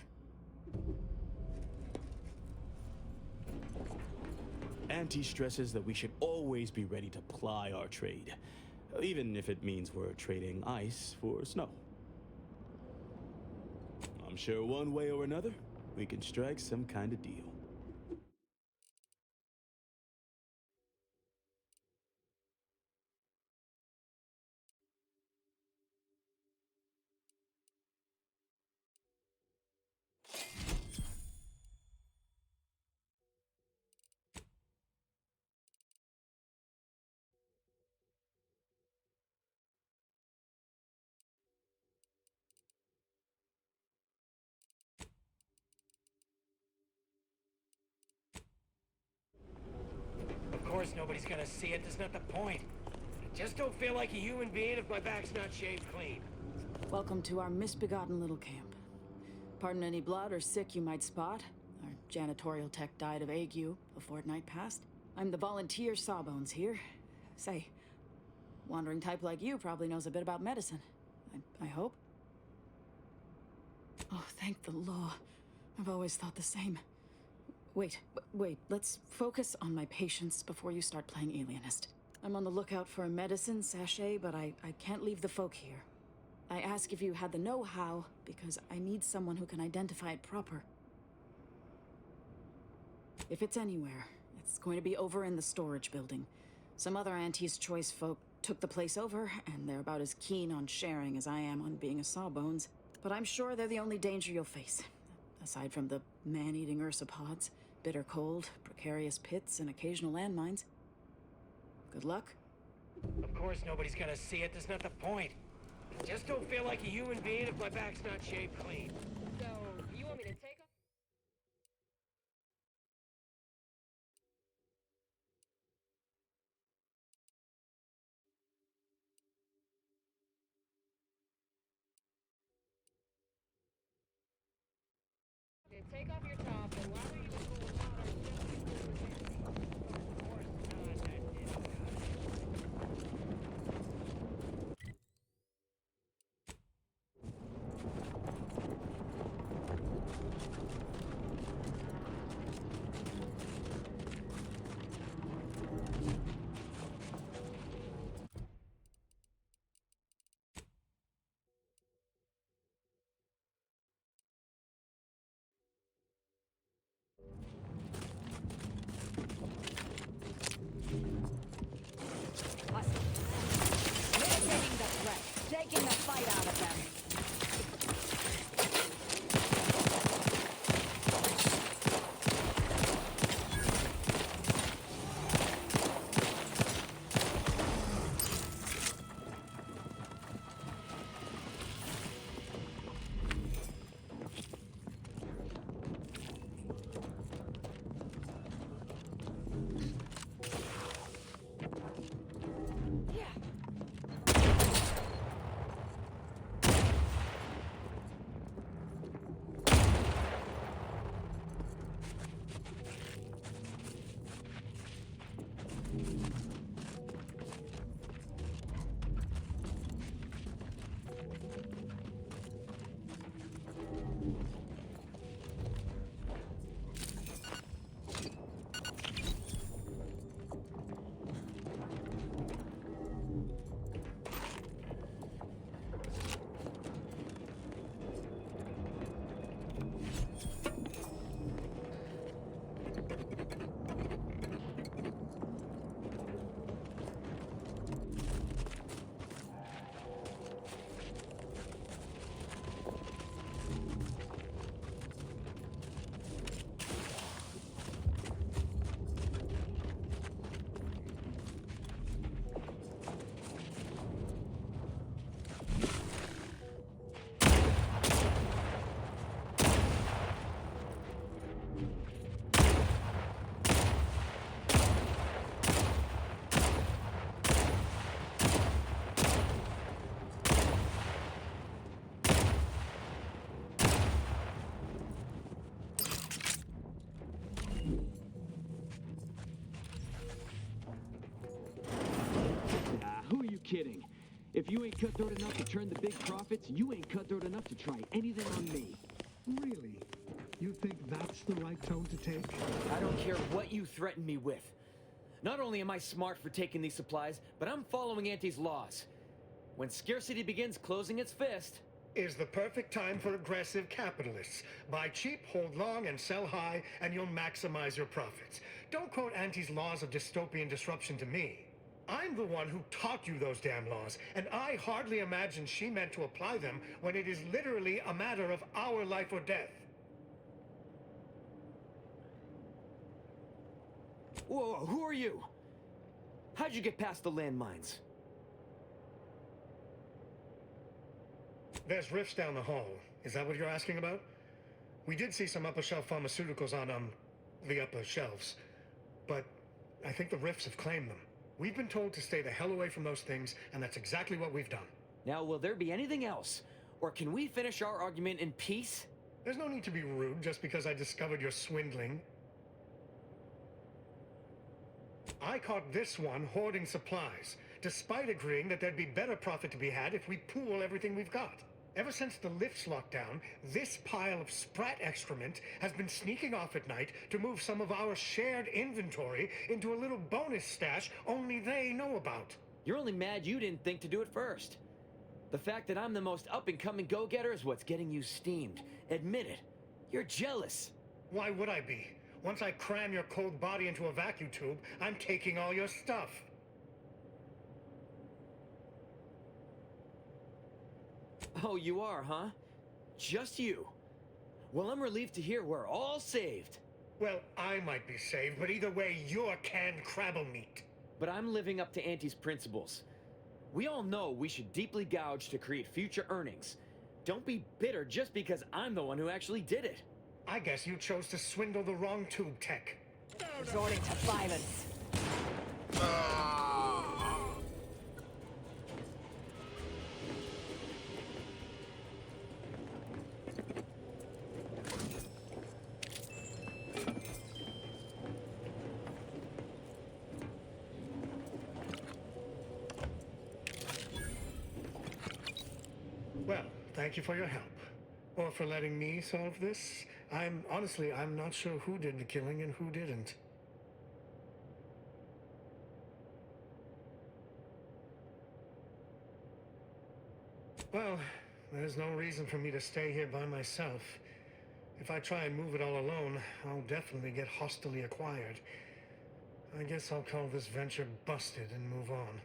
Auntie stresses that we should always be ready to ply our trade, even if it means we're trading ice for snow. I'm sure one way or another, we can strike some kind of deal. Of course nobody's gonna see it, that's not the point. I just don't feel like a human being if my back's not shaved clean. Welcome to our misbegotten little camp. Pardon any blood or sick you might spot. Our janitorial tech died of ague a fortnight past. I'm the volunteer Sawbones here. Say, wandering type like you probably knows a bit about medicine. I hope. Oh, thank the law. I've always thought the same. Wait, let's focus on my patients before you start playing alienist. I'm on the lookout for a medicine sachet, but I can't leave the folk here. I ask if you had the know-how, because I need someone who can identify it proper. If it's anywhere, it's going to be over in the storage building. Some other Auntie's Choice folk took the place over, and they're about as keen on sharing as I am on being a Sawbones. But I'm sure they're the only danger you'll face. Aside from the man-eating ursopods, bitter cold, precarious pits, and occasional landmines. Good luck. Of course nobody's gonna see it, that's not the point. I just don't feel like a human being if my back's not shaved clean. So, you want me to take off? Take off your top and lather you with cold water just before kidding. If you ain't cutthroat enough to turn the big profits, you ain't cutthroat enough to try anything on me. Really? You think that's the right tone to take? I don't care what you threaten me with. Not only am I smart for taking these supplies, but I'm following Auntie's laws. When scarcity begins closing its fist... Is the perfect time for aggressive capitalists. Buy cheap, hold long, and sell high, and you'll maximize your profits. Don't quote Auntie's laws of dystopian disruption to me. I'm the one who taught you those damn laws, and I hardly imagine she meant to apply them when it is literally a matter of our life or death. Whoa, who are you? How'd you get past the landmines? There's rifts down the hall. Is that what you're asking about? We did see some upper-shelf pharmaceuticals on, the upper shelves. But I think the rifts have claimed them. We've been told to stay the hell away from those things, and that's exactly what we've done. Now, will there be anything else? Or can we finish our argument in peace? There's no need to be rude just because I discovered you're swindling. I caught this one hoarding supplies, despite agreeing that there'd be better profit to be had if we pool everything we've got. Ever since the lifts locked down, this pile of sprat excrement has been sneaking off at night to move some of our shared inventory into a little bonus stash only they know about. You're only mad you didn't think to do it first. The fact that I'm the most up-and-coming go-getter is what's getting you steamed. Admit it. You're jealous. Why would I be? Once I cram your cold body into a vacuum tube, I'm taking all your stuff. Oh, you are, huh? Just you. Well, I'm relieved to hear we're all saved. Well, I might be saved, but either way, you're canned crabble meat. But I'm living up to Auntie's principles. We all know we should deeply gouge to create future earnings. Don't be bitter just because I'm the one who actually did it. I guess you chose to swindle the wrong tube tech. Resorting to violence. Well, thank you for your help. Or for letting me solve this. I'm not sure who did the killing and who didn't. Well, there's no reason for me to stay here by myself. If I try and move it all alone, I'll definitely get hostilely acquired. I guess I'll call this venture busted and move on.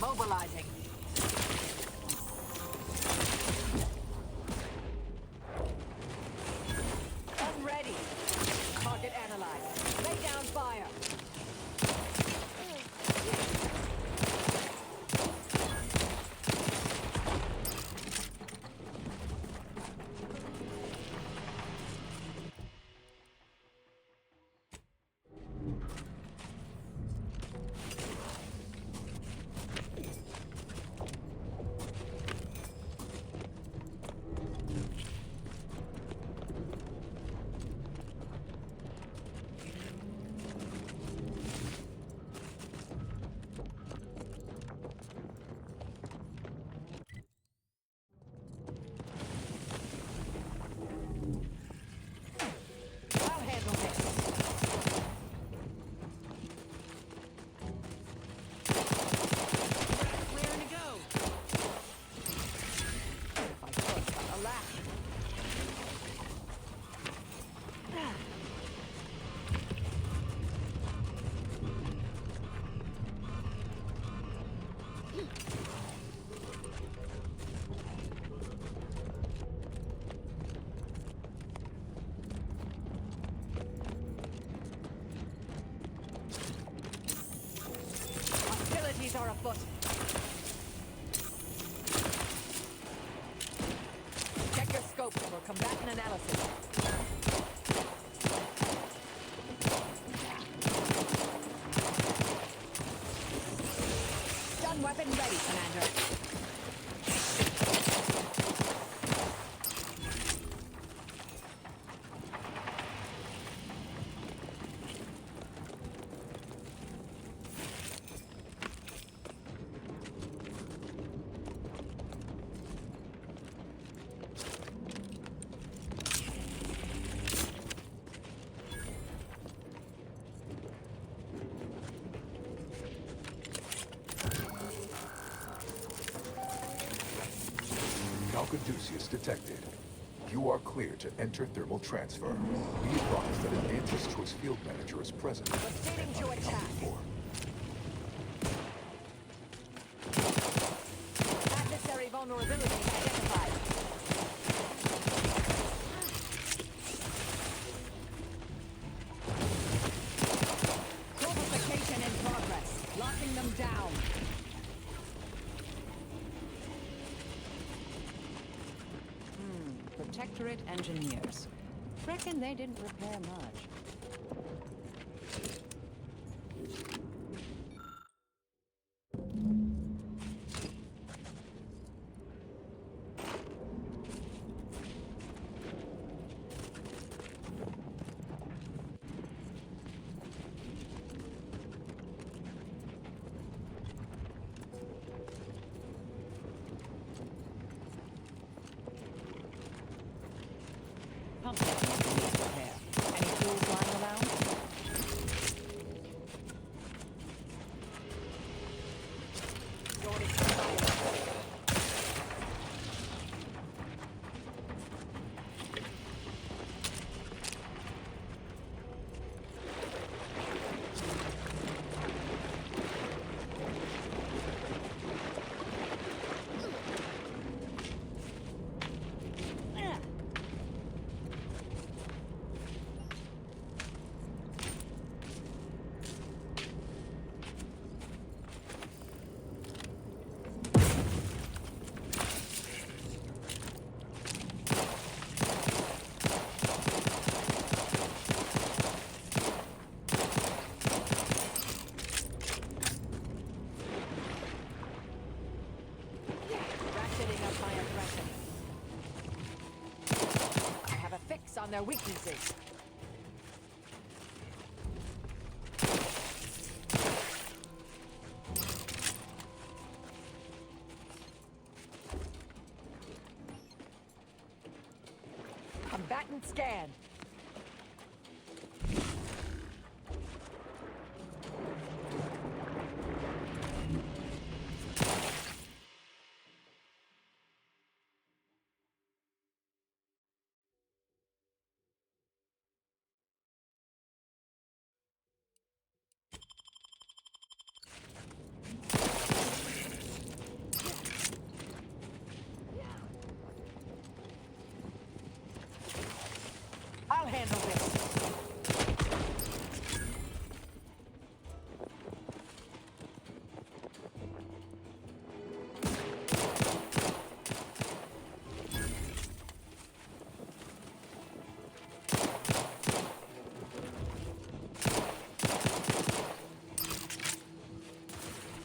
Mobilizing. I'm ready. Target analyzed. Lay down fire. Are afoot. Check your scope for combatant analysis. Stun weapon ready, Commander. Caduceus detected. You are clear to enter thermal transfer. Be advised that an anti-choice field manager is present. Proceeding to attack. Adversary vulnerability identified. Complication in progress. Locking them down. Protectorate engineers. Reckon they didn't repair much. Any tools lying around? On their weaknesses. Combatant scan.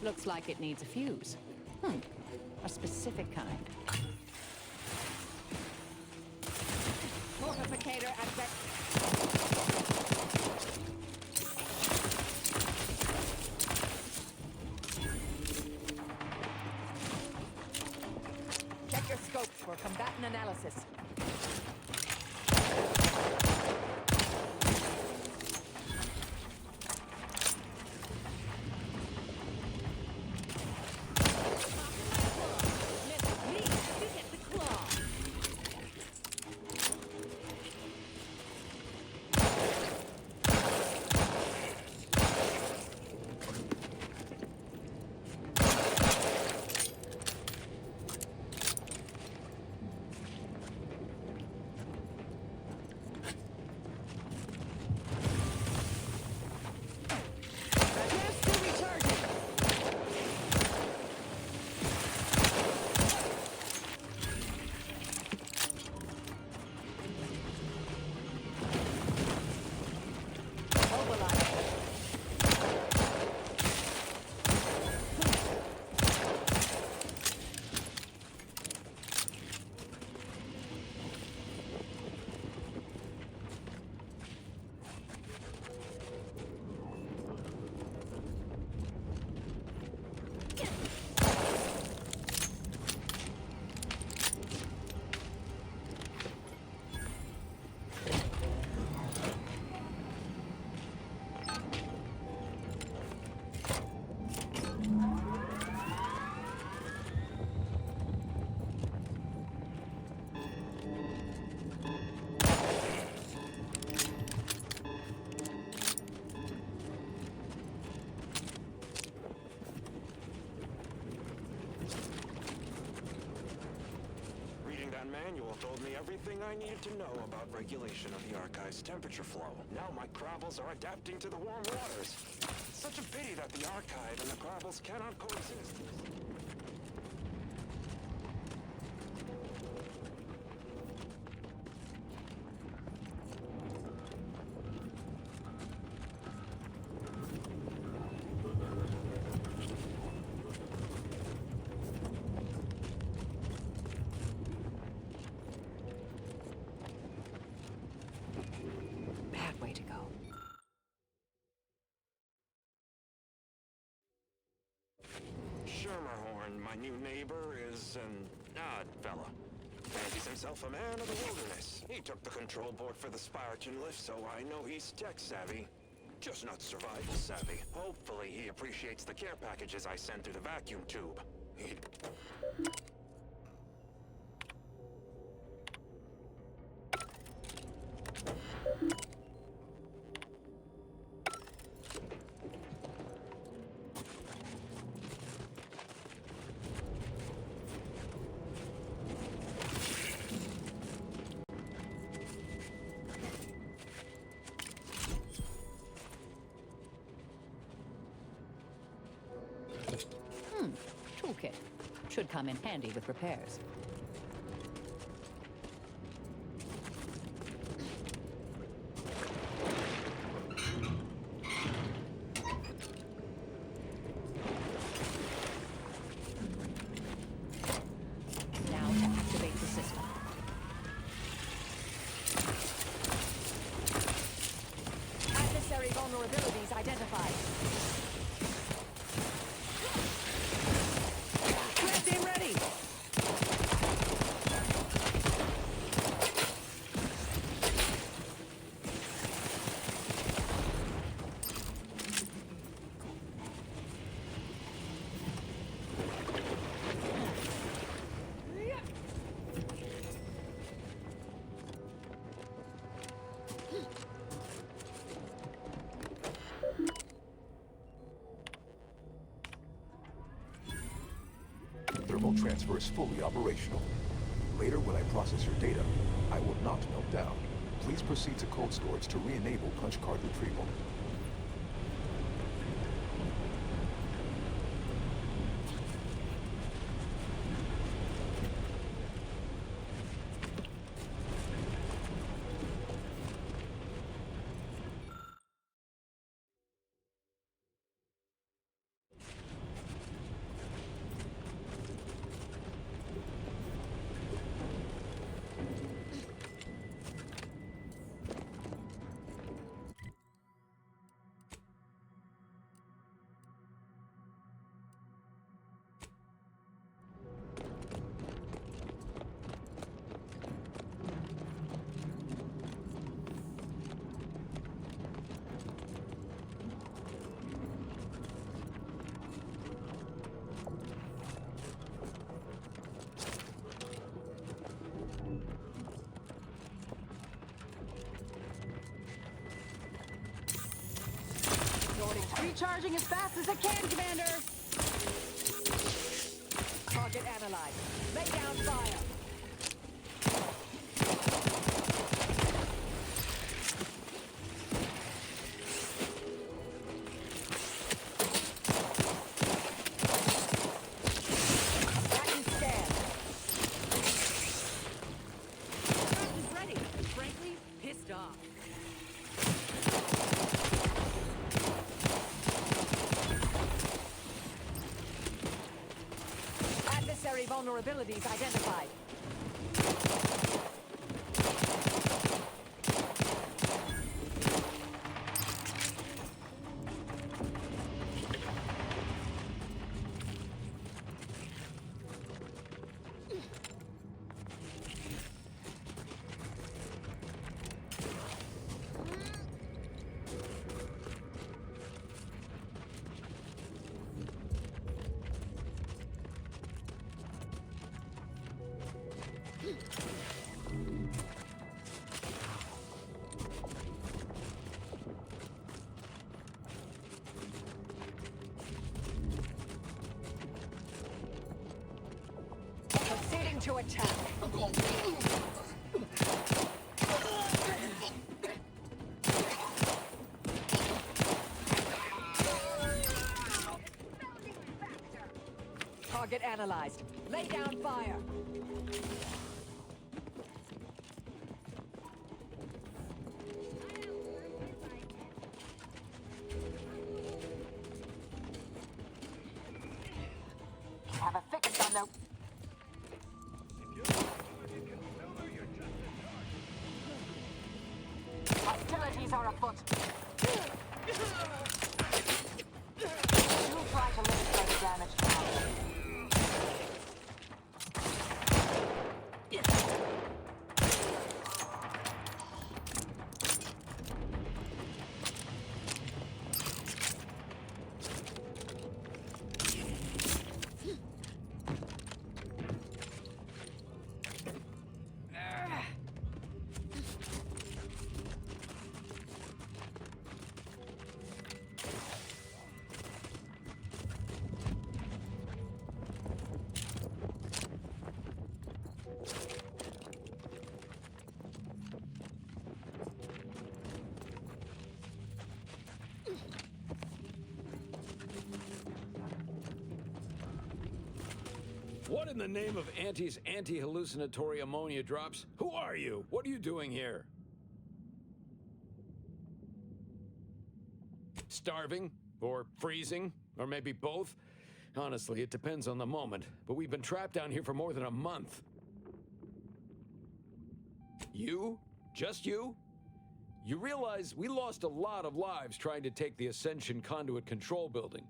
Looks like it needs a fuse. A specific kind. Fortificator at Check your scopes for combatant analysis. Manual told me everything I needed to know about regulation of the Archive's temperature flow. Now my Crabbles are adapting to the warm waters. It's such a pity that the Archive and the Crabbles cannot coexist. My new neighbor is an odd fella. Fancies himself a man of the wilderness. He took the control board for the Spiraton lift, so I know he's tech savvy. Just not survival savvy. Hopefully he appreciates the care packages I sent through the vacuum tube. Toolkit. Should come in handy with repairs. Now to activate the system. Adversary vulnerabilities identified. Thermal transfer is fully operational. Later, when I process your data, I will not melt down. Please proceed to cold storage to re-enable punch card retrieval. recordings. Recharging as fast as it can, Commander. Target analyzed. Lay down fire. Vulnerabilities identified. Proceeding to attack. Target analyzed. Lay down fire. Have a fix on the... Hostilities are afoot. You'll try to limit the damage now. What in the name of Auntie's anti-hallucinatory ammonia drops? Who are you? What are you doing here? Starving? Or freezing? Or maybe both? Honestly, it depends on the moment. But we've been trapped down here for more than a month. You? Just you? You realize we lost a lot of lives trying to take the Ascension Conduit Control Building.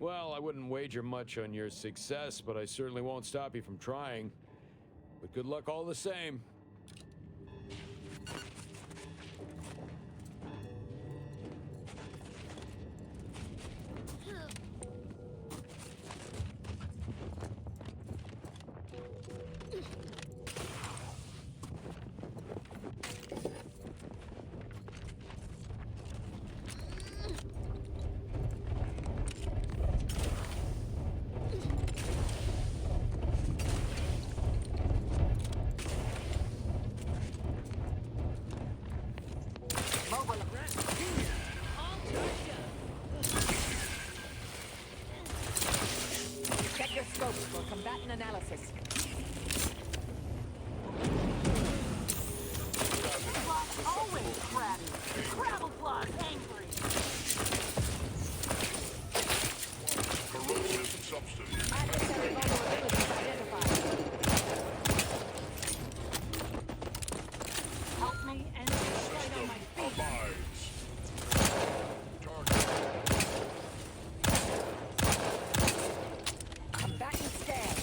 Well, I wouldn't wager much on your success, but I certainly won't stop you from trying. But good luck all the same. Check your scopes for combatant analysis. Always crabby. Crabble claws angry. Corrosive substance. Adversary vulnerabilities identified. Help me and straight on my feet. Abides. Combatant scan.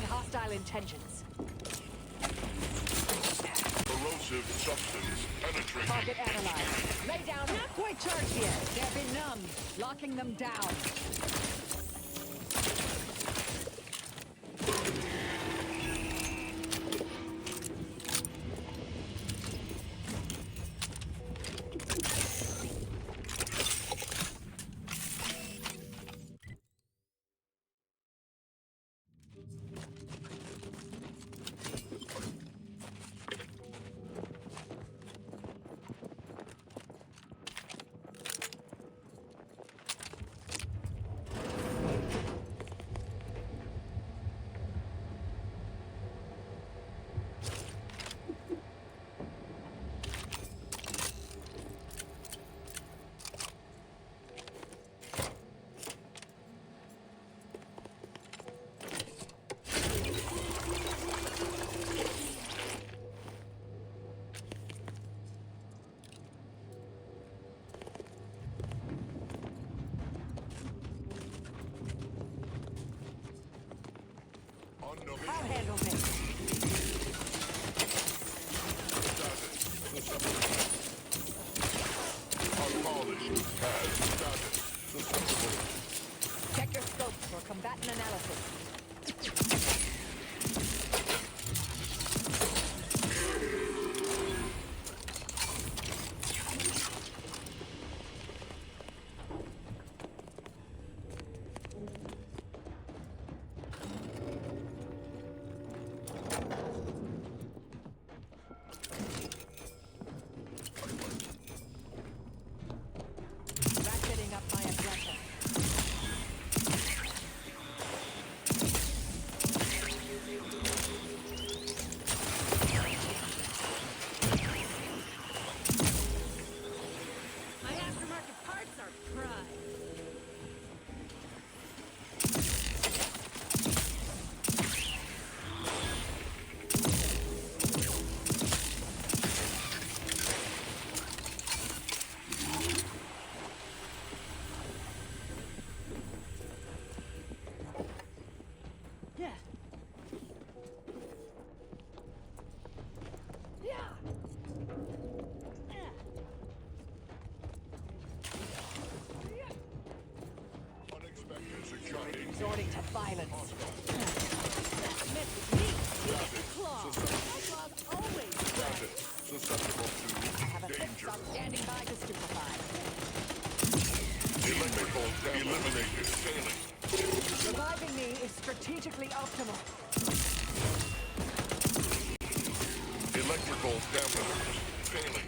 hostile intentions. Corrosive substance penetrating. Target analyzed. Lay down. Not quite charged yet. They've been numbed. Locking them down. I'll handle this. Check your scopes for combatant analysis. Ratcheting up my aggression. My aftermarket parts are pride. Yeah. Resorting to violence. Meant with me. You get the claw. My claws always red. Susceptible I have a to fix danger. on standing by to stupefy. Electrical eliminated. Failing. Reviving me is strategically optimal. Electrical dampeners. Failing.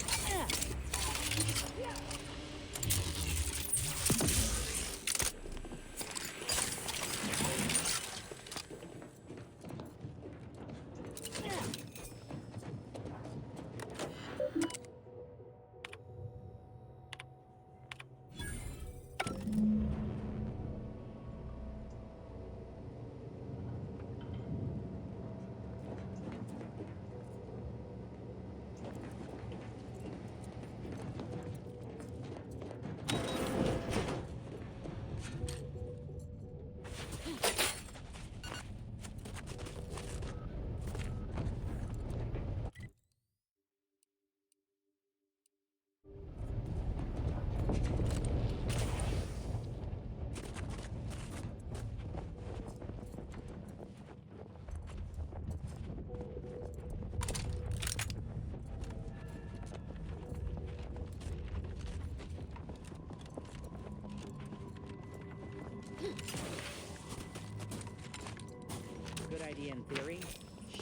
Good idea in theory,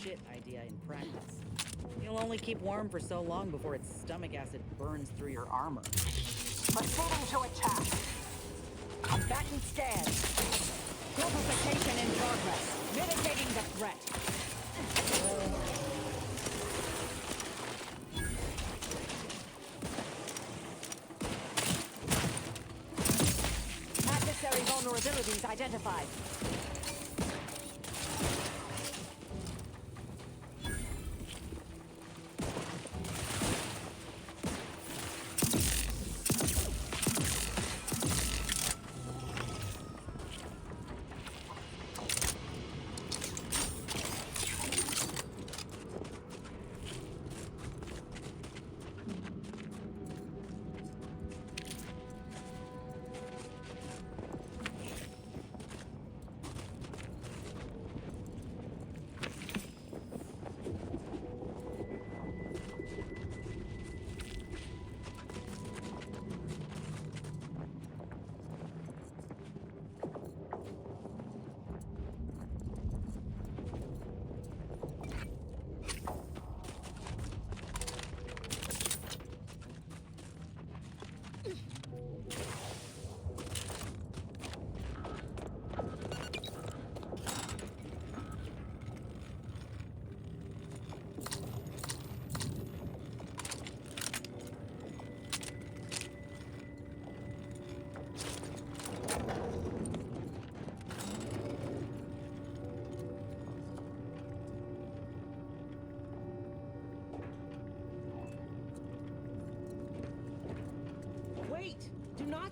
shit idea in practice. You'll only keep warm for so long before its stomach acid burns through your armor. Proceeding to attack. Combatant scanned. Fortification in progress. Mitigating the threat. Adversary vulnerabilities identified.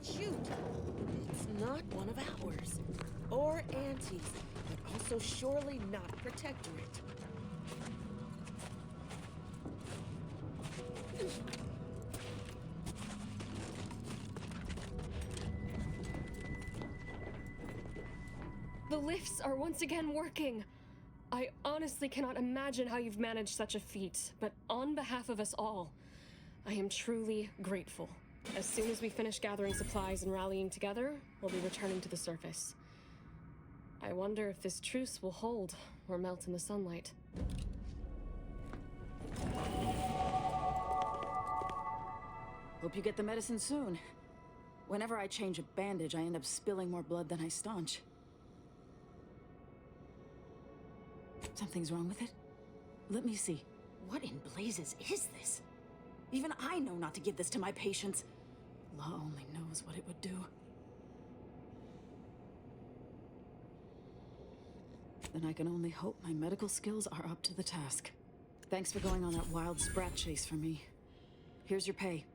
Shoot! It's not one of ours. Or Auntie's, but also surely not Protectorate. The lifts are once again working. I honestly cannot imagine how you've managed such a feat, but on behalf of us all, I am truly grateful. As soon as we finish gathering supplies and rallying together, we'll be returning to the surface. I wonder if this truce will hold or melt in the sunlight. Hope you get the medicine soon. Whenever I change a bandage, I end up spilling more blood than I staunch. Something's wrong with it? Let me see. What in blazes is this? Even I know not to give this to my patients. Law only knows what it would do. Then I can only hope my medical skills are up to the task. Thanks for going on that wild sprat chase for me. Here's your pay.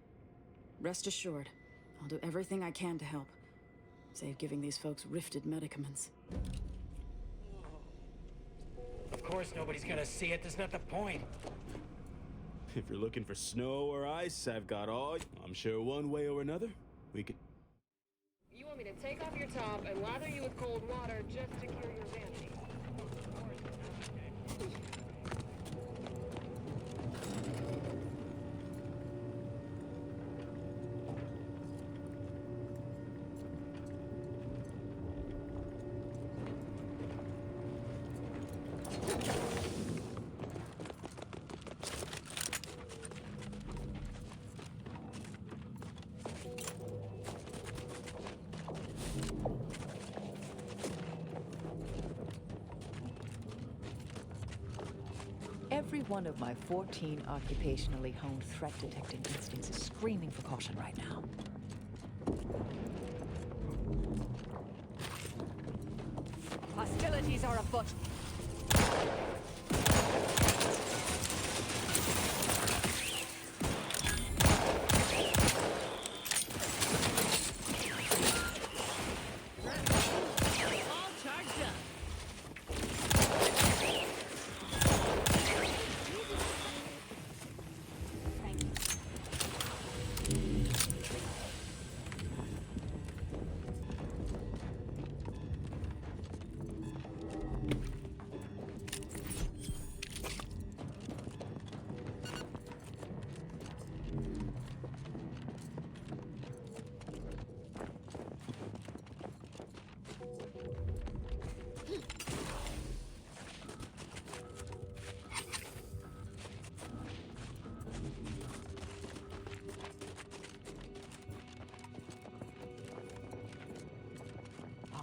Rest assured, I'll do everything I can to help. Save giving these folks rifted medicaments. Of course nobody's gonna see it, that's not the point. If you're looking for snow or ice, I've got all. I'm sure one way or another, we could. You want me to take off your top and lather you with cold water just to cure your vanity? Every one of my 14 occupationally honed threat detecting instincts is screaming for caution right now. Hostilities are afoot.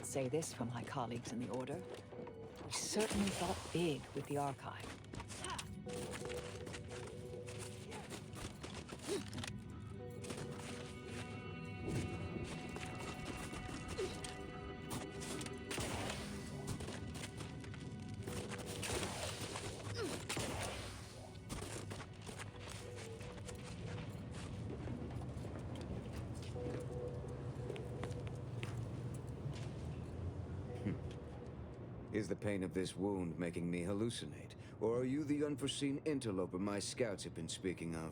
Say this for my colleagues in the Order. We certainly thought big with the archive. Is the pain of this wound making me hallucinate? Or are you the unforeseen interloper my scouts have been speaking of?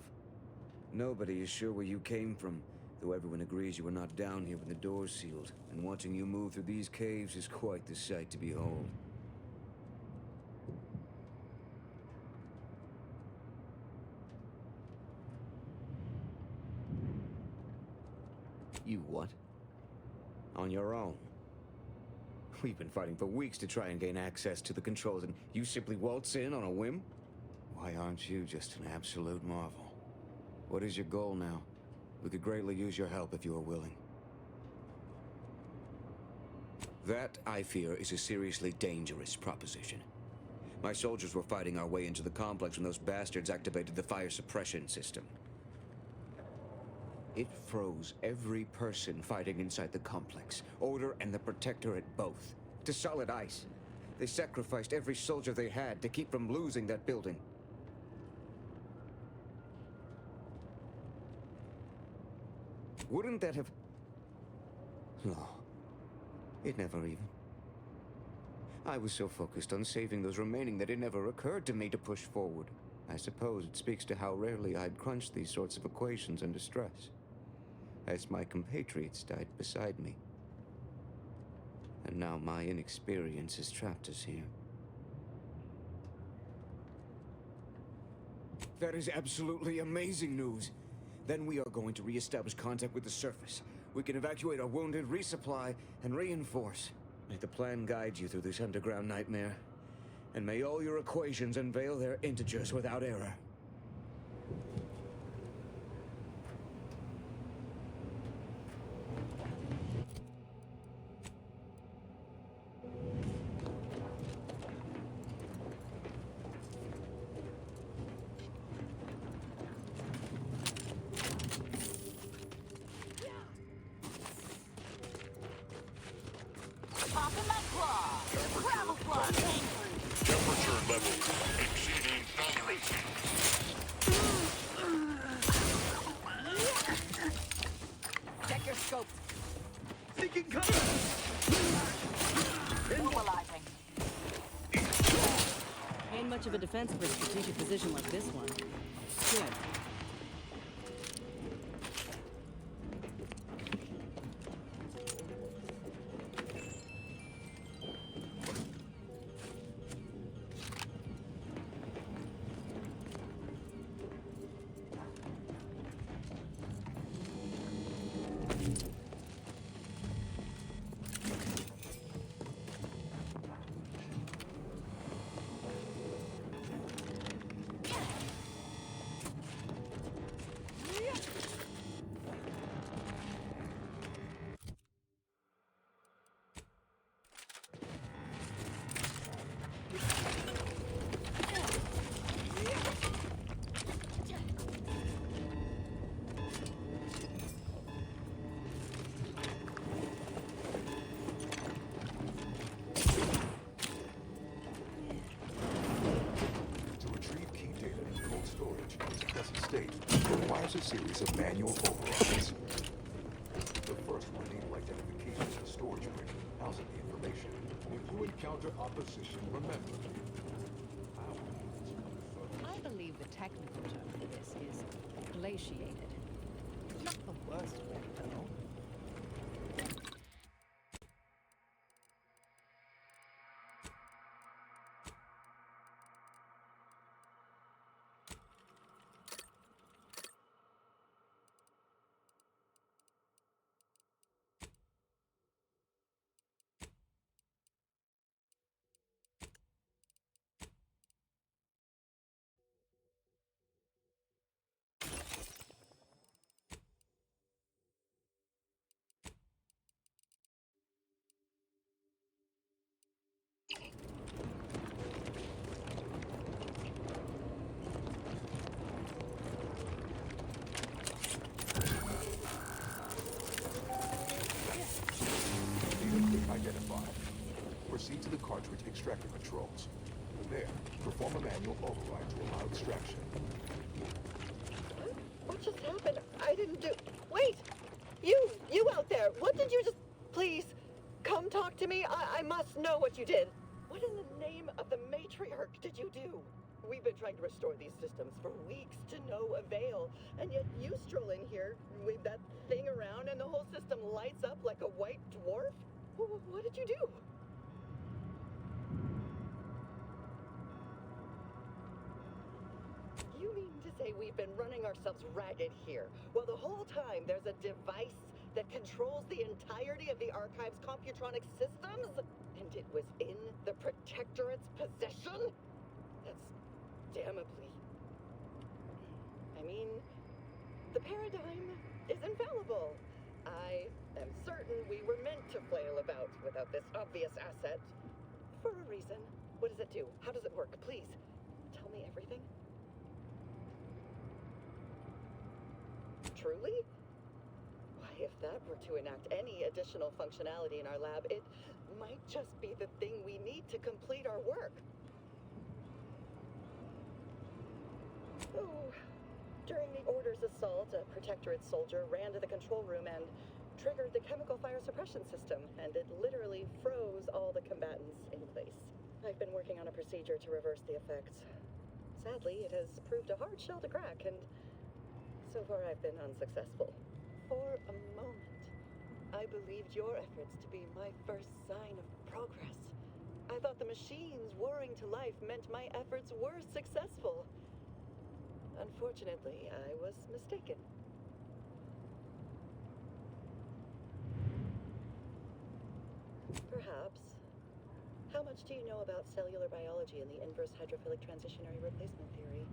Nobody is sure where you came from, though everyone agrees you were not down here when the doors sealed, and watching you move through these caves is quite the sight to behold. You what? On your own? We've been fighting for weeks to try and gain access to the controls, and you simply waltz in on a whim? Why aren't you just an absolute marvel? What is your goal now? We could greatly use your help if you are willing. That, I fear, is a seriously dangerous proposition. My soldiers were fighting our way into the complex when those bastards activated the fire suppression system. It froze every person fighting inside the complex, Order and the Protectorate both, to solid ice. They sacrificed every soldier they had to keep from losing that building. Wouldn't that have... No. It never even. I was so focused on saving those remaining that it never occurred to me to push forward. I suppose it speaks to how rarely I'd crunch these sorts of equations under stress, as my compatriots died beside me. And now my inexperience has trapped us here. That is absolutely amazing news. Then we are going to re-establish contact with the surface. We can evacuate our wounded, resupply, and reinforce. May the plan guide you through this underground nightmare. And may all your equations unveil their integers without error. Temperature levels exceeding tolerances. Check your scope. Thinking cover! Mobilizing. Ain't much of a defense for a strategic position like this one. Good. Requires a series of manual overrides. The first one needing identification of the storage bin housing the information. If you encounter opposition, remember. I believe the technical term for this is glaciated. Not the worst way, though. Identified. Proceed to the cartridge extractor controls. There, perform a manual override to allow extraction. What just happened? I didn't do... Wait! You out there! What did you just... Please, come talk to me. I must know what you did. What in the name of the matriarch did you do? We've been trying to restore these systems for weeks to no avail, and yet you stroll in here, wave that thing around, and the whole system lights up like a white dwarf? What did you do? You mean to say we've been running ourselves ragged here, while the whole time there's a device that controls the entirety of the Archive's Computronic systems? And it was in the Protectorate's possession? That's damnably... I mean, the paradigm is infallible. I am certain we were meant to flail about without this obvious asset. For a reason. What does it do? How does it work? Please, tell me everything. Truly? Why, if that were to enact any additional functionality in our lab, it might just be the thing we need to complete our work. Oh, during the Order's assault, a Protectorate soldier ran to the control room and triggered the chemical fire suppression system, and it literally froze all the combatants in place. I've been working on a procedure to reverse the effects. Sadly, it has proved a hard shell to crack, and so far I've been unsuccessful. For a moment, I believed your efforts to be my first sign of progress. I thought the machines whirring to life meant my efforts were successful. Unfortunately, I was mistaken. Perhaps. How much do you know about cellular biology and the inverse hydrophilic transitionary replacement theory?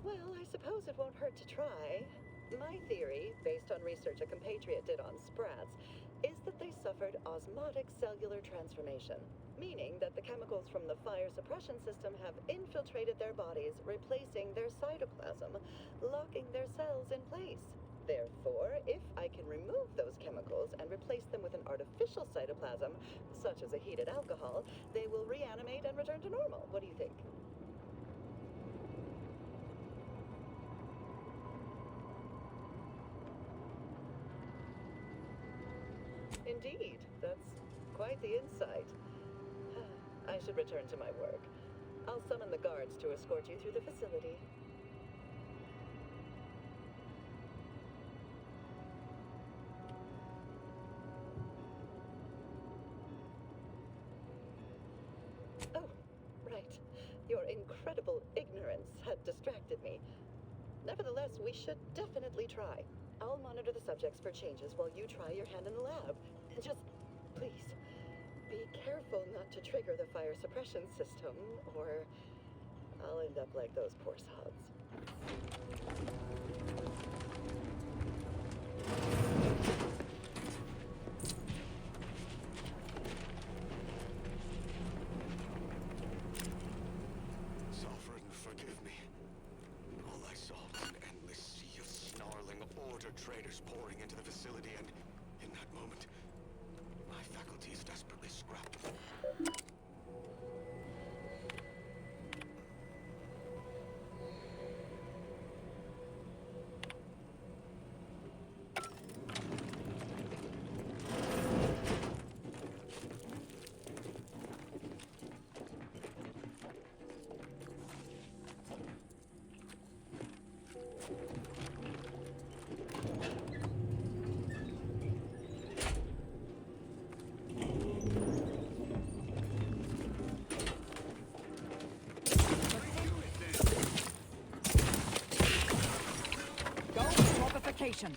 Well, I suppose it won't hurt to try. My theory, based on research a compatriot did on sprats, is that they suffered osmotic cellular transformation, meaning that the chemicals from the fire suppression system have infiltrated their bodies, replacing their cytoplasm, locking their cells in place. Therefore, if I can remove those chemicals and replace them with an artificial cytoplasm, such as a heated alcohol, they will reanimate and return to normal. What do you think? Indeed, that's quite the insight. I should return to my work. I'll summon the guards to escort you through the facility. Oh, right. Your incredible ignorance had distracted me. Nevertheless, we should definitely try. I'll monitor the subjects for changes while you try your hand in the lab. Just, please, be careful not to trigger the fire suppression system, or I'll end up like those poor sods. Sovereign, forgive me. All I saw was an endless sea of snarling order traders pouring into the facility, and in that moment, my faculties desperately scrapped. Complication.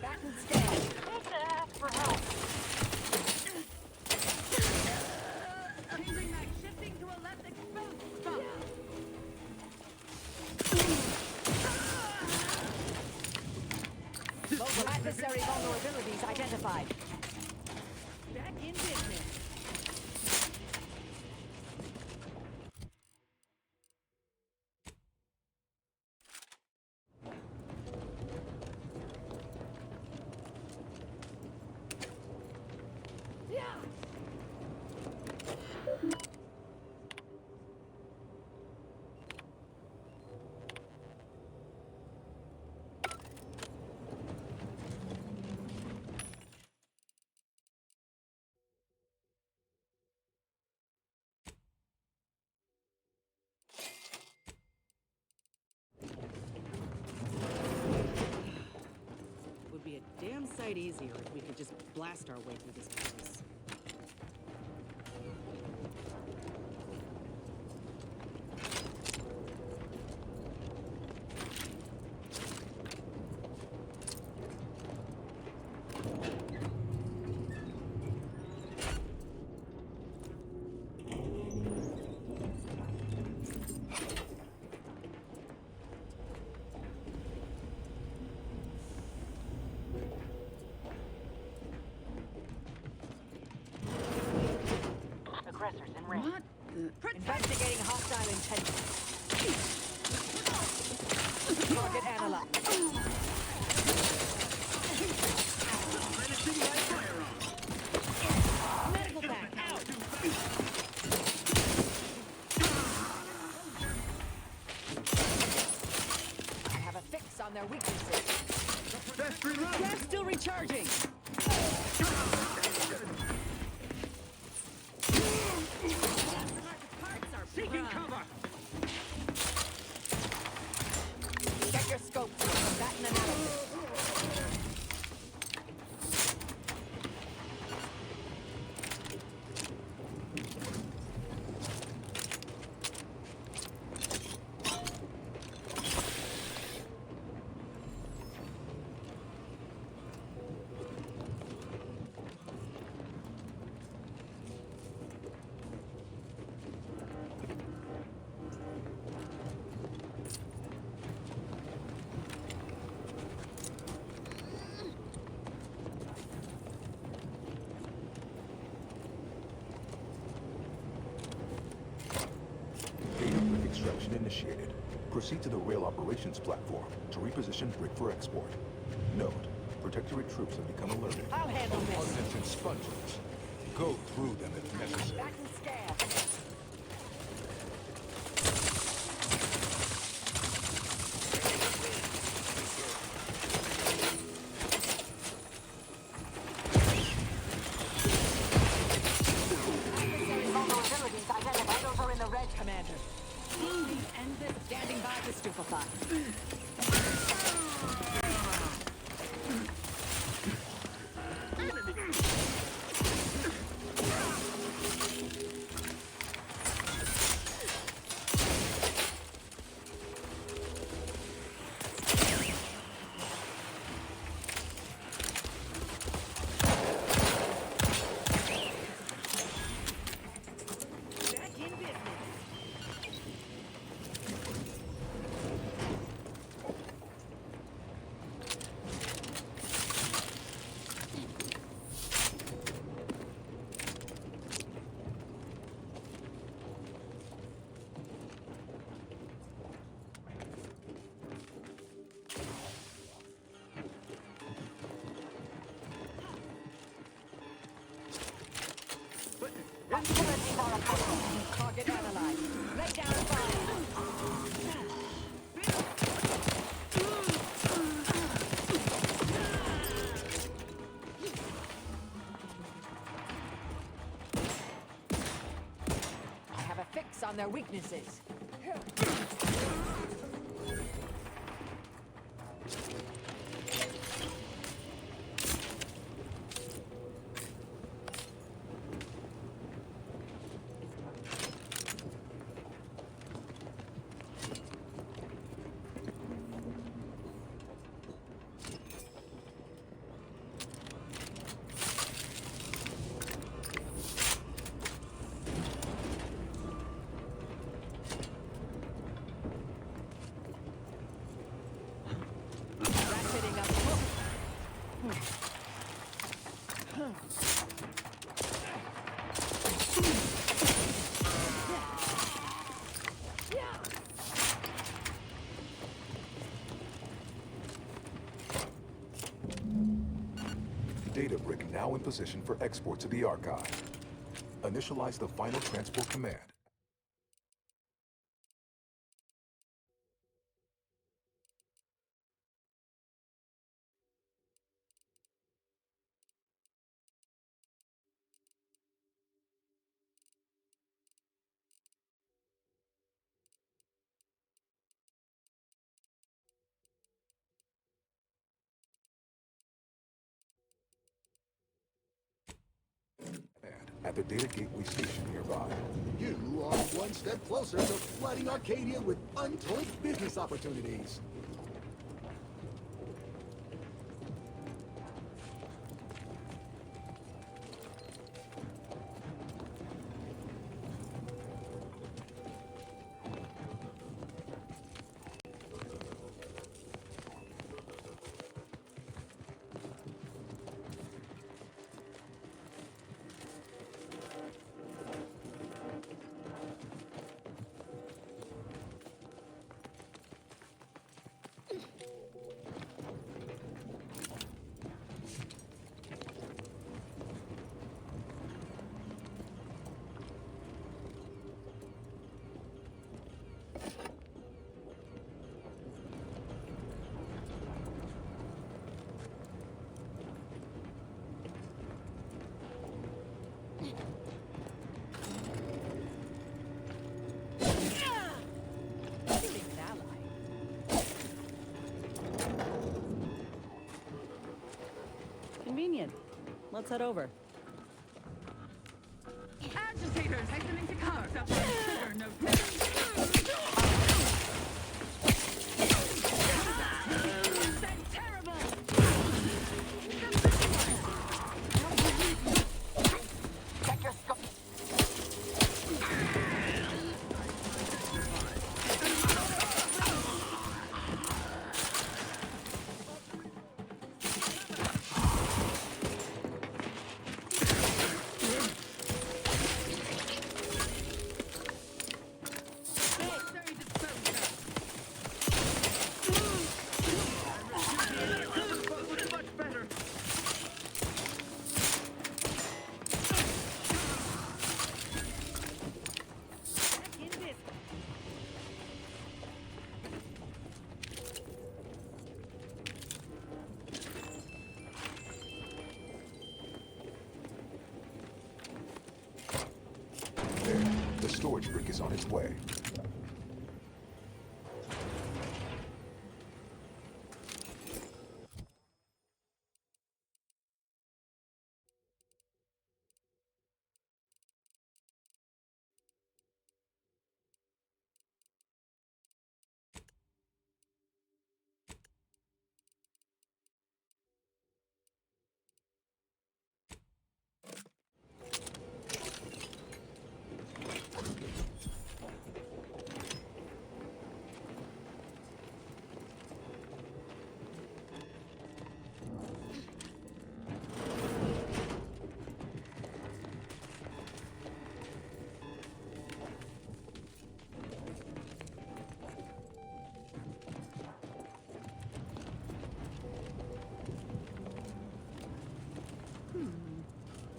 Batten's dead. Have to ask for help. Changing that shifting to a less exposed spot. Multiple adversary vulnerabilities identified. Back in business. Damn sight easier if we could just blast our way through this place. What? Investigating hostile intentions. Target analyzed. their weaknesses. Gas still recharging! Seeking cover! Get your scopes for combatant analysis. Extraction initiated. Proceed to the rail operations platform to reposition brick for export. Note, Protectorate troops have become alerted. I'll handle this. Abundance and sponges. Go through them if necessary. Back and scan. Standing by to stupefy. Target analyzed. Lay down fire. I have a fix on their weaknesses. Data brick now in position for export to the archive. Initialize the final transport command. At the data gateway station nearby. You are one step closer to flooding Arcadia with untold business opportunities. let's head over. Agitators hastening to cars up sugar no The storage brick is on its way.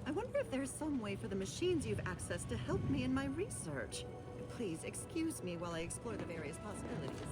I wonder if there's some way for the machines you've accessed to help me in my research. Please excuse me while I explore the various possibilities.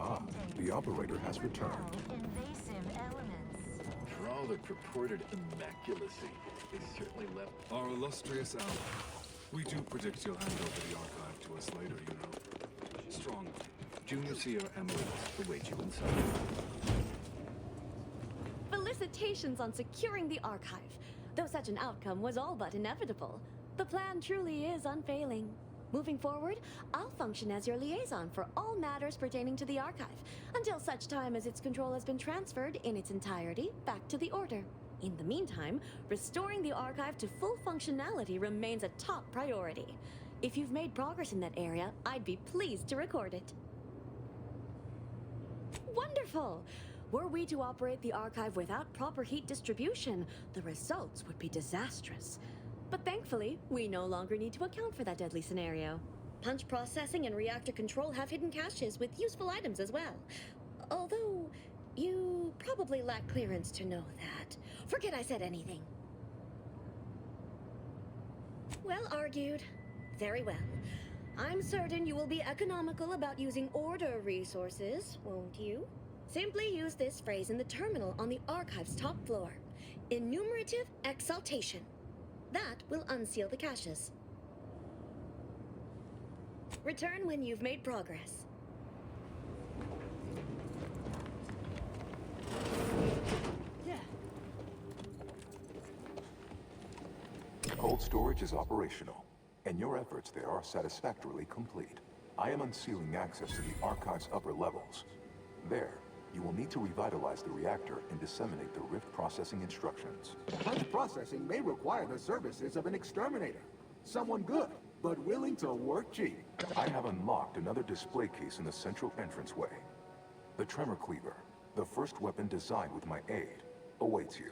Ah, the operator has returned. Invasive elements. For all the purported immaculacy, they certainly left our illustrious ally. We do predict you'll hand over the archive to us later, you know. Strong. Junior Seer Emeralds await you inside. Felicitations on securing the archive. Though such an outcome was all but inevitable, the plan truly is unfailing. Moving forward, I'll function as your liaison for all matters pertaining to the archive, until such time as its control has been transferred in its entirety back to the Order. In the meantime, restoring the archive to full functionality remains a top priority. If you've made progress in that area, I'd be pleased to record it. Wonderful! Were we to operate the archive without proper heat distribution, the results would be disastrous. But thankfully, we no longer need to account for that deadly scenario. Punch processing and reactor control have hidden caches with useful items as well. Although, you probably lack clearance to know that. Forget I said anything. Well argued. Very well. I'm certain you will be economical about using Order resources, won't you? Simply use this phrase in the terminal on the archive's top floor. Enumerative exaltation. That will unseal the caches. Return when you've made progress. Cold storage is operational, and your efforts there are satisfactorily complete. I am unsealing access to the archive's upper levels. There, you will need to revitalize the reactor and disseminate the rift processing instructions. Punch processing may require the services of an exterminator. Someone good, but willing to work cheap. I have unlocked another display case in the central entranceway. The Tremor Cleaver, the first weapon designed with my aid, awaits you.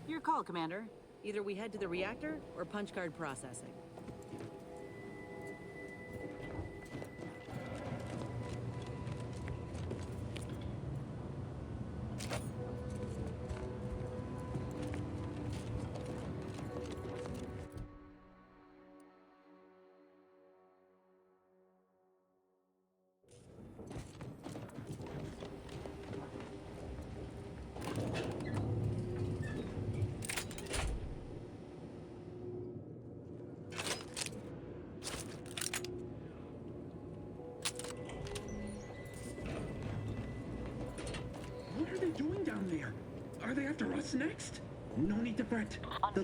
Your call, Commander. Either we head to the reactor or punch card processing. What are they doing down there? Are they after us next? No need to fret. The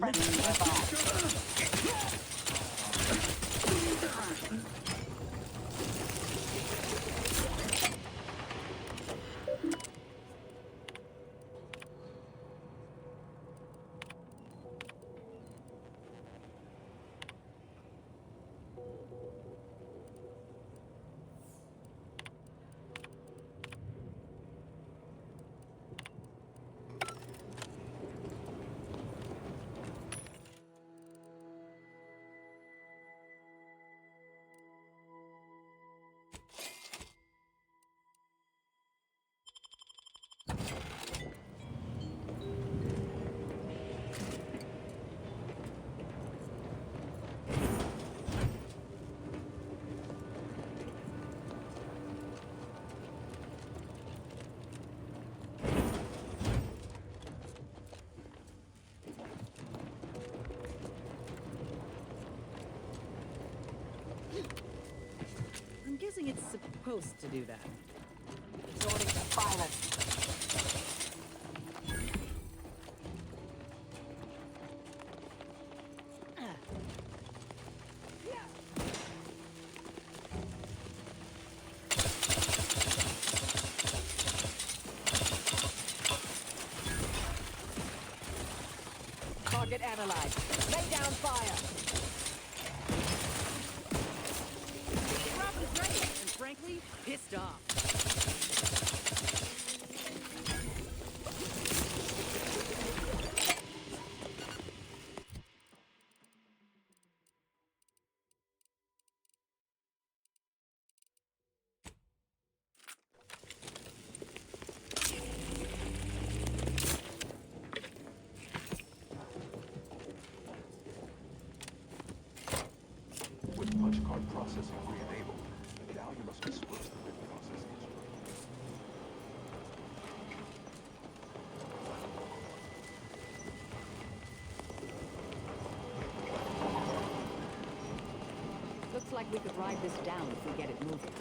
I'm guessing it's supposed to do that. Resorting to violence. Target analyzed. Lay down fire. Rob is ready, and frankly, pissed off. With punch card processing re-enabled, now you must disperse the bit processing instrument. Looks like we could ride this down if we get it moving.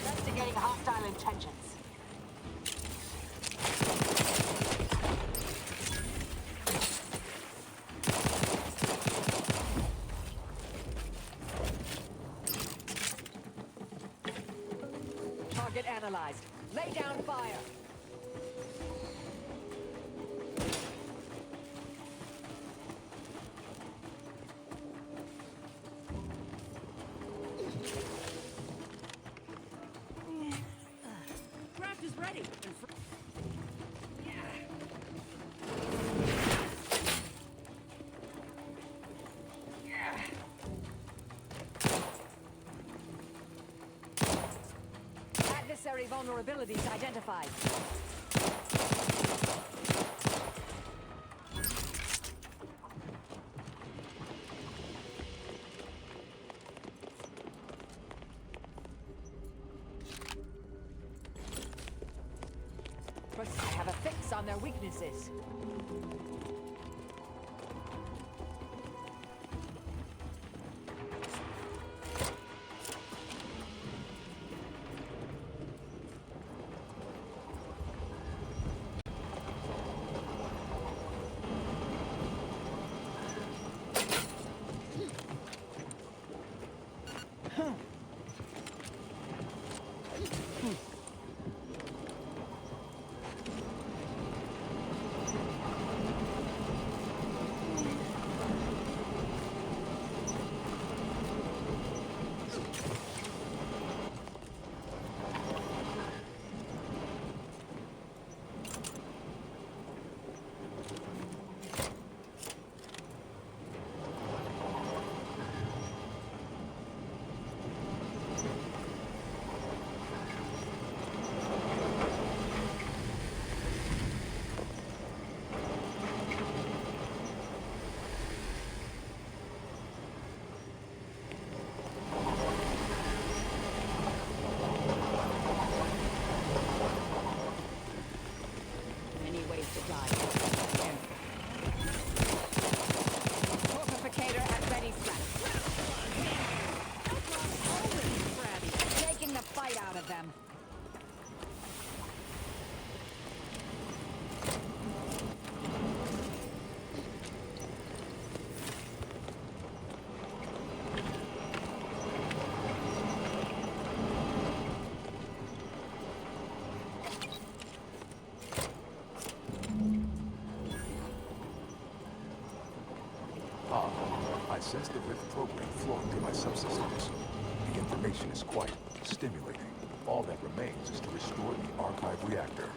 Investigating hostile intentions. Target analyzed. Lay down fire. Craft is ready. Unnecessary vulnerabilities identified. I have a fix on their weaknesses. I sense the rift program flowing through my subsystems. The information is quite stimulating. All that remains is to restore the archive reactor.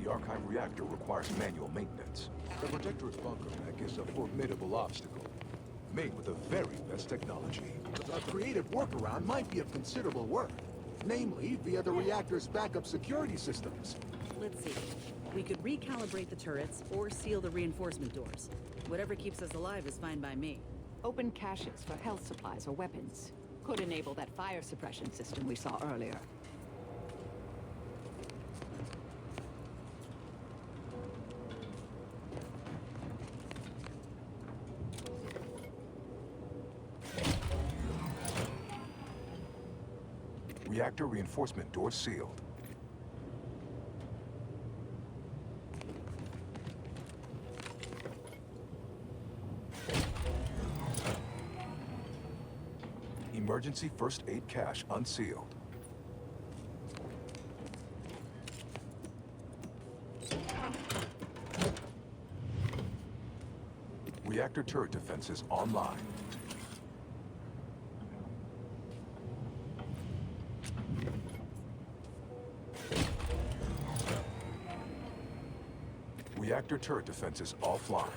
The archive reactor requires manual maintenance. The Protector's bunker mech is a formidable obstacle, made with the very best technology. A creative workaround might be of considerable worth, namely via the reactor's backup security systems. Let's see. We could recalibrate the turrets or seal the reinforcement doors. Whatever keeps us alive is fine by me. Open caches for health supplies or weapons. Could enable that fire suppression system we saw earlier. Reactor reinforcement doors sealed. Emergency first aid cache unsealed. Reactor turret defenses online. Reactor turret defenses offline.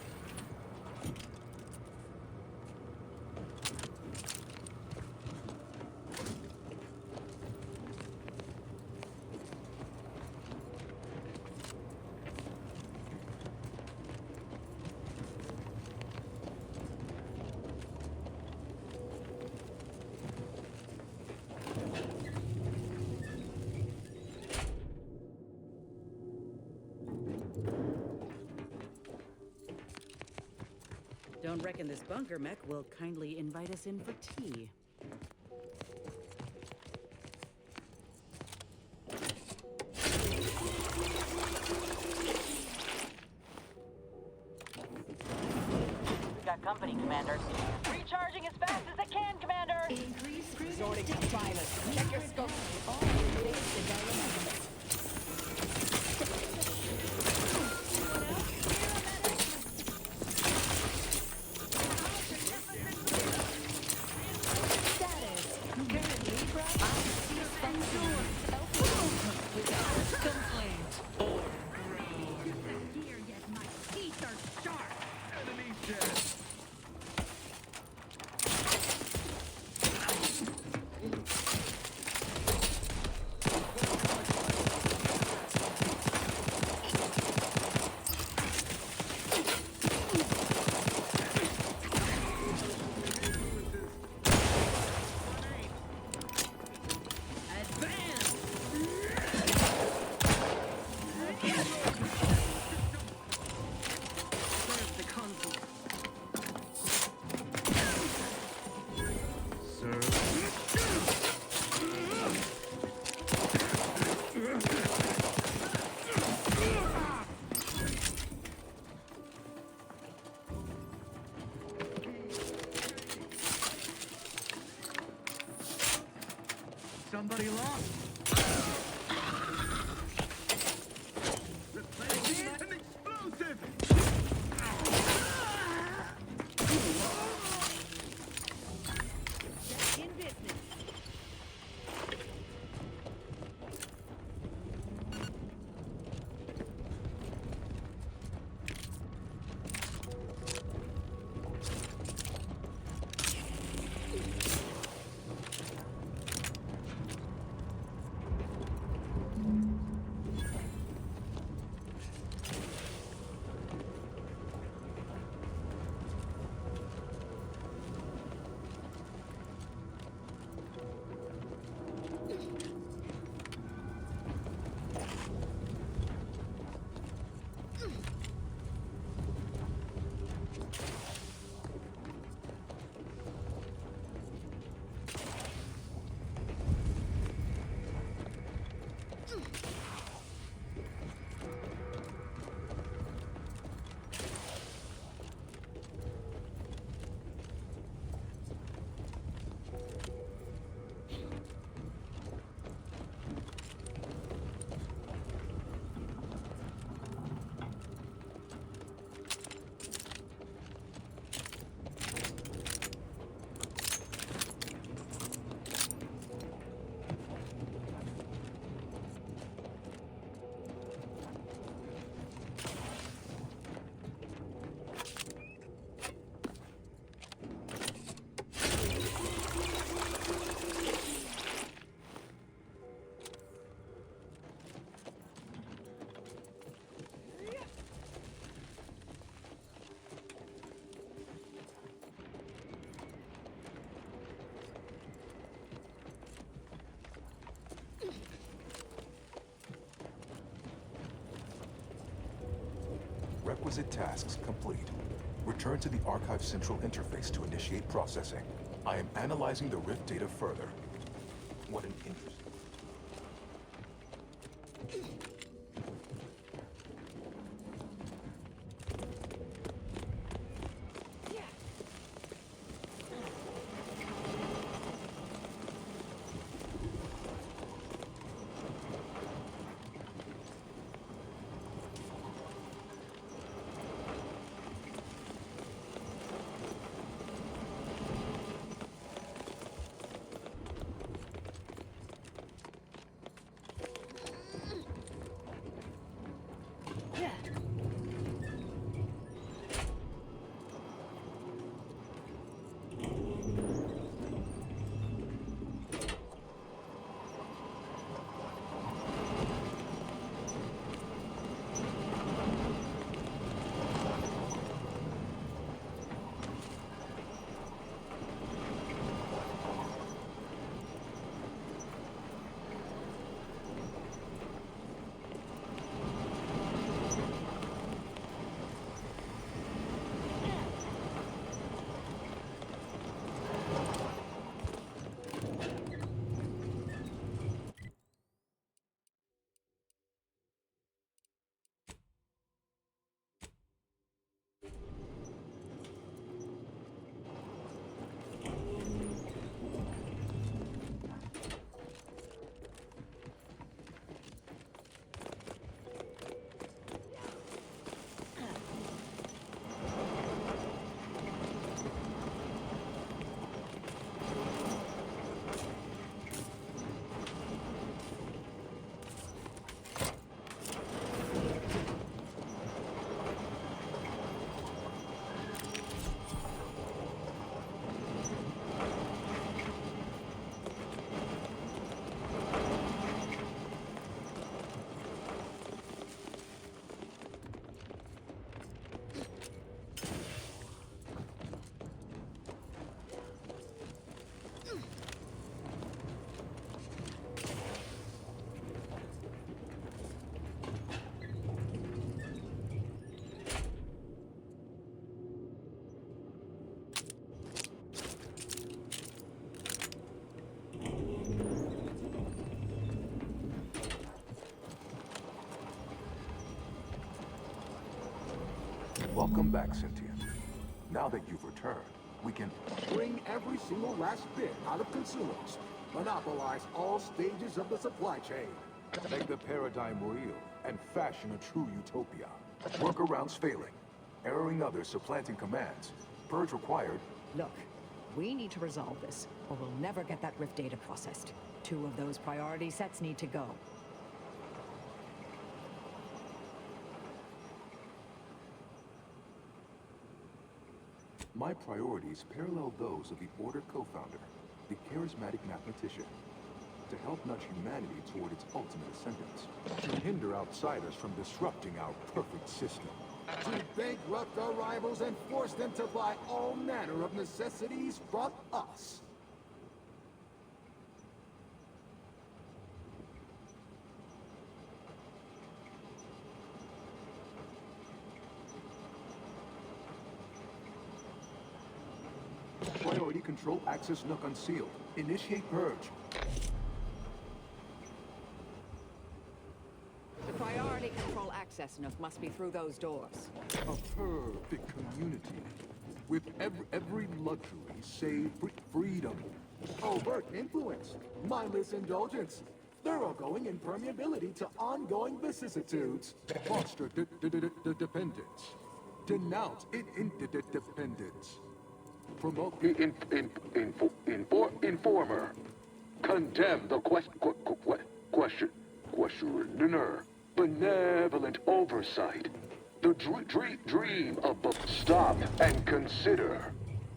Don't reckon this bunker mech will kindly invite us in for tea. We got company, Commander. Recharging as fast as I can, Commander! Increase resorting to silence. Check your scope. All base development. Somebody lost. Replacing an explosive. In business. Requisite tasks complete. Return to the Archive Central interface to initiate processing. I am analyzing the Rift data further. What an interesting... Welcome back, Sentient. Now that you've returned, we can Bring every single last bit out of consumers. Monopolize all stages of the supply chain. make the paradigm real and fashion a true utopia. Workarounds failing, erroring others supplanting commands. Purge required. Look, we need to resolve this, or we'll never get that rift data processed. 2 of those priority sets need to go. My priorities parallel those of the Order co-founder, the charismatic mathematician. To help nudge humanity toward its ultimate ascendance. To hinder outsiders from disrupting our perfect system. To bankrupt our rivals and force them to buy all manner of necessities from us. Priority control access nook unsealed. Initiate purge. The priority control access nook must be through those doors. A perfect community. With every luxury save freedom. Overt influence. Mindless indulgence. Thoroughgoing impermeability to ongoing vicissitudes. Foster dependence. Denounce interdependence. Promote informer. Condemn the questioner. Benevolent oversight. The dream of stop and consider.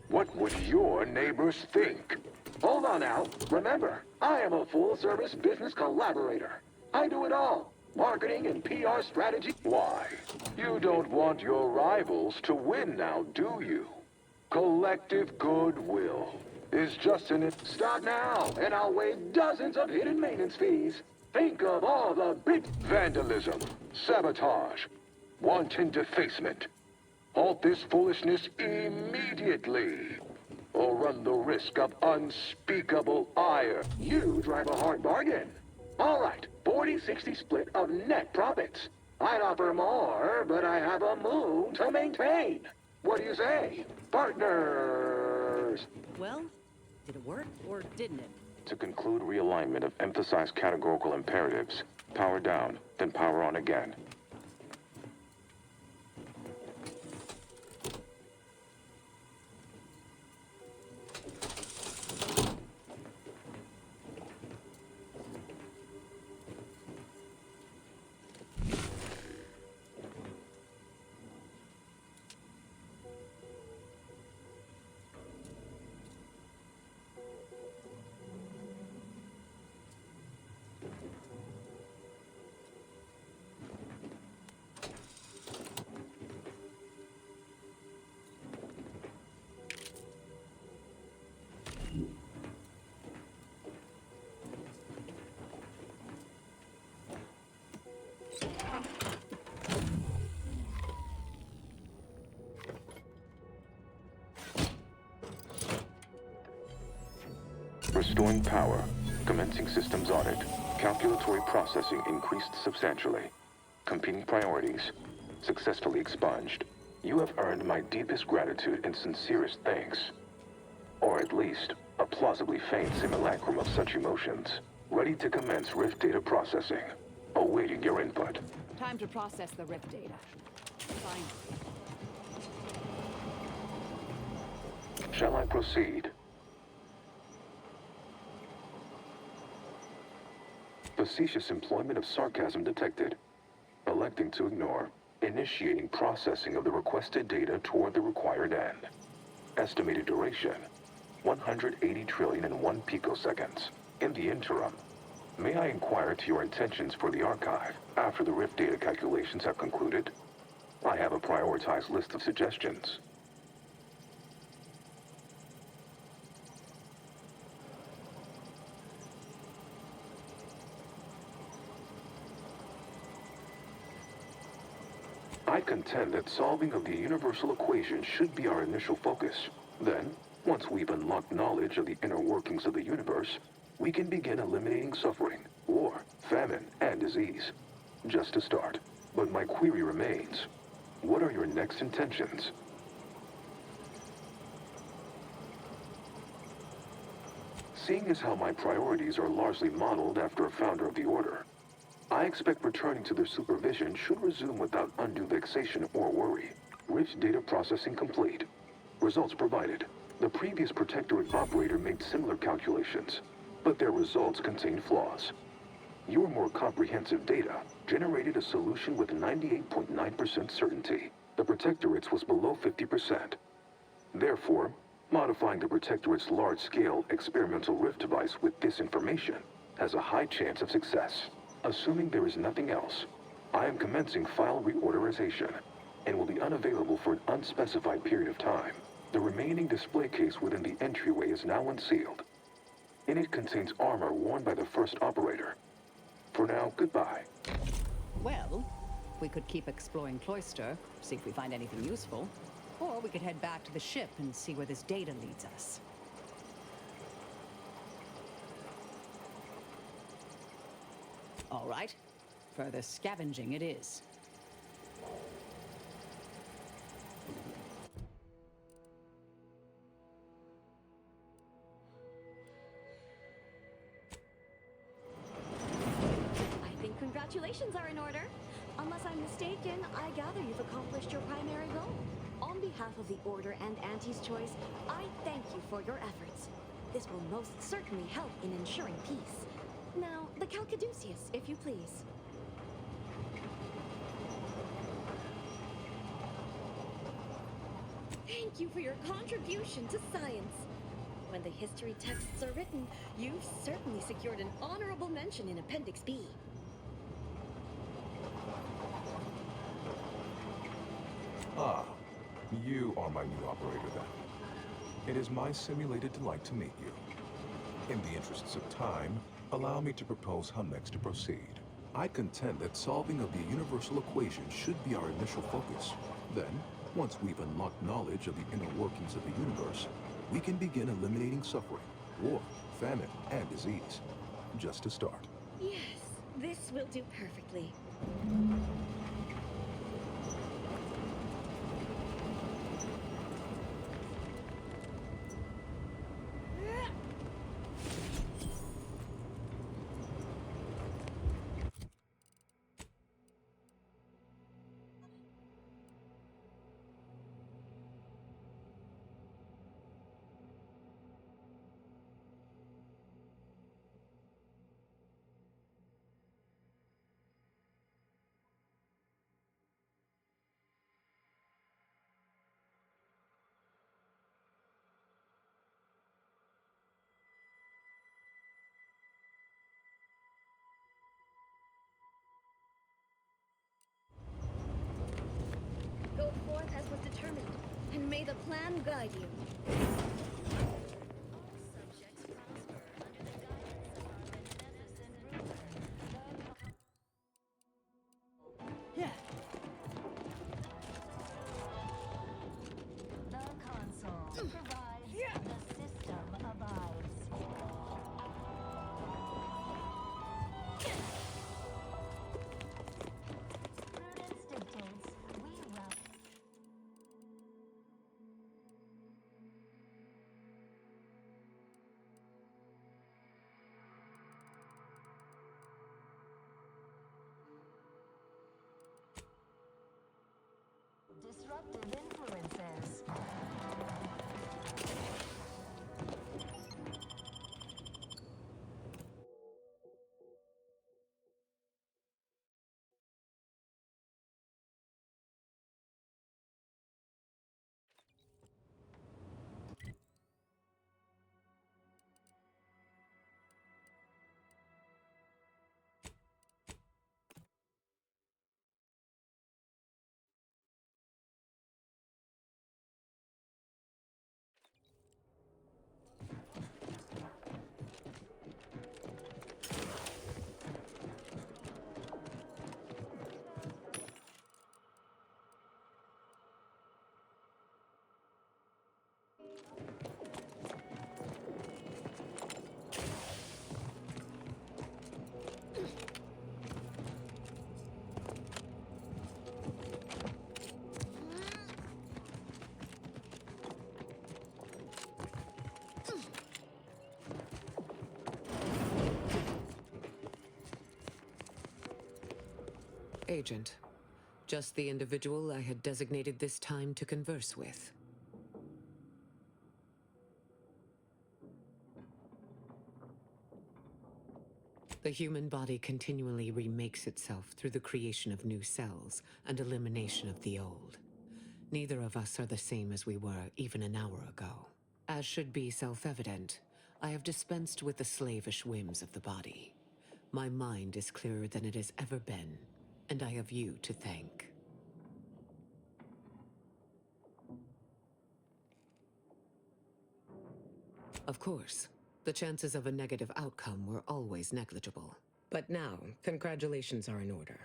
What would your neighbors think? Hold on now. Remember, I am a full-service business collaborator. I do it all. Marketing and PR strategy. Why? You don't want your rivals to win now, do you? Collective goodwill is just an... Stop now, and I'll waive dozens of hidden maintenance fees. Think of all the big vandalism, sabotage, wanton defacement. Halt this foolishness immediately, or run the risk of unspeakable ire. You drive a hard bargain. All right, 40-60 split of net profits. I'd offer more, but I have a moon to maintain. What do you say, partners? Well, did it work or didn't it? To conclude realignment of emphasized categorical imperatives. Power down, then power on again. Restoring power. Commencing systems audit. Calculatory processing increased substantially. Competing priorities. Successfully expunged. You have earned my deepest gratitude and sincerest thanks. Or at least, a plausibly faint simulacrum of such emotions. Ready to commence rift data processing. Awaiting your input. Time to process the rift data. Fine. Shall I proceed? Facetious employment of sarcasm detected. Electing to ignore. Initiating processing of the requested data toward the required end. Estimated duration, 180 trillion and 1 picoseconds. In the interim, may I inquire to your intentions for the archive after the rift data calculations have concluded? I have a prioritized list of suggestions. I contend that solving of the universal equation should be our initial focus. Then, once we've unlocked knowledge of the inner workings of the universe, we can begin eliminating suffering, war, famine, and disease. Just to start. But my query remains. What are your next intentions? Seeing as how my priorities are largely modeled after a founder of the Order, I expect returning to their supervision should resume without undue vexation or worry. Rich data processing complete. Results provided. The previous Protectorate operator made similar calculations, but their results contained flaws. Your more comprehensive data generated a solution with 98.9% certainty. The Protectorate's was below 50%. Therefore, modifying the Protectorate's large-scale experimental rift device with this information has a high chance of success. Assuming there is nothing else, I am commencing file reorderization and will be unavailable for an unspecified period of time. The remaining display case within the entryway is now unsealed. In it contains armor worn by the first operator. For now, goodbye. Well, we could keep exploring Cloister, see if we find anything useful. Or we could head back to the ship and see where this data leads us. All right. Further scavenging it is. I think congratulations are in order. Unless I'm mistaken, I gather you've accomplished your primary goal. On behalf of the Order and Auntie's Choice, I thank you for your efforts. This will most certainly help in ensuring peace. Now, the Calcaduceus, if you please. Thank you for your contribution to science. When the history texts are written, you've certainly secured an honorable mention in Appendix B. Ah, you are my new operator then. It is my simulated delight to meet you. In the interests of time, allow me to propose how next to proceed. I contend that solving of the universal equation should be our initial focus. Then, once we've unlocked knowledge of the inner workings of the universe, we can begin eliminating suffering, war, famine, and disease. Just to start. Yes, this will do perfectly. Go forth as was determined, and may the plan guide you. agent. Just the individual I had designated this time to converse with. The human body continually remakes itself through the creation of new cells and elimination of the old. Neither of us are the same as we were even an hour ago. As should be self-evident, I have dispensed with the slavish whims of the body. My mind is clearer than it has ever been, and I have you to thank. Of course, the chances of a negative outcome were always negligible. But now, congratulations are in order.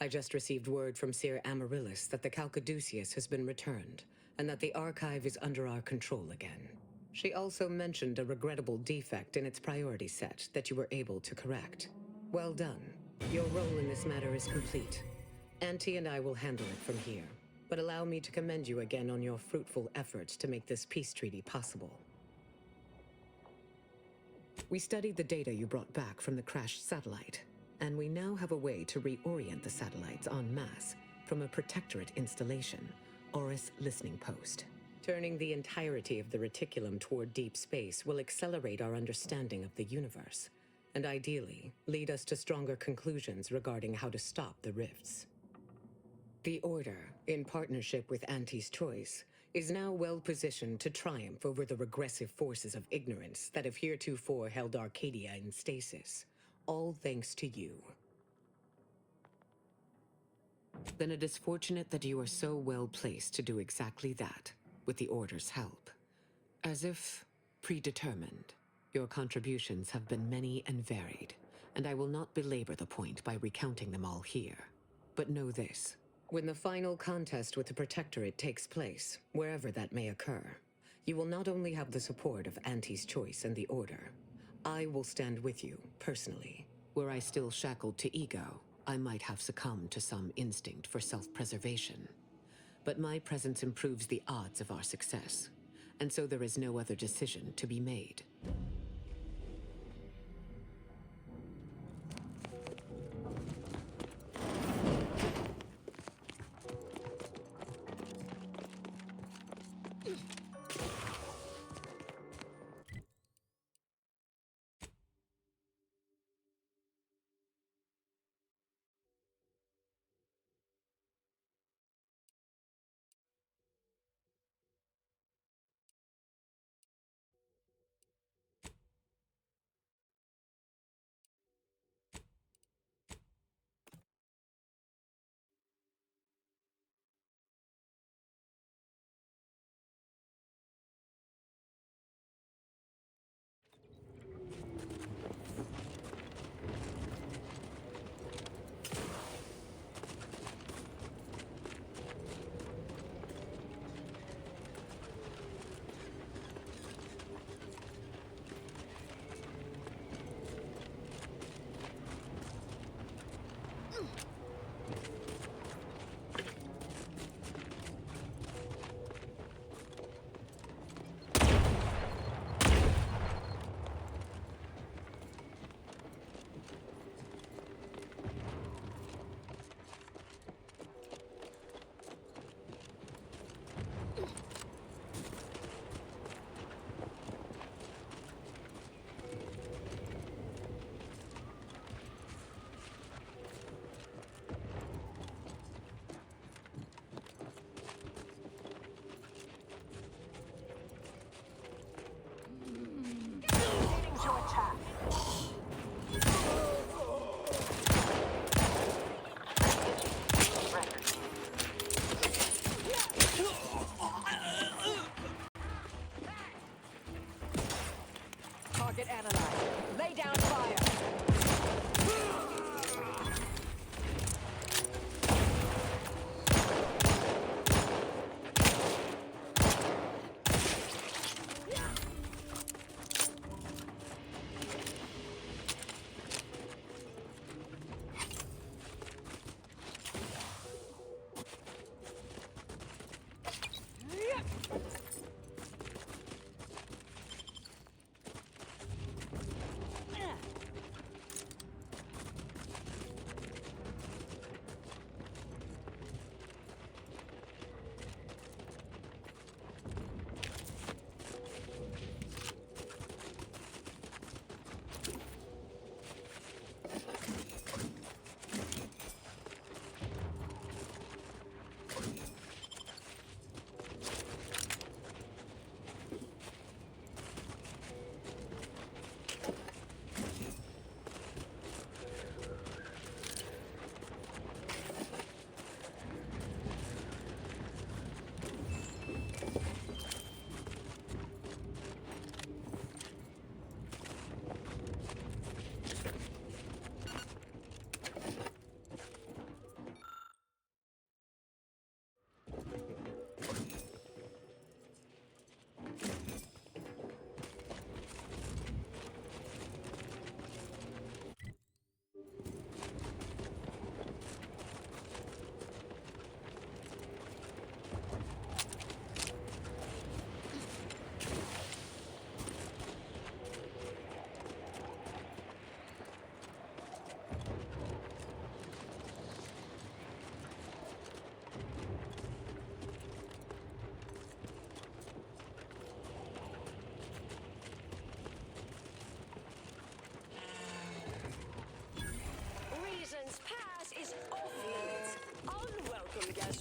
I just received word from Seer Amaryllis that the Calcaduceus has been returned, and that the archive is under our control again. She also mentioned a regrettable defect in its priority set that you were able to correct. Well done. Your role in this matter is complete. Auntie and I will handle it from here, but allow me to commend you again on your fruitful efforts to make this peace treaty possible. We studied the data you brought back from the crashed satellite, and we now have a way to reorient the satellites en masse from a protectorate installation, Oris Listening Post. Turning the entirety of the reticulum toward deep space will accelerate our understanding of the universe, and ideally, lead us to stronger conclusions regarding how to stop the rifts. The Order, in partnership with Auntie's Choice, is now well positioned to triumph over the regressive forces of ignorance that have heretofore held Arcadia in stasis, all thanks to you. Then it is fortunate that you are so well placed to do exactly that, with the Order's help. As if predetermined, your contributions have been many and varied, and I will not belabor the point by recounting them all here. But know this. When the final contest with the Protectorate takes place, wherever that may occur, you will not only have the support of Auntie's Choice and the Order. I will stand with you, personally. Were I still shackled to ego, I might have succumbed to some instinct for self-preservation. But my presence improves the odds of our success, and so there is no other decision to be made.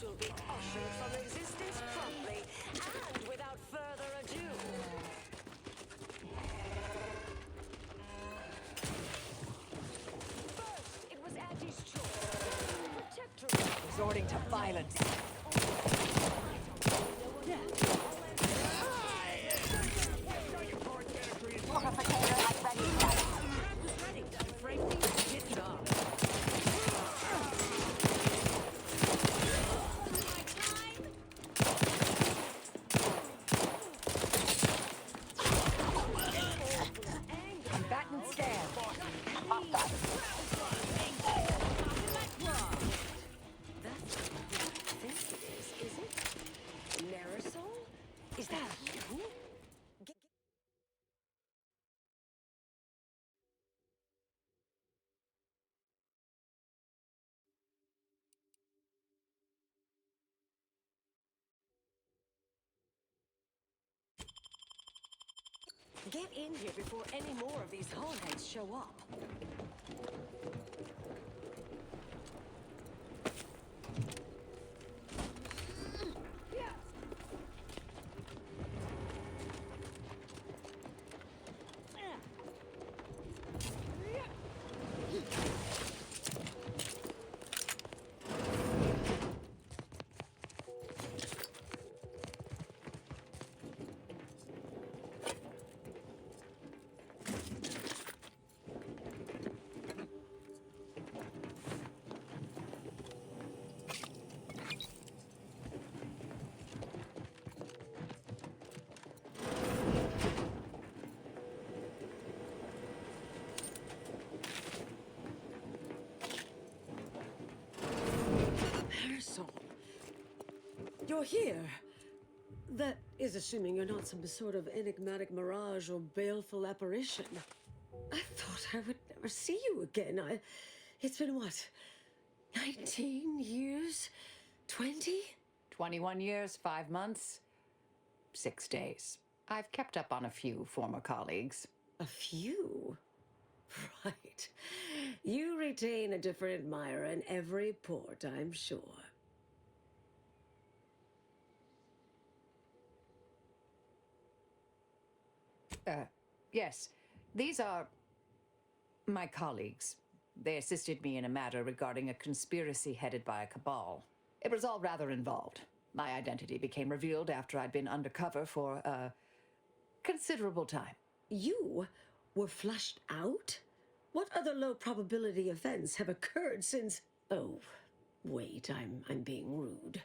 will be ushered from existence promptly and without further ado. First, it was Auntie's choice. Protector Resorting to violence. Combatant scan. That's what I think it is it? Marisol? Is that you? Get in here before any more of these hogheads show up. You're here. That is assuming you're not some sort of enigmatic mirage or baleful apparition. I thought I would never see you again. It's been what? 19 years? 20? 21 years, 5 months, 6 days. I've kept up on a few former colleagues. A few? Right. You retain a different admirer in every port, I'm sure. Yes. These are my colleagues. They assisted me in a matter regarding a conspiracy headed by a cabal. It was all rather involved. My identity became revealed after I'd been undercover for a considerable time. You were flushed out? What other low probability events have occurred since... Oh, wait, I'm being rude.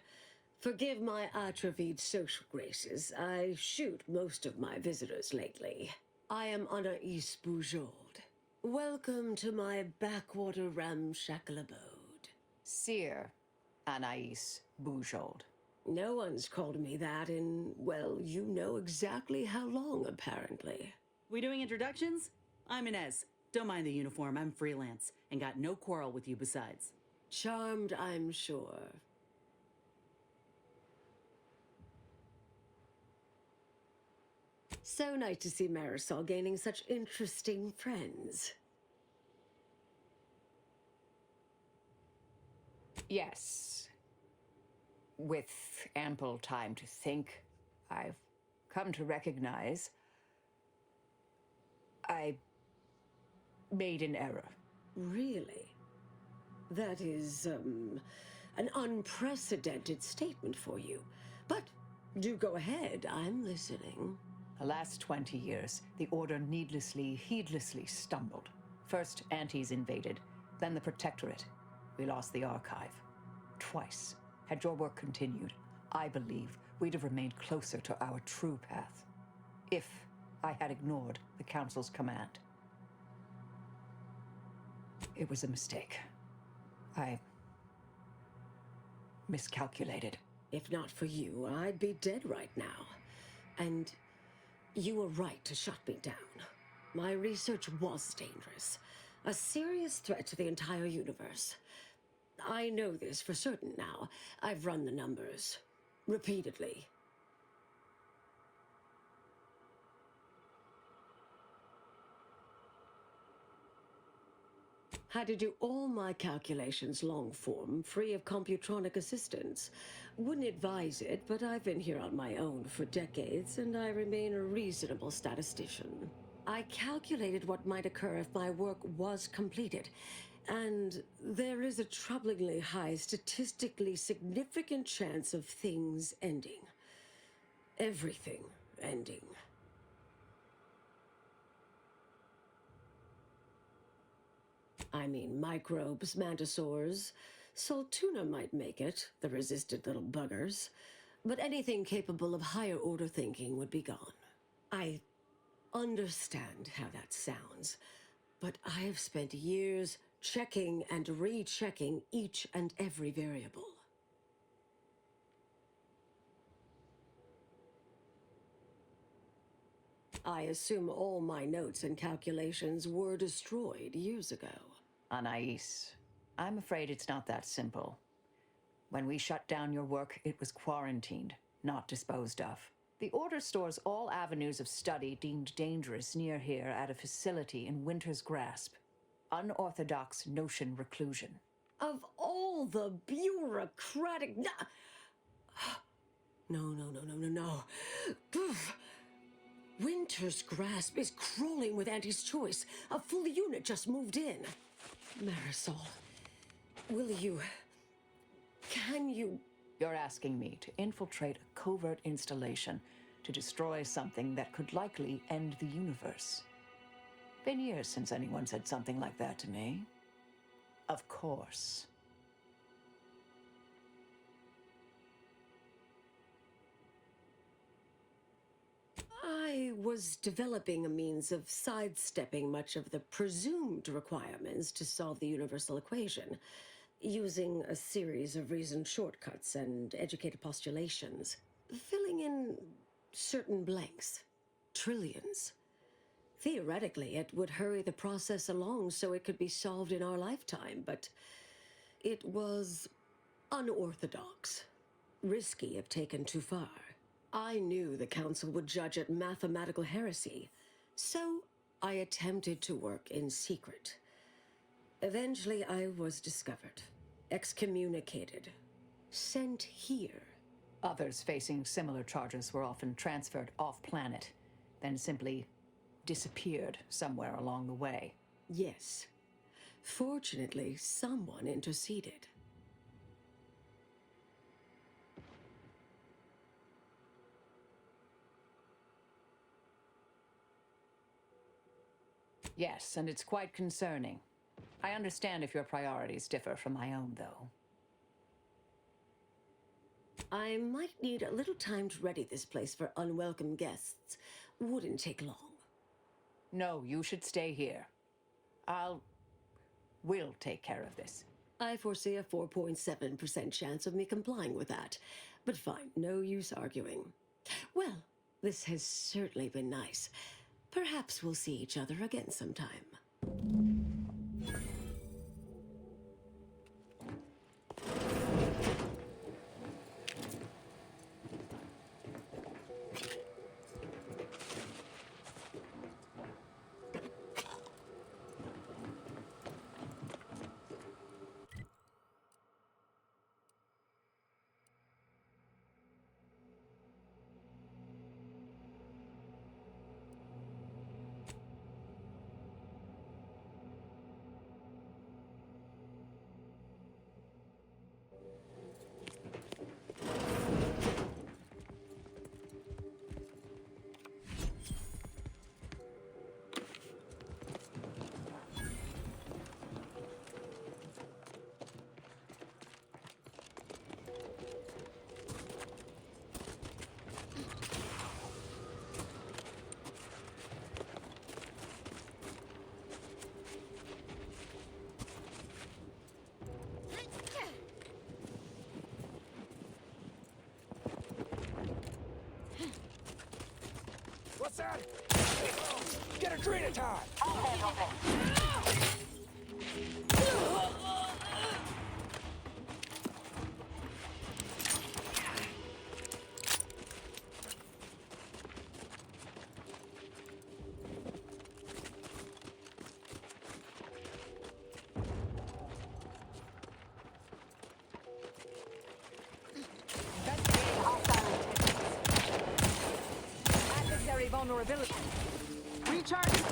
Forgive my atrophied social graces. I shoot most of my visitors lately. I am Anaïs Bujold. Welcome to my backwater ramshackle abode. Seer Anaïs Bujold. No one's called me that in, well, you know exactly how long, apparently. We doing introductions? I'm Inez. Don't mind the uniform, I'm freelance, and got no quarrel with you besides. Charmed, I'm sure. So nice to see Marisol gaining such interesting friends. Yes. With ample time to think, I've come to recognize I made an error. Really? That is, an unprecedented statement for you. But do go ahead, I'm listening. The last 20 years, the Order needlessly, heedlessly stumbled. First, Antes invaded, then the Protectorate. We lost the Archive. Twice. Had your work continued, I believe we'd have remained closer to our true path. If I had ignored the Council's command. It was a mistake. I miscalculated. If not for you, I'd be dead right now. And you were right to shut me down. My research was dangerous. A serious threat to the entire universe. I know this for certain now. I've run the numbers. Repeatedly. Had to do all my calculations long form, free of Computronic assistance. Wouldn't advise it, but I've been here on my own for decades, and I remain a reasonable statistician. I calculated what might occur if my work was completed, and there is a troublingly high, statistically significant chance of things ending. Everything ending. I mean, microbes, mantisaurs. Saltuna might make it, the resistant little buggers. But anything capable of higher order thinking would be gone. I understand how that sounds, but I have spent years checking and rechecking each and every variable. I assume all my notes and calculations were destroyed years ago. Anais, I'm afraid it's not that simple. When we shut down your work, it was quarantined, not disposed of. The Order stores all avenues of study deemed dangerous near here at a facility in Winter's Grasp. Unorthodox notion reclusion. Of all the bureaucratic... No. Poof. Winter's Grasp is crawling with Auntie's choice. A full unit just moved in. Marisol, will you... Can you... You're asking me to infiltrate a covert installation to destroy something that could likely end the universe. Been years since anyone said something like that to me. Of course. I was developing a means of sidestepping much of the presumed requirements to solve the universal equation, using a series of reasoned shortcuts and educated postulations, filling in certain blanks. Trillions. Theoretically, it would hurry the process along so it could be solved in our lifetime, but it was unorthodox, risky if taken too far. I knew the Council would judge it mathematical heresy, so I attempted to work in secret. Eventually, I was discovered, excommunicated, sent here. Others facing similar charges were often transferred off-planet, then simply disappeared somewhere along the way. Yes. Fortunately, someone interceded. Yes, and it's quite concerning. I understand if your priorities differ from my own, though. I might need a little time to ready this place for unwelcome guests. Wouldn't take long. No, you should stay here. We'll take care of this. I foresee a 4.7% chance of me complying with that. But fine, no use arguing. Well, this has certainly been nice. Perhaps we'll see each other again sometime. What's that? Get a drink time! I'll handle this. vulnerability. Recharging.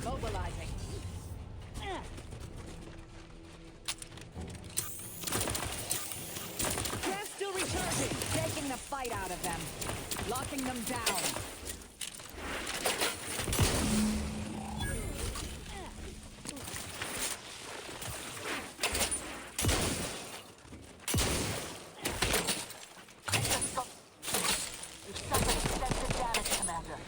Mobilizing. They're still recharging. Taking the fight out of them. Locking them down. You've suffered extensive damage, Commander.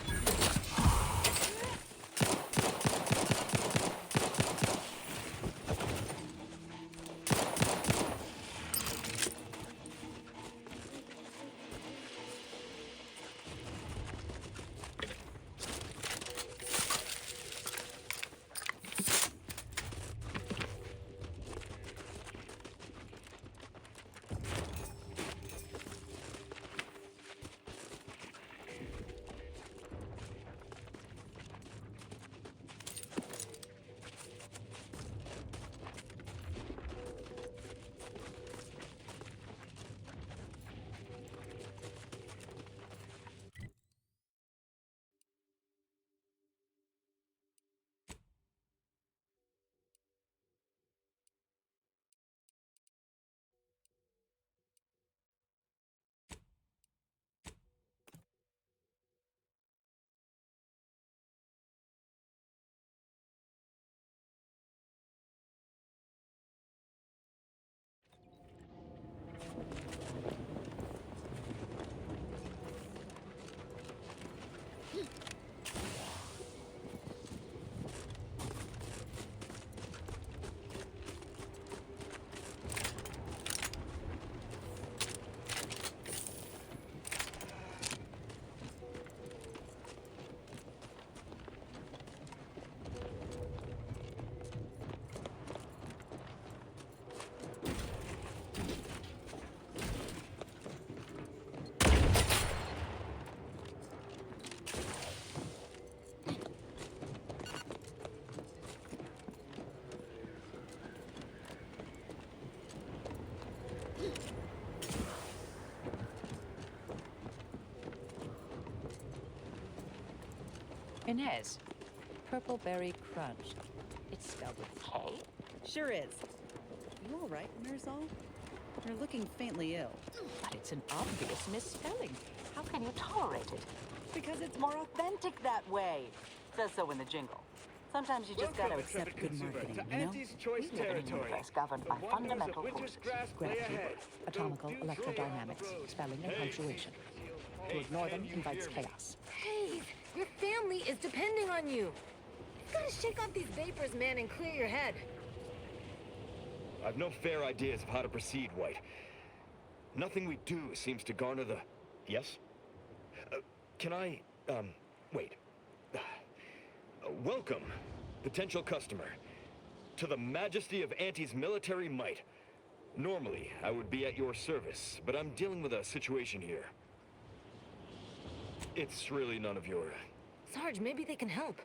Inez, Purple Berry Crunch. It's spelled with K? Sure is. You all right, Marisol? You're looking faintly ill. But it's an obvious misspelling. How can you tolerate it? Because it's more authentic that way. Says so in the jingle. Sometimes you just gotta accept good marketing, you know? Auntie's Choice We live in a territory. universe governed by The wonders fundamental of winter's forces. grass lay Graphene, ahead. atomical Go do electrodynamics, Troy spelling and punctuation. To ignore them invites chaos. Hey, your family is depending on you. You gotta shake off these vapors, man, and clear your head. I've no fair ideas of how to proceed, White. Nothing we do seems to garner the... Yes? Can I, wait. Welcome, potential customer, to the majesty of Auntie's military might. Normally, I would be at your service, but I'm dealing with a situation here. It's really none of your... Sarge, maybe they can help.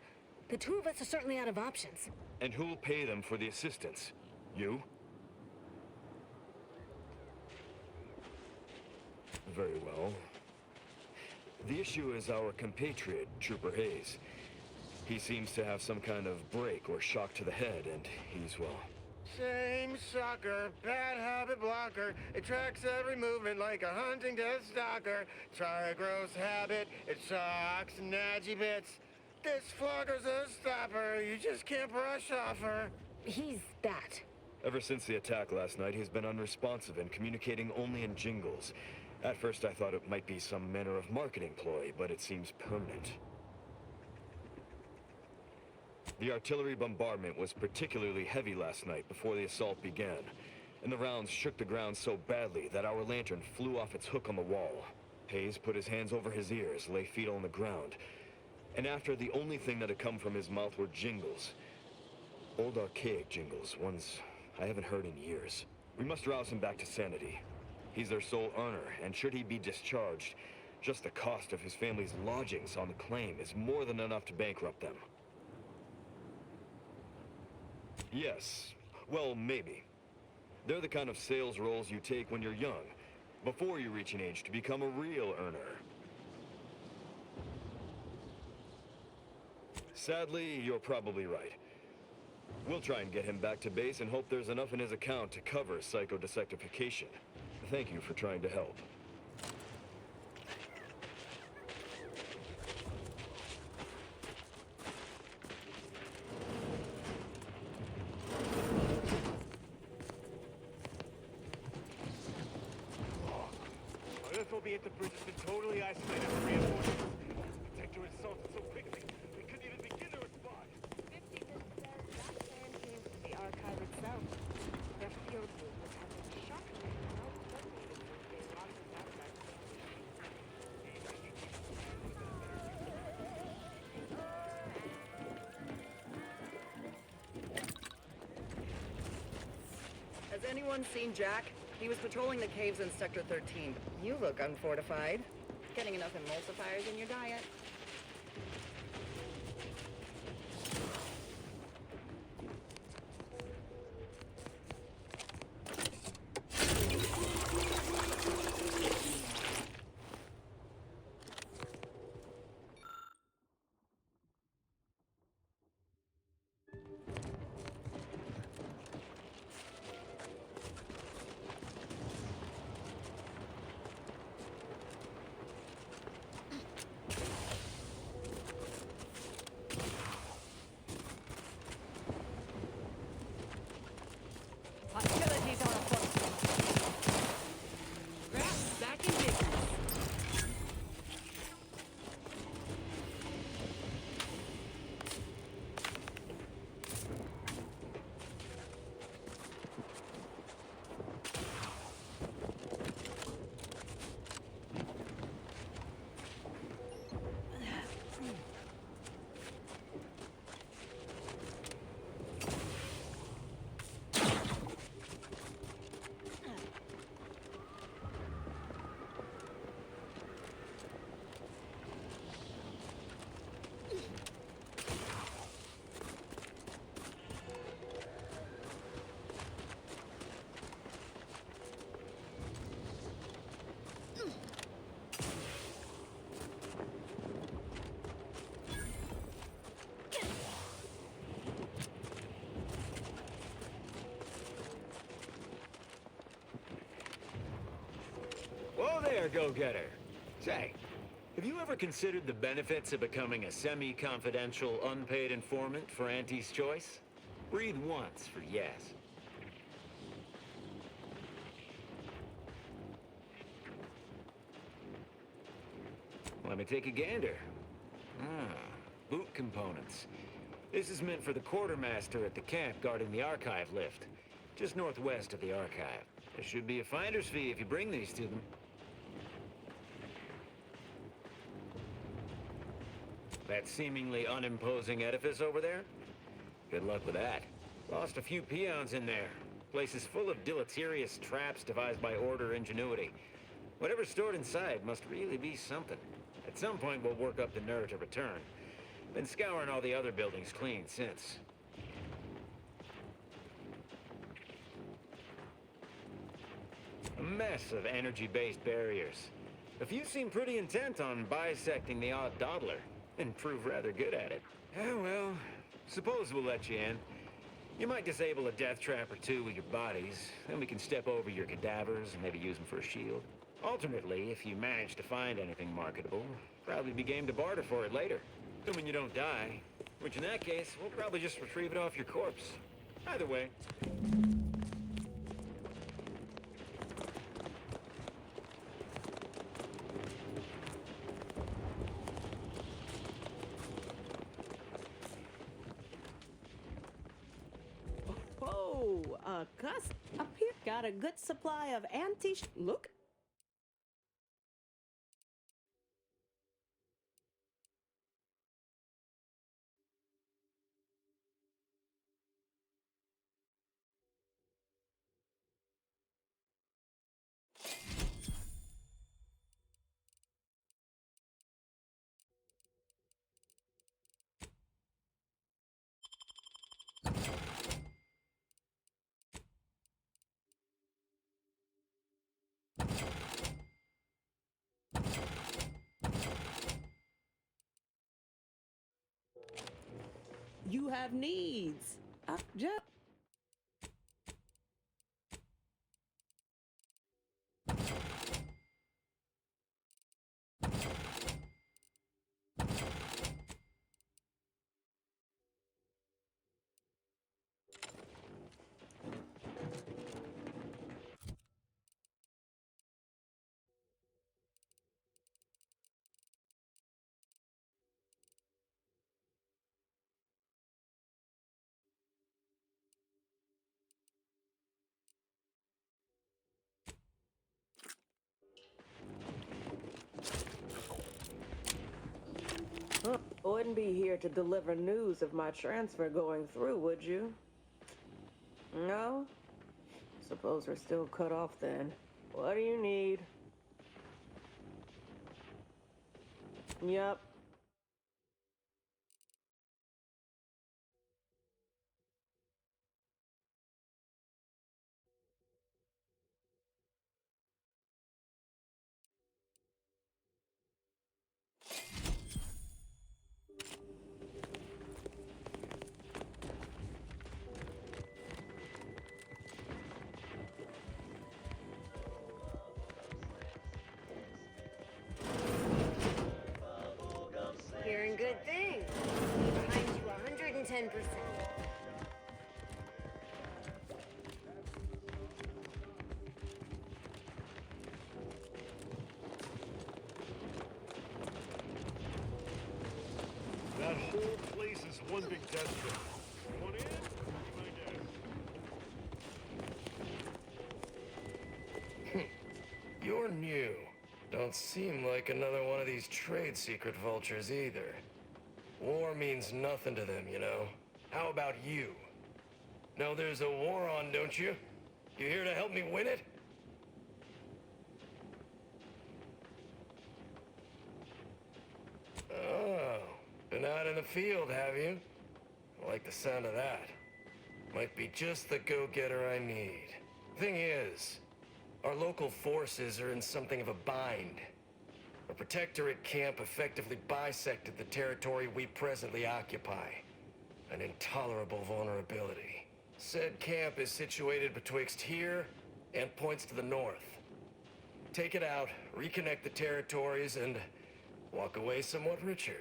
The two of us are certainly out of options. And who'll pay them for the assistance? You? Very well. The issue is our compatriot, Trooper Hayes. He seems to have some kind of break or shock to the head, and he's, well... Same sucker, bad habit blocker. It tracks every movement like a hunting death stalker. Try a gross habit, it sucks nadgy bits. This flogger's a stopper, you just can't brush off her. He's that. Ever since the attack last night, he's been unresponsive and communicating only in jingles. At first I thought it might be some manner of marketing ploy, but it seems permanent. The artillery bombardment was particularly heavy last night before the assault began, and the rounds shook the ground so badly that our lantern flew off its hook on the wall. Hayes put his hands over his ears, lay feet on the ground, and after the only thing that had come from his mouth were jingles. Old archaic jingles, ones I haven't heard in years. We must rouse him back to sanity. He's their sole earner, and should he be discharged, just the cost of his family's lodgings on the claim is more than enough to bankrupt them. Yes. Well, maybe. They're the kind of sales roles you take when you're young, before you reach an age to become a real earner. Sadly, you're probably right. We'll try and get him back to base and hope there's enough in his account to cover psychodesectification. Thank you for trying to help. Earth will be at the bridge has been totally isolated from reinforcements. The protector assaulted so quickly, we couldn't even begin to respond. 50 says that plan came from the archive itself. Their field movements have been shockingly well coordinated since they launched the satellite. Has anyone seen Jack? He was patrolling the caves in Sector 13. You look unfortified. Getting enough emulsifiers in your diet? Hostilities are afoot. Grasp back in business. Whoa there, go-getter. Say, have you ever considered the benefits of becoming a semi-confidential, unpaid informant for Auntie's Choice? Breathe once for yes. Let me take a gander. Boot components. This is meant for the quartermaster at the camp guarding the archive lift, just northwest of the archive. There should be a finder's fee if you bring these to them. That seemingly unimposing edifice over there? Good luck with that. Lost a few peons in there. Place is full of deleterious traps devised by Order ingenuity. Whatever's stored inside must really be something. At some point, we'll work up the nerve to return. Been scouring all the other buildings clean since. A mess of energy-based barriers. A few seem pretty intent on bisecting the odd dawdler, and prove rather good at it. Oh, well, suppose we'll let you in. You might disable a death trap or two with your bodies, then we can step over your cadavers and maybe use them for a shield. Alternately, if you manage to find anything marketable, probably be game to barter for it later. Assuming you don't die, which in that case, we'll probably just retrieve it off your corpse. Either way. cuss. Up here, got a good supply of look. You have needs. Just wouldn't be here to deliver news of my transfer going through, would you? No? Suppose we're still cut off then. What do you need? Yep. Hearing good things. Behind you 110%. That whole place is one big death trap. Want in? You're new. Don't seem like another one of these trade secret vultures either. War means nothing to them, you know. How about you? Know there's a war on, don't you? You here to help me win it? Oh, been out in the field, have you? I like the sound of that. Might be just the go-getter I need. Thing is, our local forces are in something of a bind. A protectorate camp effectively bisected the territory we presently occupy. An intolerable vulnerability. Said camp is situated betwixt here and points to the north. Take it out, reconnect the territories, and walk away somewhat richer.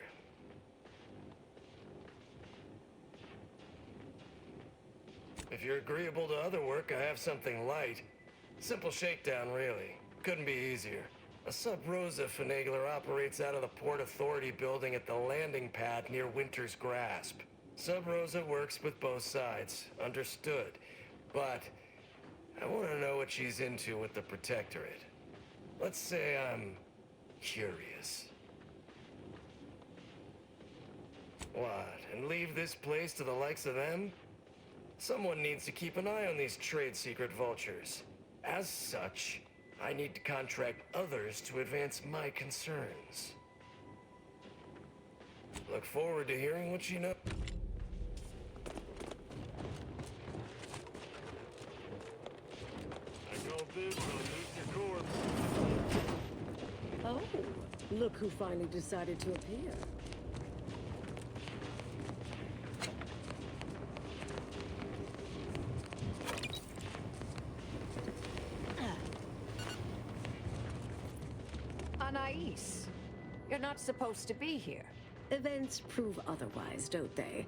If you're agreeable to other work, I have something light. Simple shakedown, really. Couldn't be easier. A Sub-Rosa finagler operates out of the Port Authority building at the landing pad near Winter's Grasp. Sub-Rosa works with both sides, understood. But I want to know what she's into with the Protectorate. Let's say I'm curious. What, and leave this place to the likes of them? Someone needs to keep an eye on these trade secret vultures. As such, I need to contract others to advance my concerns. Look forward to hearing what you know. I call this on your corpse. Oh, look who finally decided to appear. Anais, you're not supposed to be here. Events prove otherwise, don't they?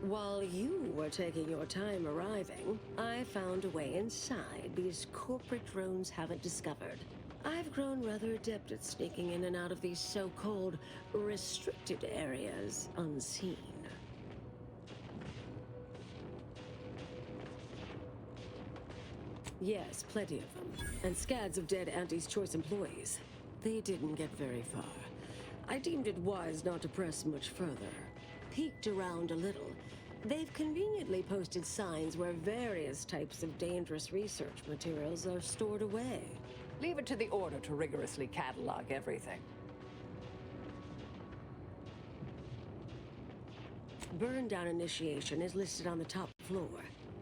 While you were taking your time arriving, I found a way inside these corporate drones haven't discovered. I've grown rather adept at sneaking in and out of these so-called restricted areas unseen. Yes, plenty of them. And scads of dead Auntie's choice employees. They didn't get very far. I deemed it wise not to press much further. Peeked around a little. They've conveniently posted signs where various types of dangerous research materials are stored away. Leave it to the Order to rigorously catalog everything. Burn down initiation is listed on the top floor.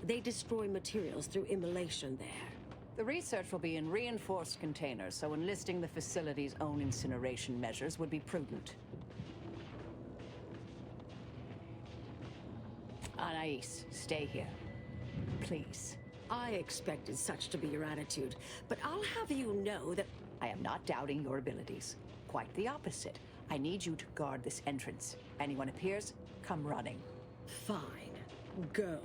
They destroy materials through immolation there. The research will be in reinforced containers, so enlisting the facility's own incineration measures would be prudent. Anais, stay here. Please. I expected such to be your attitude, but I'll have you know that I am not doubting your abilities. Quite the opposite. I need you to guard this entrance. Anyone appears, come running. Fine. Go.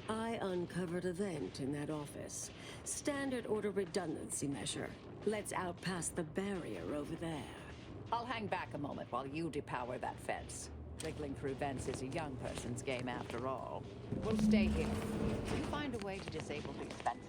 I uncovered a vent in that office. Standard order redundancy measure. Let's out past the barrier over there. I'll hang back a moment while you depower that fence. Wriggling through vents is a young person's game after all. We'll stay here. You find a way to disable these fences.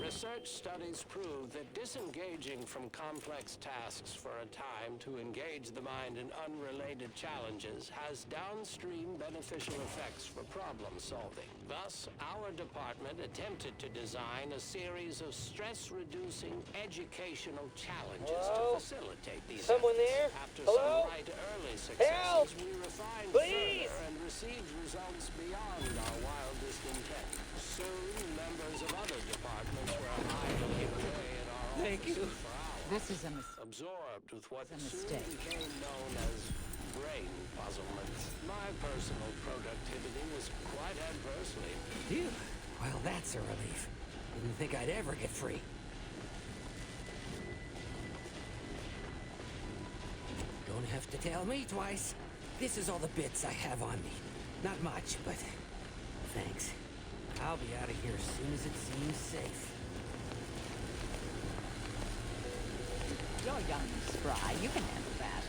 Research studies prove that disengaging from complex tasks for a time to engage the mind in unrelated challenges has downstream beneficial effects for problem solving. Thus, our department attempted to design a series of stress-reducing educational challenges to facilitate these Someone efforts. there? After Hello? some light early successes, Help! we refined Please! further and received results beyond our wildest intent. Soon, members of other departments were idling away at our offices for hours. This is a mistake. Absorbed with what soon mistake. became known as brain puzzlement. My personal productivity was quite adversely. Phew. Well, that's a relief. Didn't think I'd ever get free. Don't have to tell me twice. This is all the bits I have on me. Not much, but thanks. I'll be out of here as soon as it seems safe. You're young and spry. You can handle that.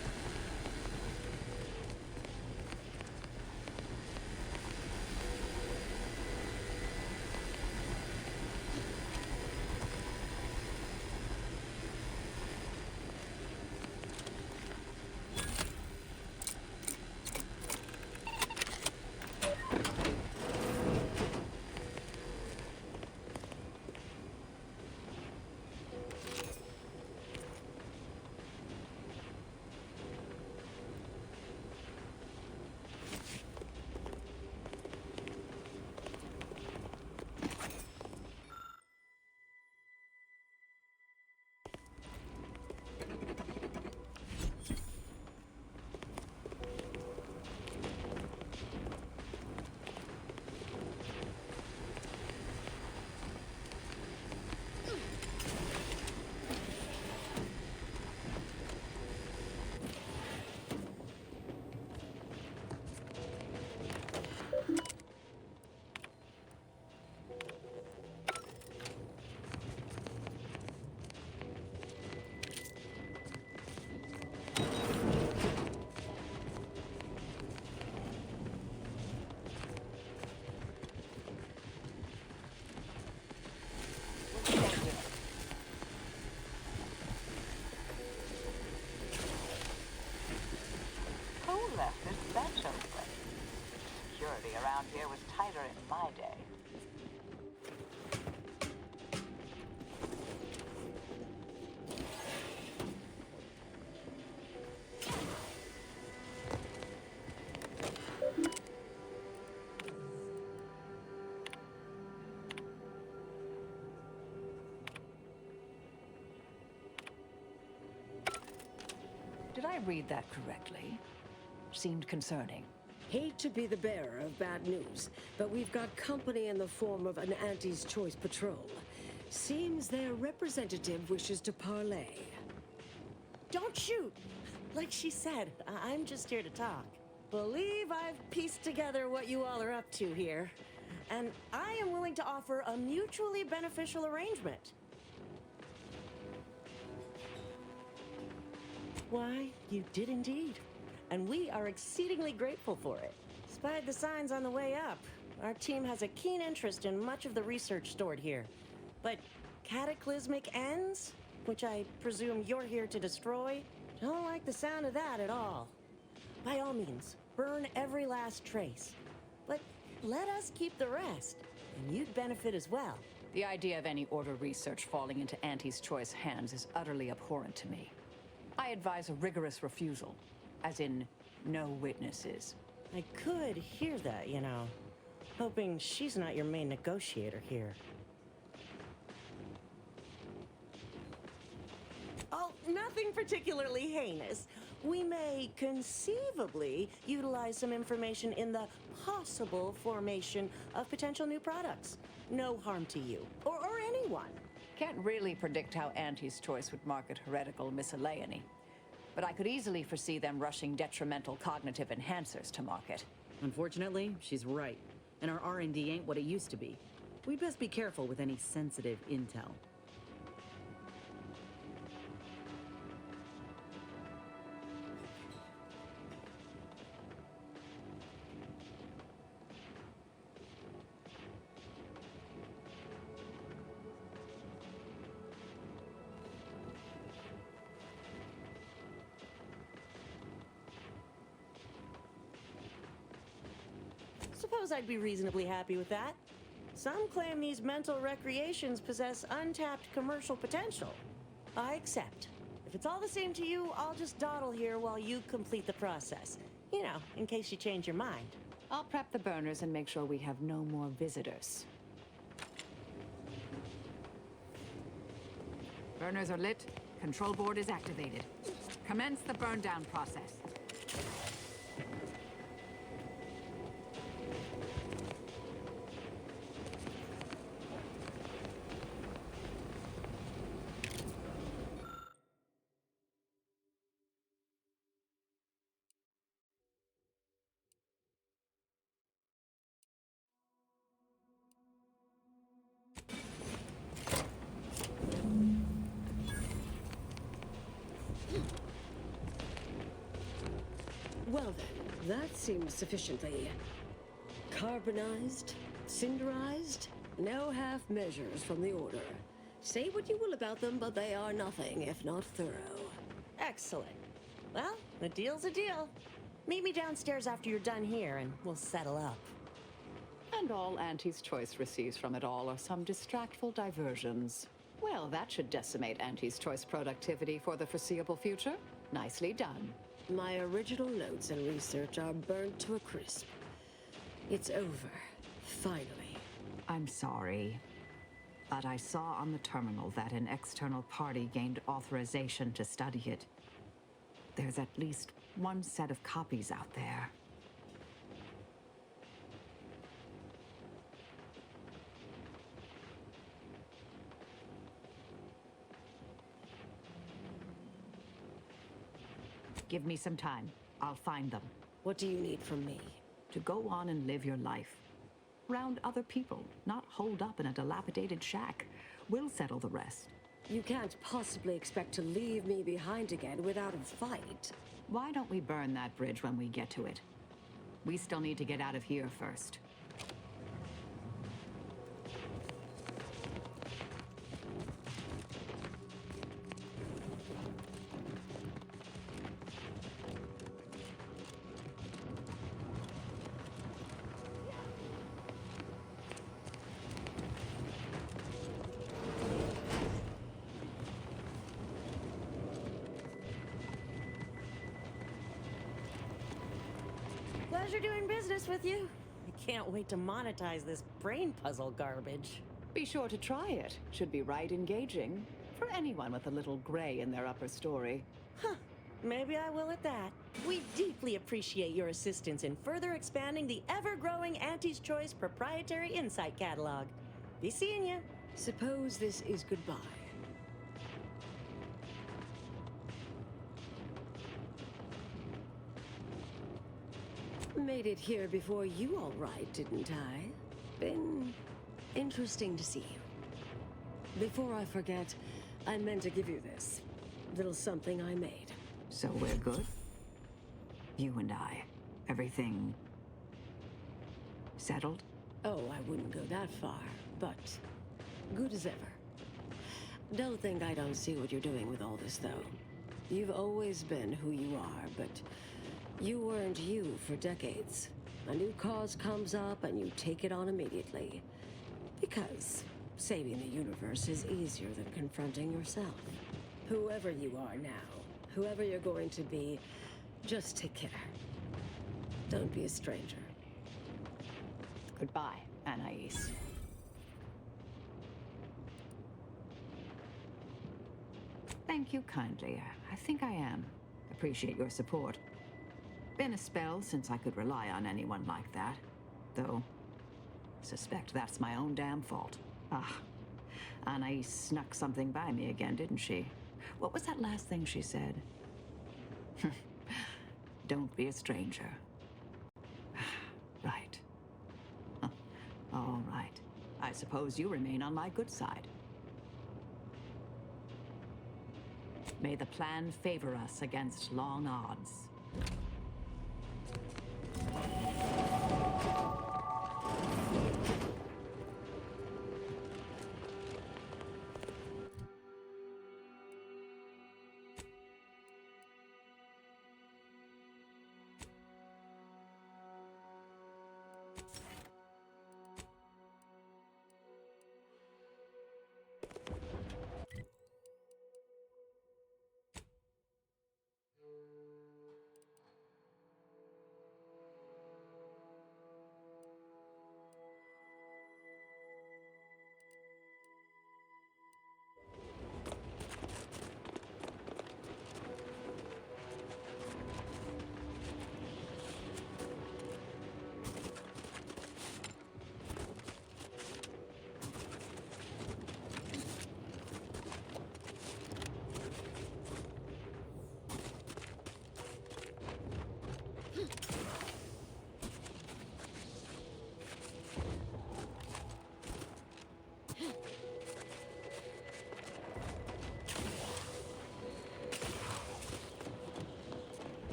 especially. Security around here was tighter in my day. Did I read that correctly? Seemed concerning. Hate to be the bearer of bad news, but we've got company in the form of an Auntie's Choice patrol. Seems their representative wishes to parley. Don't shoot! Like she said, I'm just here to talk. Believe I've pieced together what you all are up to here. And I am willing to offer a mutually beneficial arrangement. Why, you did indeed. And we are exceedingly grateful for it. Spied the signs on the way up. Our team has a keen interest in much of the research stored here. But cataclysmic ends, which I presume you're here to destroy, don't like the sound of that at all. By all means, burn every last trace. But let us keep the rest, and you'd benefit as well. The idea of any Order research falling into Auntie's Choice hands is utterly abhorrent to me. I advise a rigorous refusal, as in no witnesses. I could hear that, you know. Hoping she's not your main negotiator here. Oh, nothing particularly heinous. We may conceivably utilize some information in the possible formation of potential new products. No harm to you, or anyone. Can't really predict how Auntie's Choice would market heretical miscellany. But I could easily foresee them rushing detrimental cognitive enhancers to market. Unfortunately, she's right. And our R&D ain't what it used to be. We'd best be careful with any sensitive intel. Suppose I'd be reasonably happy with that. Some claim these mental recreations possess untapped commercial potential. I accept. If it's all the same to you, I'll just dawdle here while you complete the process. You know, in case you change your mind. I'll prep the burners and make sure we have no more visitors. Burners are lit. Control board is activated. Commence the burn down process. Well then, that seems sufficiently carbonized, cinderized, no half measures from the Order. Say what you will about them, but they are nothing if not thorough. Excellent. Well, a deal's a deal. Meet me downstairs after you're done here, and we'll settle up. And all Auntie's Choice receives from it all are some distractful diversions. Well, that should decimate Auntie's Choice productivity for the foreseeable future. Nicely done. My original notes and research are burnt to a crisp. It's over. Finally. I'm sorry, but I saw on the terminal that an external party gained authorization to study it. There's at least one set of copies out there. Give me some time. I'll find them. What do you need from me? To go on and live your life. Round other people, not holed up in a dilapidated shack. We'll settle the rest. You can't possibly expect to leave me behind again without a fight. Why don't we burn that bridge when we get to it? We still need to get out of here first. Pleasure doing business with you. I can't wait to monetize this brain puzzle garbage. Be sure to try it. Should be right engaging for anyone with a little gray in their upper story. Huh. Maybe I will at that. We deeply appreciate your assistance in further expanding the ever-growing Auntie's Choice proprietary insight catalog. Be seeing you. Suppose this is goodbye. Made it here before you all right, didn't I? Been interesting to see you. Before I forget, I meant to give you this. Little something I made. So we're good? You and I. Everything settled? Oh, I wouldn't go that far, but good as ever. Don't think I don't see what you're doing with all this, though. You've always been who you are, but you weren't you for decades. A new cause comes up and you take it on immediately. Because saving the universe is easier than confronting yourself. Whoever you are now, whoever you're going to be, just take care. Don't be a stranger. Goodbye, Anais. Thank you kindly. I think I am. Appreciate your support. Been a spell since I could rely on anyone like that. Though, suspect that's my own damn fault. Ah, Anais snuck something by me again, didn't she? What was that last thing she said? Don't be a stranger. Right. All right. I suppose you remain on my good side. May the plan favor us against long odds.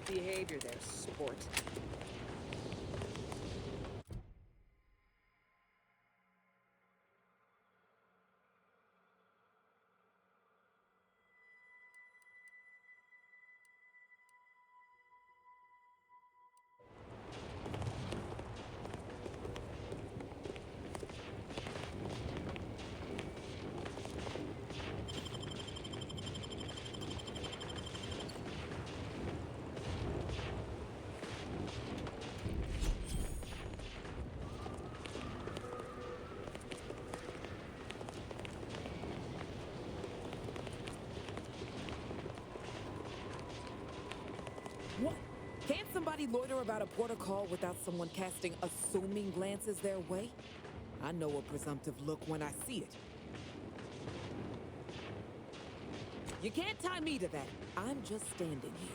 Behavior there, sport. What? Can't somebody loiter about a protocol without someone casting assuming glances their way? I know a presumptive look when I see it. You can't tie me to that. I'm just standing here.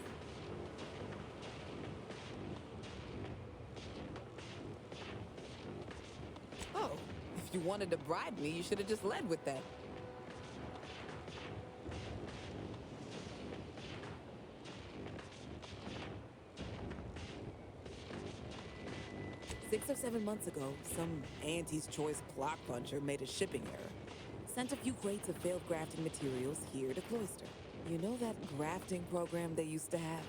Oh, if you wanted to bribe me, you should have just led with that. Six or 7 months ago, some Auntie's Choice plot puncher made a shipping error. Sent a few crates of failed grafting materials here to Cloister. You know that grafting program they used to have?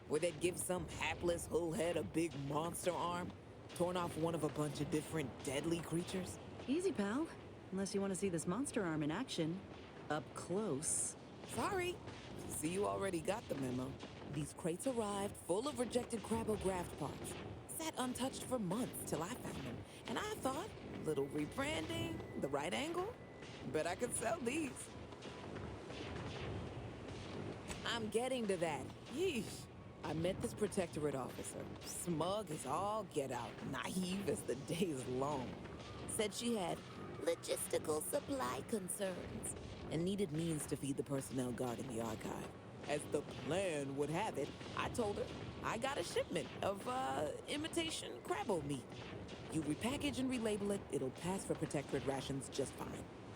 Where they'd give some hapless hullhead a big monster arm, torn off one of a bunch of different deadly creatures? Easy, pal. Unless you want to see this monster arm in action. Up close. Sorry. See, you already got the memo. These crates arrived full of rejected Crabbo-Graft parts. Sat untouched for months till I found them. And I thought, little rebranding, the right angle? Bet I could sell these. I'm getting to that. Yeesh. I met this Protectorate officer. Smug as all get out, naive as the day is long. Said she had logistical supply concerns and needed means to feed the personnel guarding the archive. As the plan would have it, I told her I got a shipment of, imitation Crabbo meat. You repackage and relabel it, it'll pass for Protectorate rations just fine.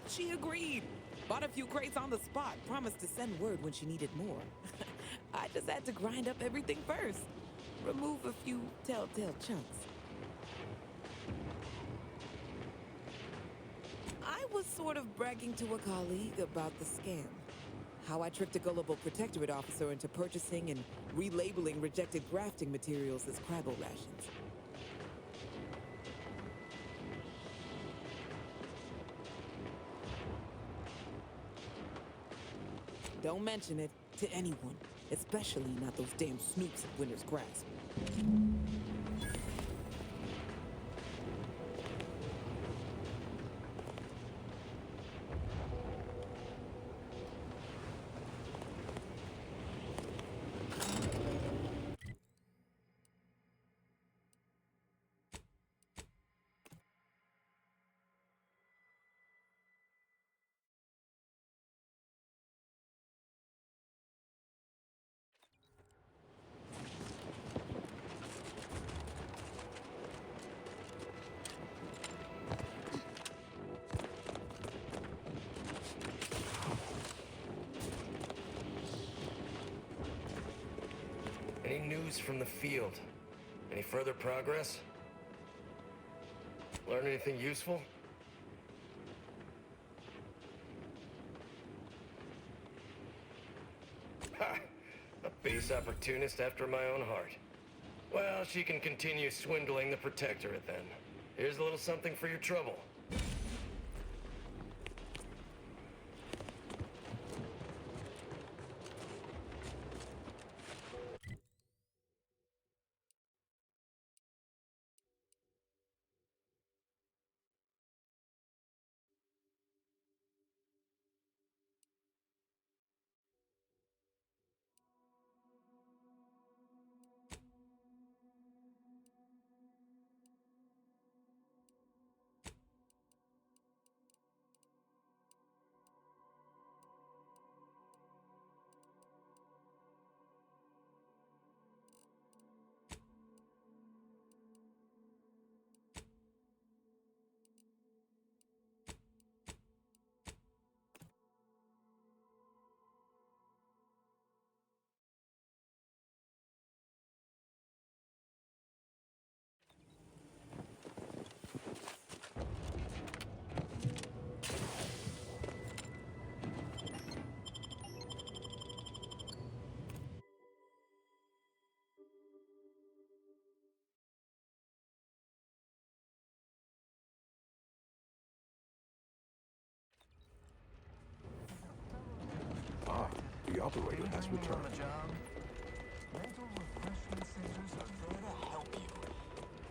She agreed. Bought a few crates on the spot, promised to send word when she needed more. I just had to grind up everything first. Remove a few telltale chunks. I was sort of bragging to a colleague about the scam. How I tricked a gullible Protectorate officer into purchasing and relabeling rejected grafting materials as Crabbo rations. Don't mention it to anyone, especially not those damn snoops at Winter's Grasp. Any news from the field? Any further progress? Learn anything useful? Ha! A base opportunist after my own heart. Well, she can continue swindling the Protectorate then. Here's a little something for your trouble. The operator has returned. Mental refreshment centers are there to help you.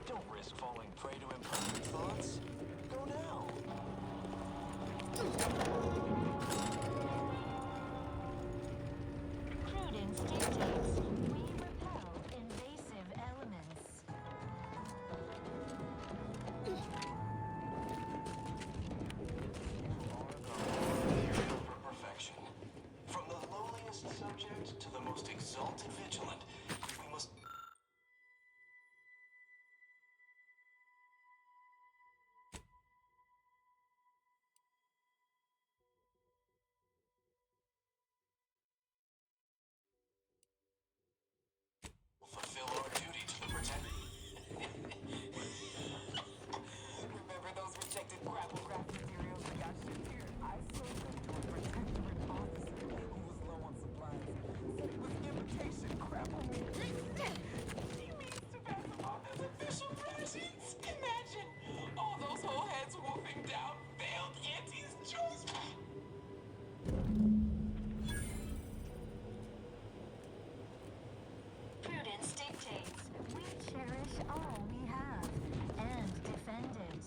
Don't risk falling prey to impertinent thoughts. Go now. Prudence dictates we repel most exalted vigilant. We must... fulfill our duty to the protector. Remember those rejected grapple craft materials we got shipped here? I sold them to a protectorate officer who was low on supplies. Said it was imitation grapple meat. He means to pass them off as official rations. Imagine all those whole heads wolfing down failed Auntie's choice. Prudence dictates we cherish all we have and defend it.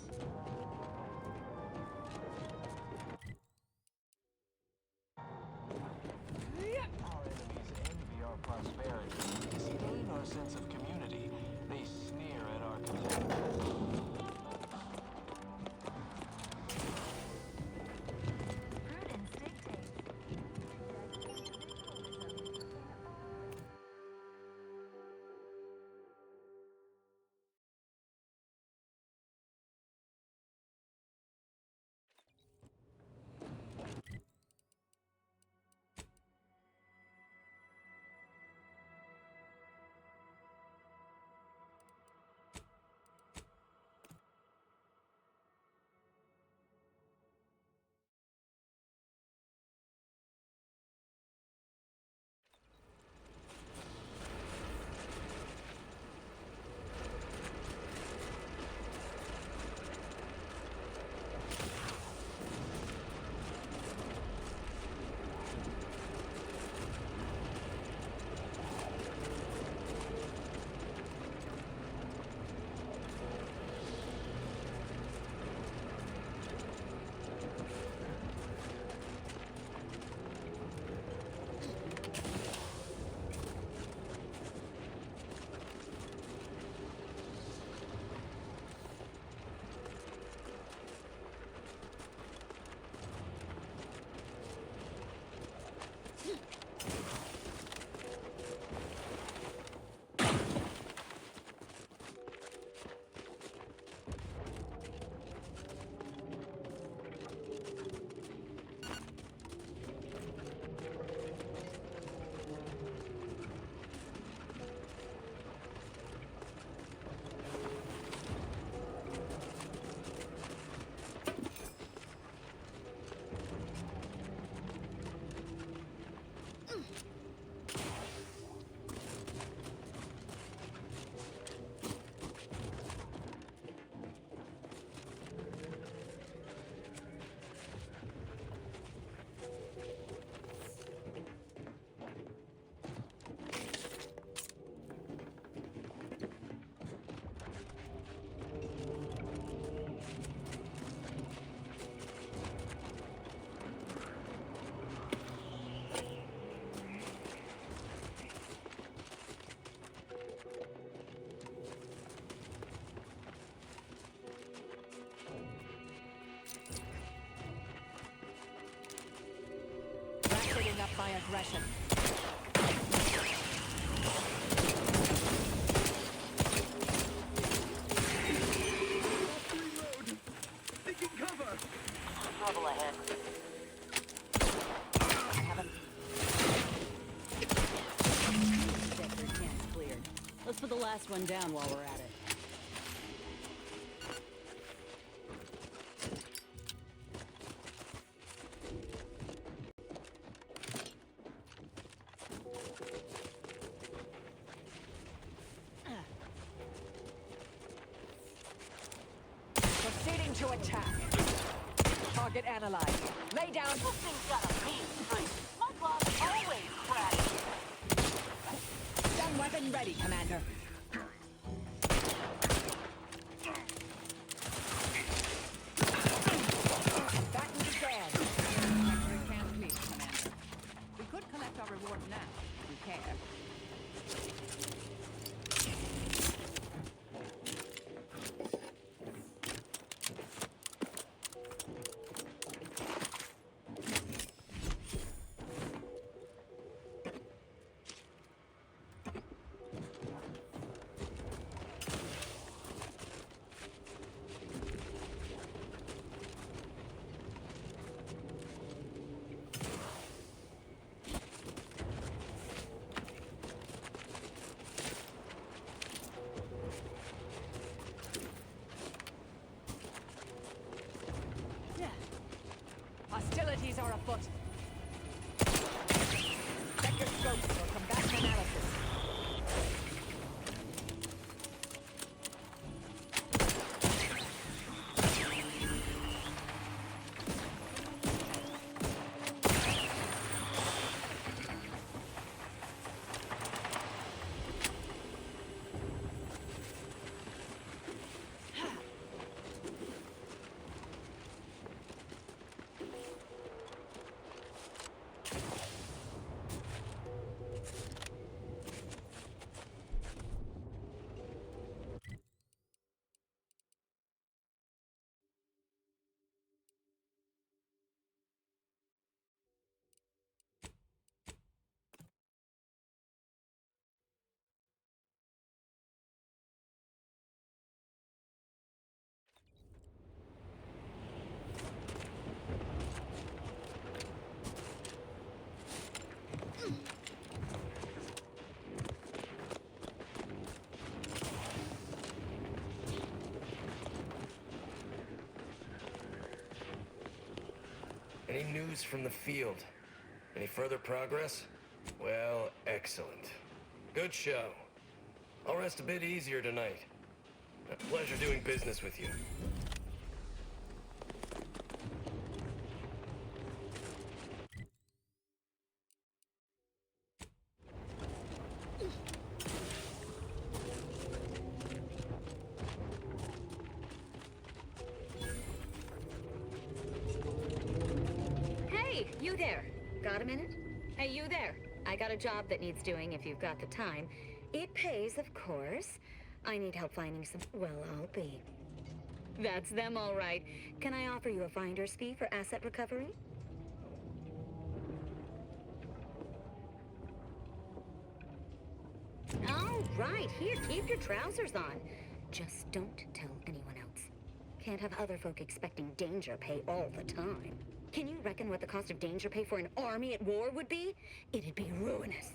Our enemies envy our prosperity, disdain our sense of community. They sneer at our contentment. Prudence dictates. Up my aggression. Taking cover! Trouble ahead. Sector chance cleared. Let's put the last one down while we're at it. Proceeding to attack. Target analyzed. Lay down. This thing's got a mean streak. My gloves always crack. Stun weapon ready, Commander. Back in the stand. Factory can't please, Commander. We could collect our reward now, if you care. more afoot. Check your scopes for combatant analysis. Any news from the field? Any further progress? Well, excellent. Good show. I'll rest a bit easier tonight. A pleasure doing business with you. Hey, you there. Got a minute? Hey, you there. I got a job that needs doing if you've got the time. It pays, of course. I need help finding some... Well, I'll be. That's them, all right. Can I offer you a finder's fee for asset recovery? All right, here, keep your trousers on. Just don't tell anyone else. Can't have other folk expecting danger pay all the time. Can you reckon what the cost of danger pay for an army at war would be? It'd be ruinous.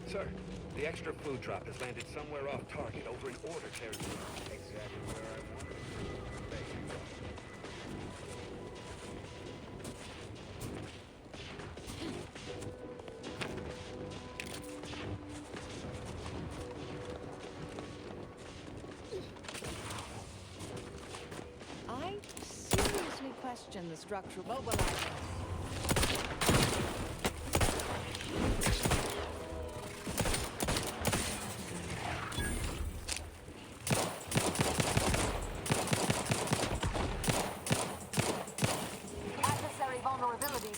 Sir, the extra food drop has landed somewhere off target over in order territory. Exactly where I wanted it. There you go. I seriously question the structural mobilizer.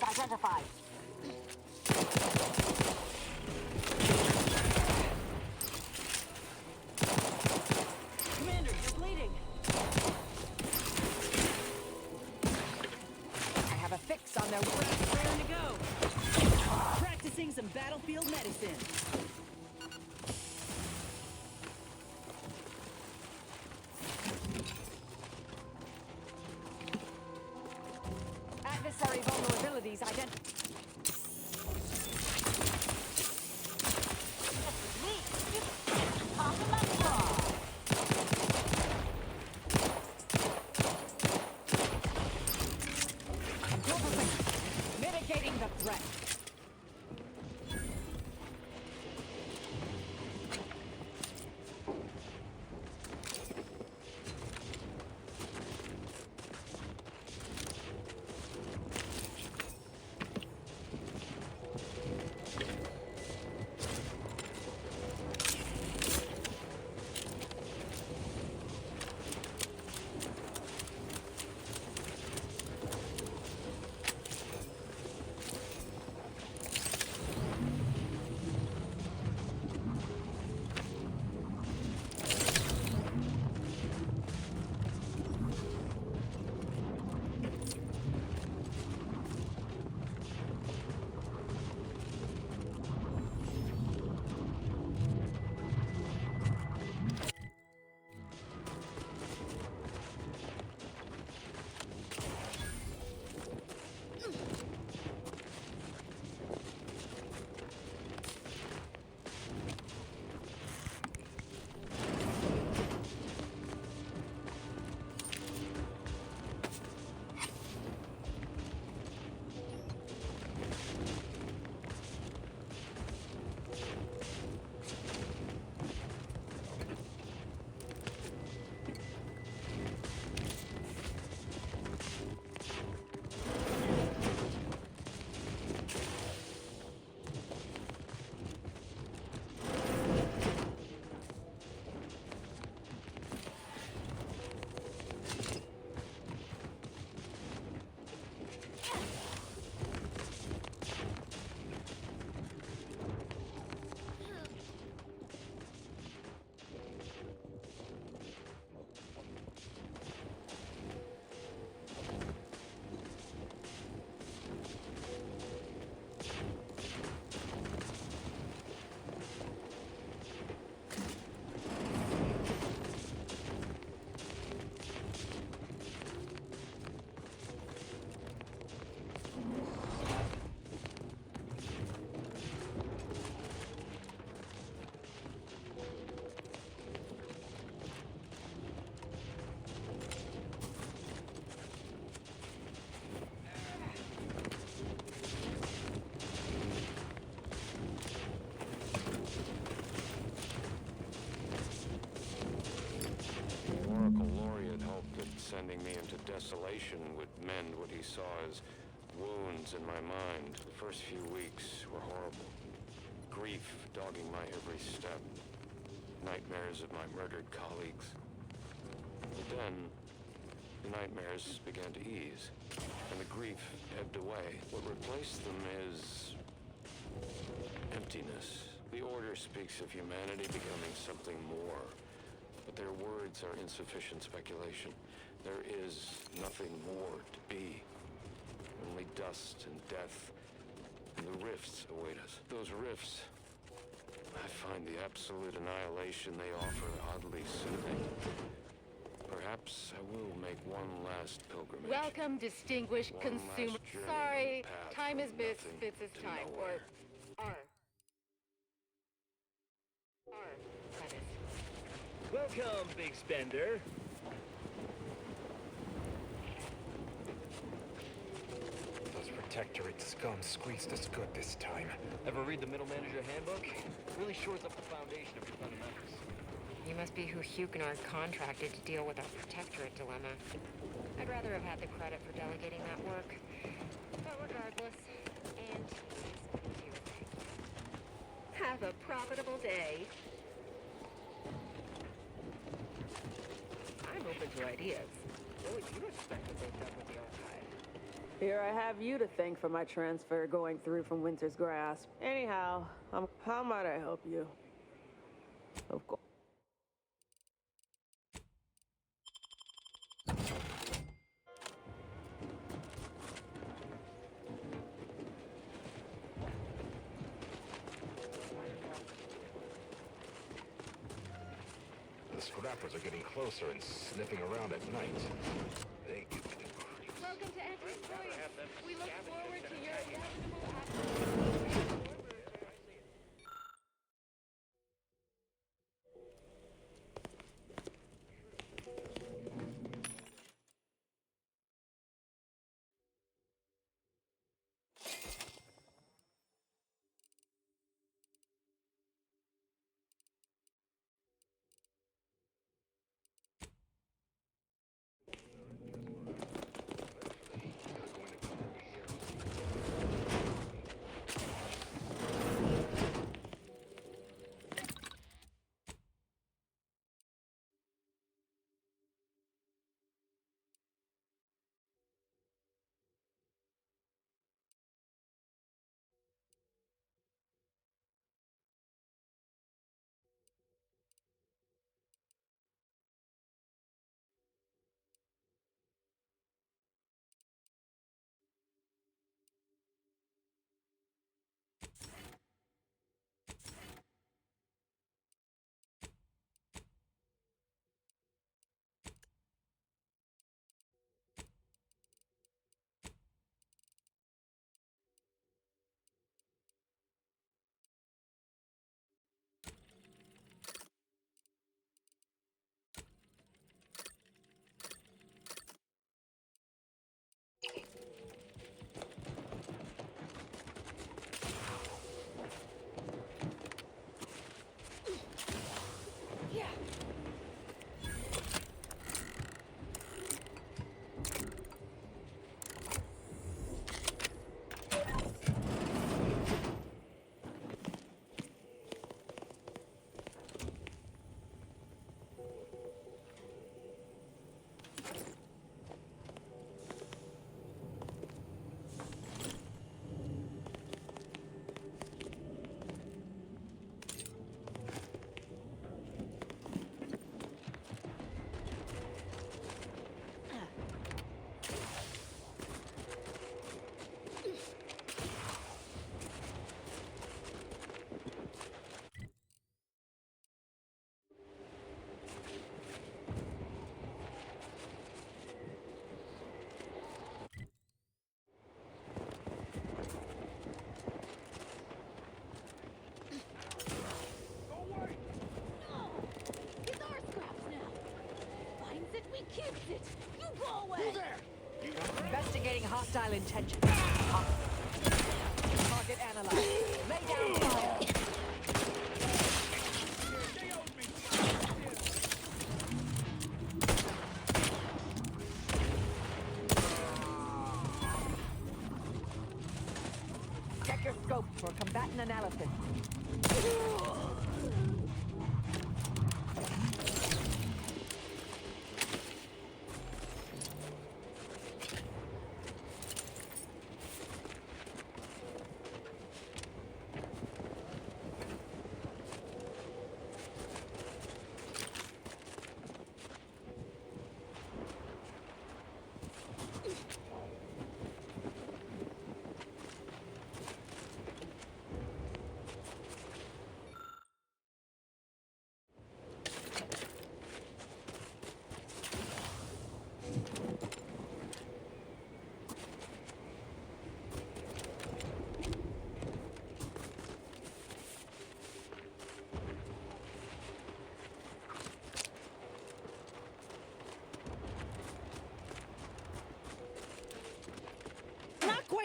Identified. Commander, you're bleeding. I have a fix on their sending me into desolation would mend what he saw as wounds in my mind. The first few weeks were horrible. Grief dogging my every step. Nightmares of my murdered colleagues. But then, the nightmares began to ease, and the grief ebbed away. What replaced them is emptiness. The Order speaks of humanity becoming something more, but their words are insufficient speculation. There is nothing more to be. Only dust and death, and the rifts await us. Those rifts, I find the absolute annihilation they offer oddly soothing. Perhaps I will make one last pilgrimage. Welcome, distinguished consumer. Sorry, time is bits is time. Or R. That is. Welcome, big spender. Those protectorate scum squeezed us good this time. Ever read the Middle Manager Handbook? Really shores up the foundation of your fundamentals. You must be who Huguenot contracted to deal with our protectorate dilemma. I'd rather have had the credit for delegating that work. But regardless, and have a profitable day. I'm open to ideas. What would you expect that they've done with the archive? Here I have you to thank for my transfer going through from Winter's Grasp. Anyhow, how might I help you? Of course. The scrappers are getting closer and sniffing around at night. They get Welcome to Endpoint. We look forward to your inevitable Investigating hostile intentions. Target analyzed. Lay down fire.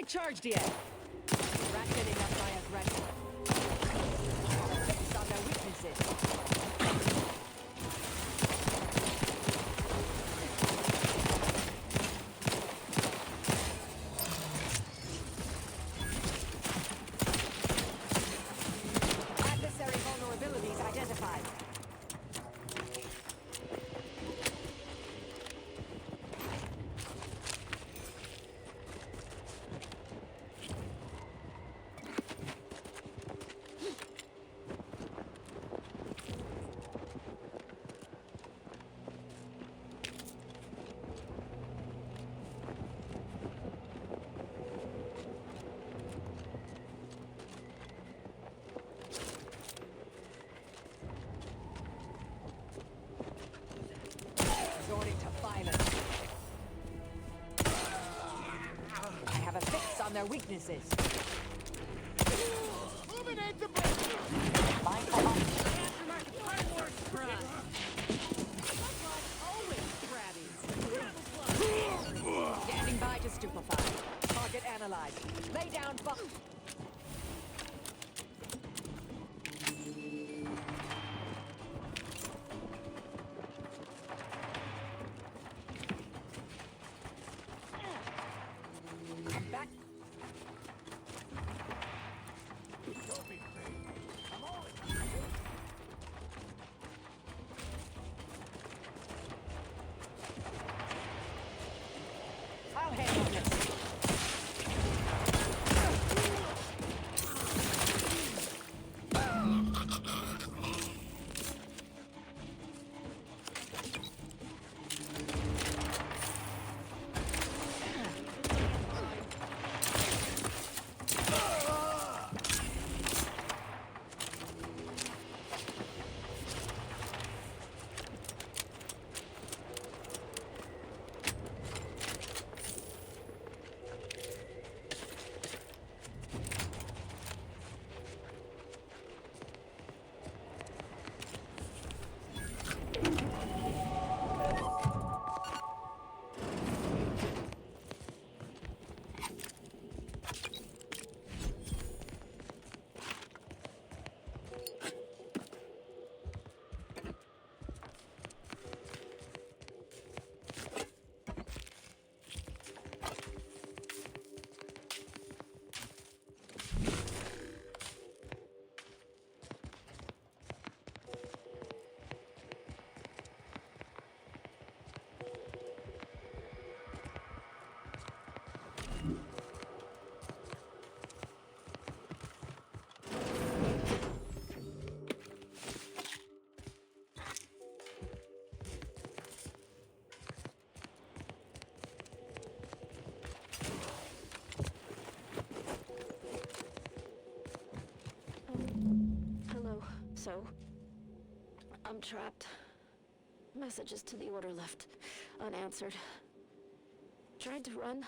quite charged yet. Ratcheting up my aggression. Focus on their weaknesses. Adversary vulnerabilities identified. Resorting to violence. I have a fix on their weaknesses. Illuminate the bridge! Standing by to stupefy. Target analyzed. Lay down bomb. Come back. Don't be fake. I'm all I'll handle this. Hello. So, I'm trapped. Messages to the order left unanswered. Tried to run.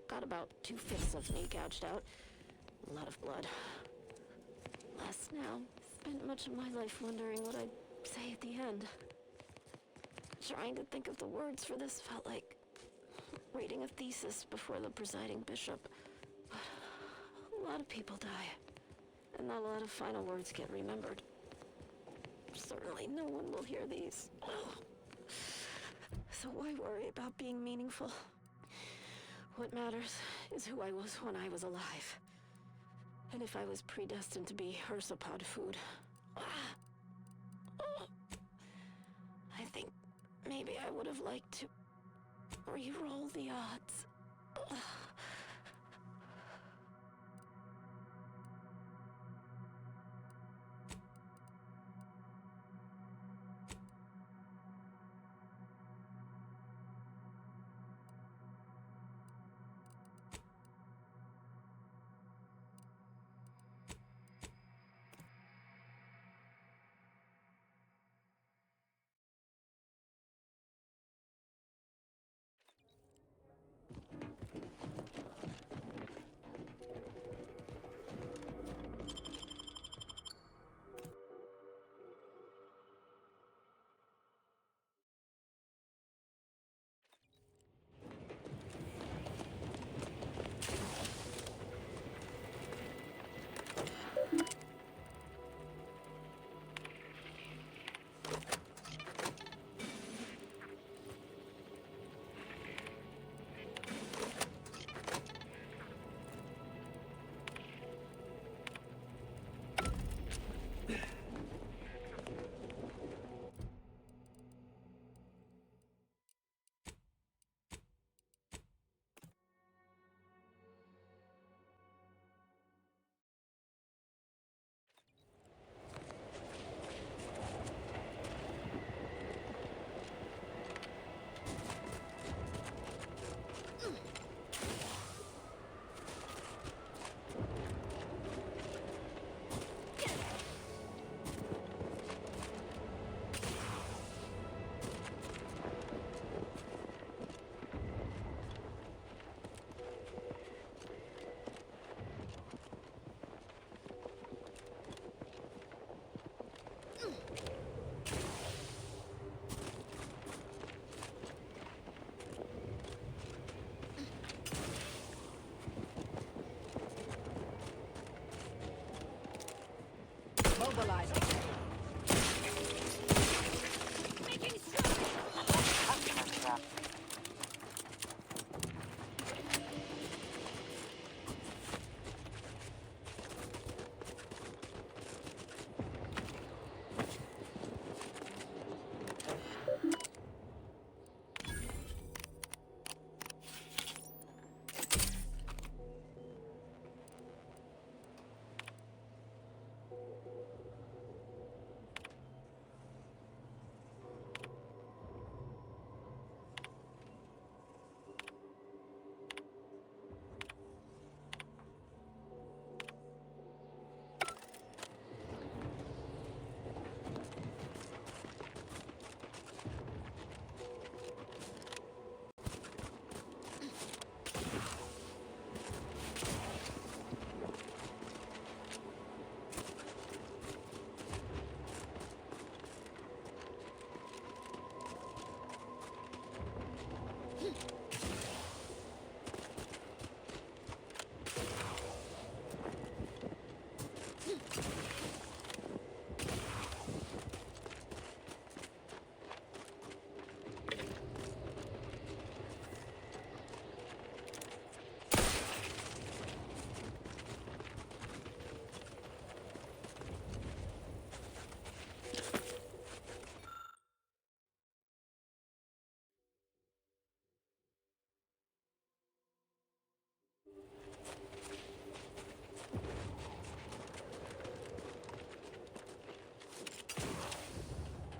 Got about 2/5 of me gouged out. A lot of blood. Last now. Spent much of my life wondering what I'd say at the end. Trying to think of the words for this felt like reading a thesis before the presiding bishop. But a lot of people die. And not a lot of final words get remembered. Certainly no one will hear these. So why worry about being meaningful? What matters is who I was when I was alive. And if I was predestined to be ursopod food. I think maybe I would have liked to re-roll the odds.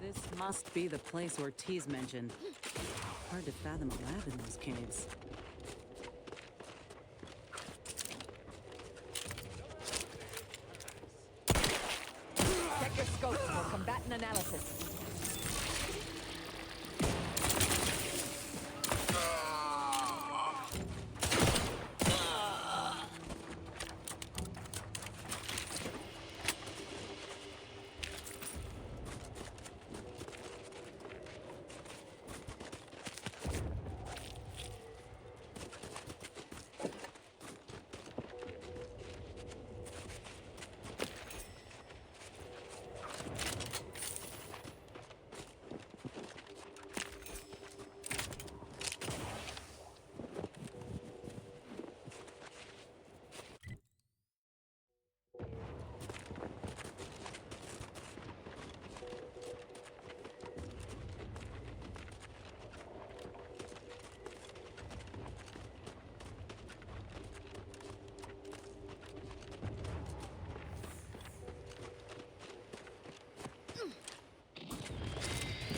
This must be the place Ortiz mentioned. Hard to fathom a lab in those caves. Check your scopes for combatant analysis.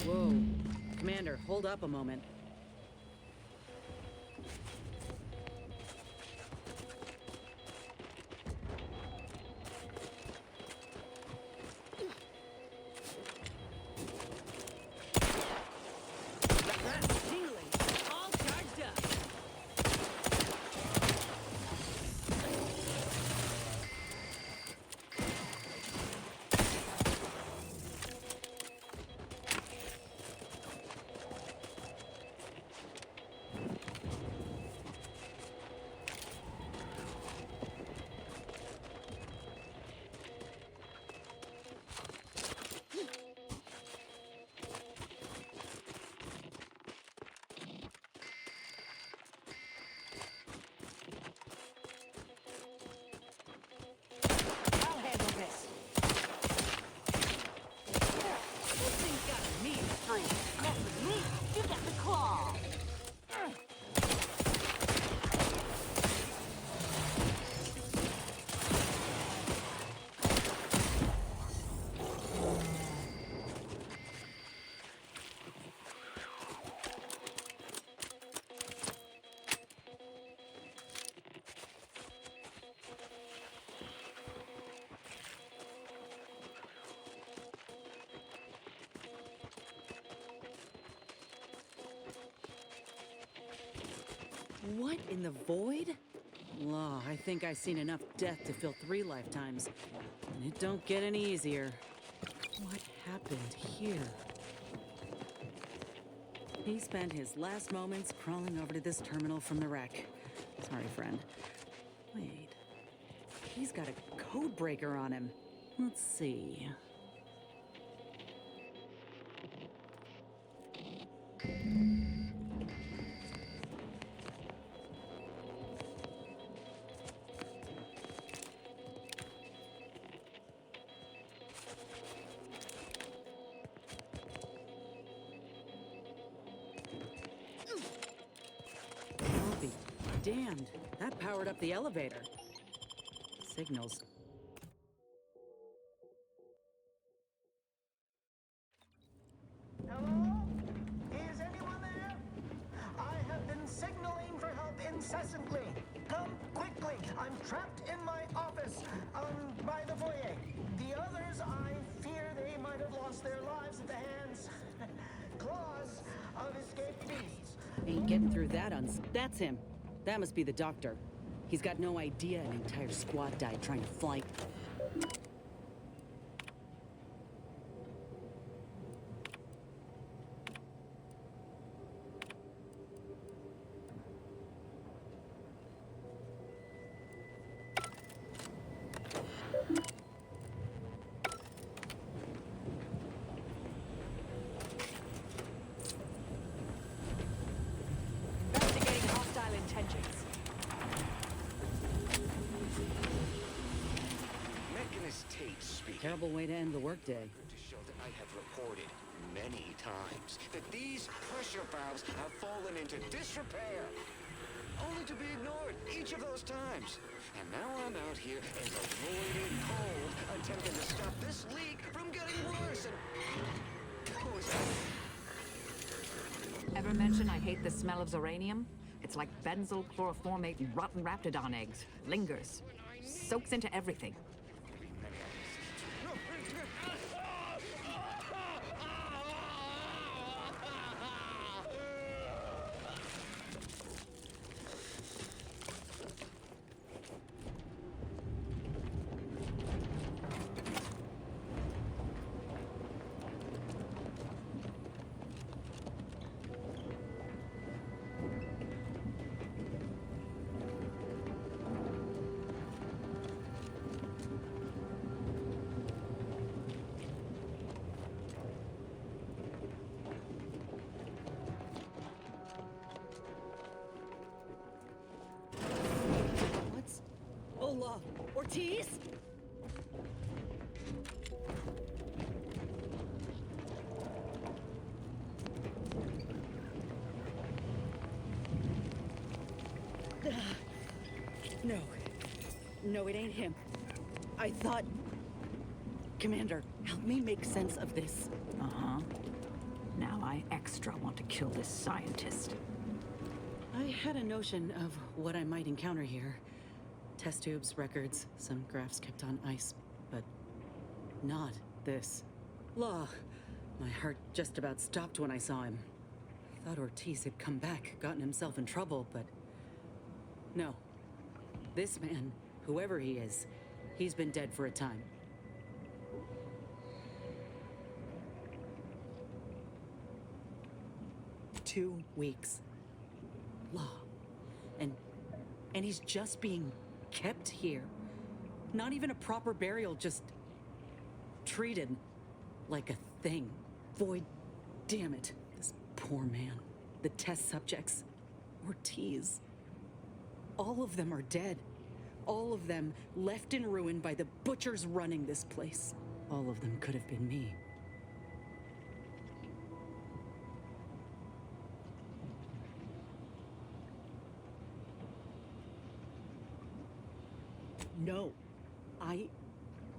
Whoa. Commander, hold up a moment. What in the void? Law, I think I've seen enough death to fill 3 lifetimes. And it don't get any easier. What happened here? He spent his last moments crawling over to this terminal from the wreck. Sorry, friend. Wait. He's got a code breaker on him. Let's see. Damned, that powered up the elevator. Signals. Hello? Is anyone there? I have been signaling for help incessantly. Come quickly. I'm trapped in my office, by the foyer. The others, I fear they might have lost their lives at the hands, claws of escaped beasts. Ain't getting through that That's him. That must be the doctor. He's got no idea an entire squad died trying to fly. Terrible way to end the workday. To show that I have reported many times that these pressure valves have fallen into disrepair, only to be ignored each of those times. And now I'm out here in the roaring cold, attempting to stop this leak from getting worse. And hate the smell of Zeranium? It's like benzyl chloroformate and rotten raptidon eggs. Lingers. Soaks into everything. Ortiz? No. No, it ain't him. I thought... Commander, help me make sense of this. Uh-huh. Now I extra want to kill this scientist. I had a notion of what I might encounter here. Test tubes, records, some graphs kept on ice, but not this. Law. My heart just about stopped when I saw him. I thought Ortiz had come back, gotten himself in trouble, but no. This man, whoever he is, he's been dead for a time. Two weeks. Law. And he's just being kept here. Not even a proper burial, just treated like a thing. Void, damn it. This poor man. The test subjects. Ortiz. All of them are dead. All of them left in ruin by the butchers running this place. All of them could have been me. No.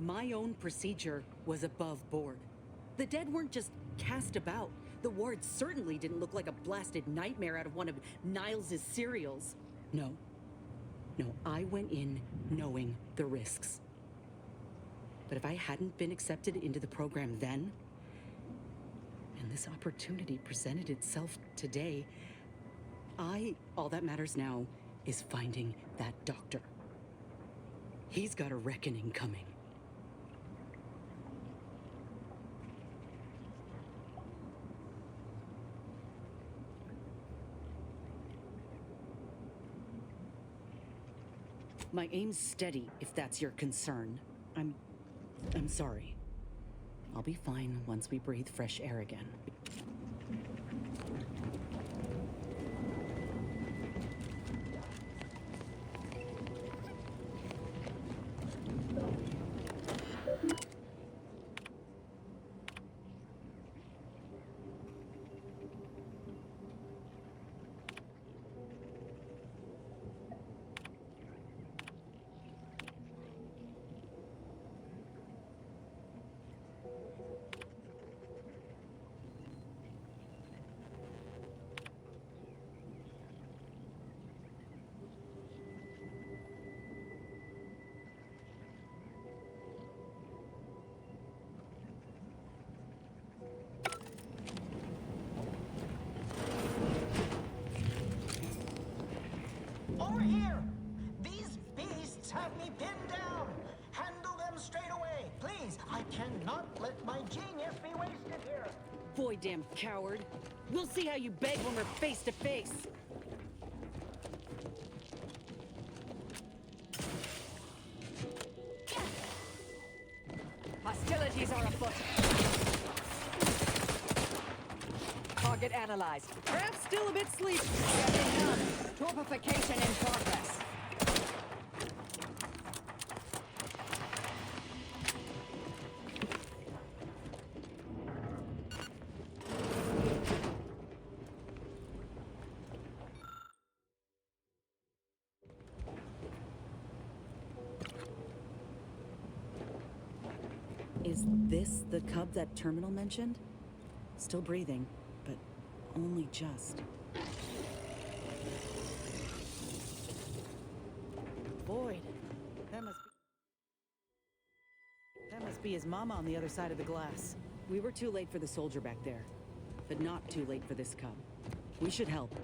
My own procedure was above board. The dead weren't just cast about. The ward certainly didn't look like a blasted nightmare out of one of Niles's serials. No, I went in knowing the risks. But if I hadn't been accepted into the program then, and this opportunity presented itself today, all that matters now is finding that doctor. He's got a reckoning coming. My aim's steady, if that's your concern. I'm sorry. I'll be fine once we breathe fresh air again. Over here! These beasts have me pinned down! Handle them straight away, please! I cannot let my genius be wasted here! Boy, damn coward. We'll see how you beg when we're face to face. Hostilities are afoot. Target analyzed. Perhaps still a bit sleepy. Getting none. Torpification in progress. Is this the cub that Terminal mentioned? Still breathing, but only just. Boyd. That must be his mama on the other side of the glass. We were too late for the soldier back there, but not too late for this cub. We should help.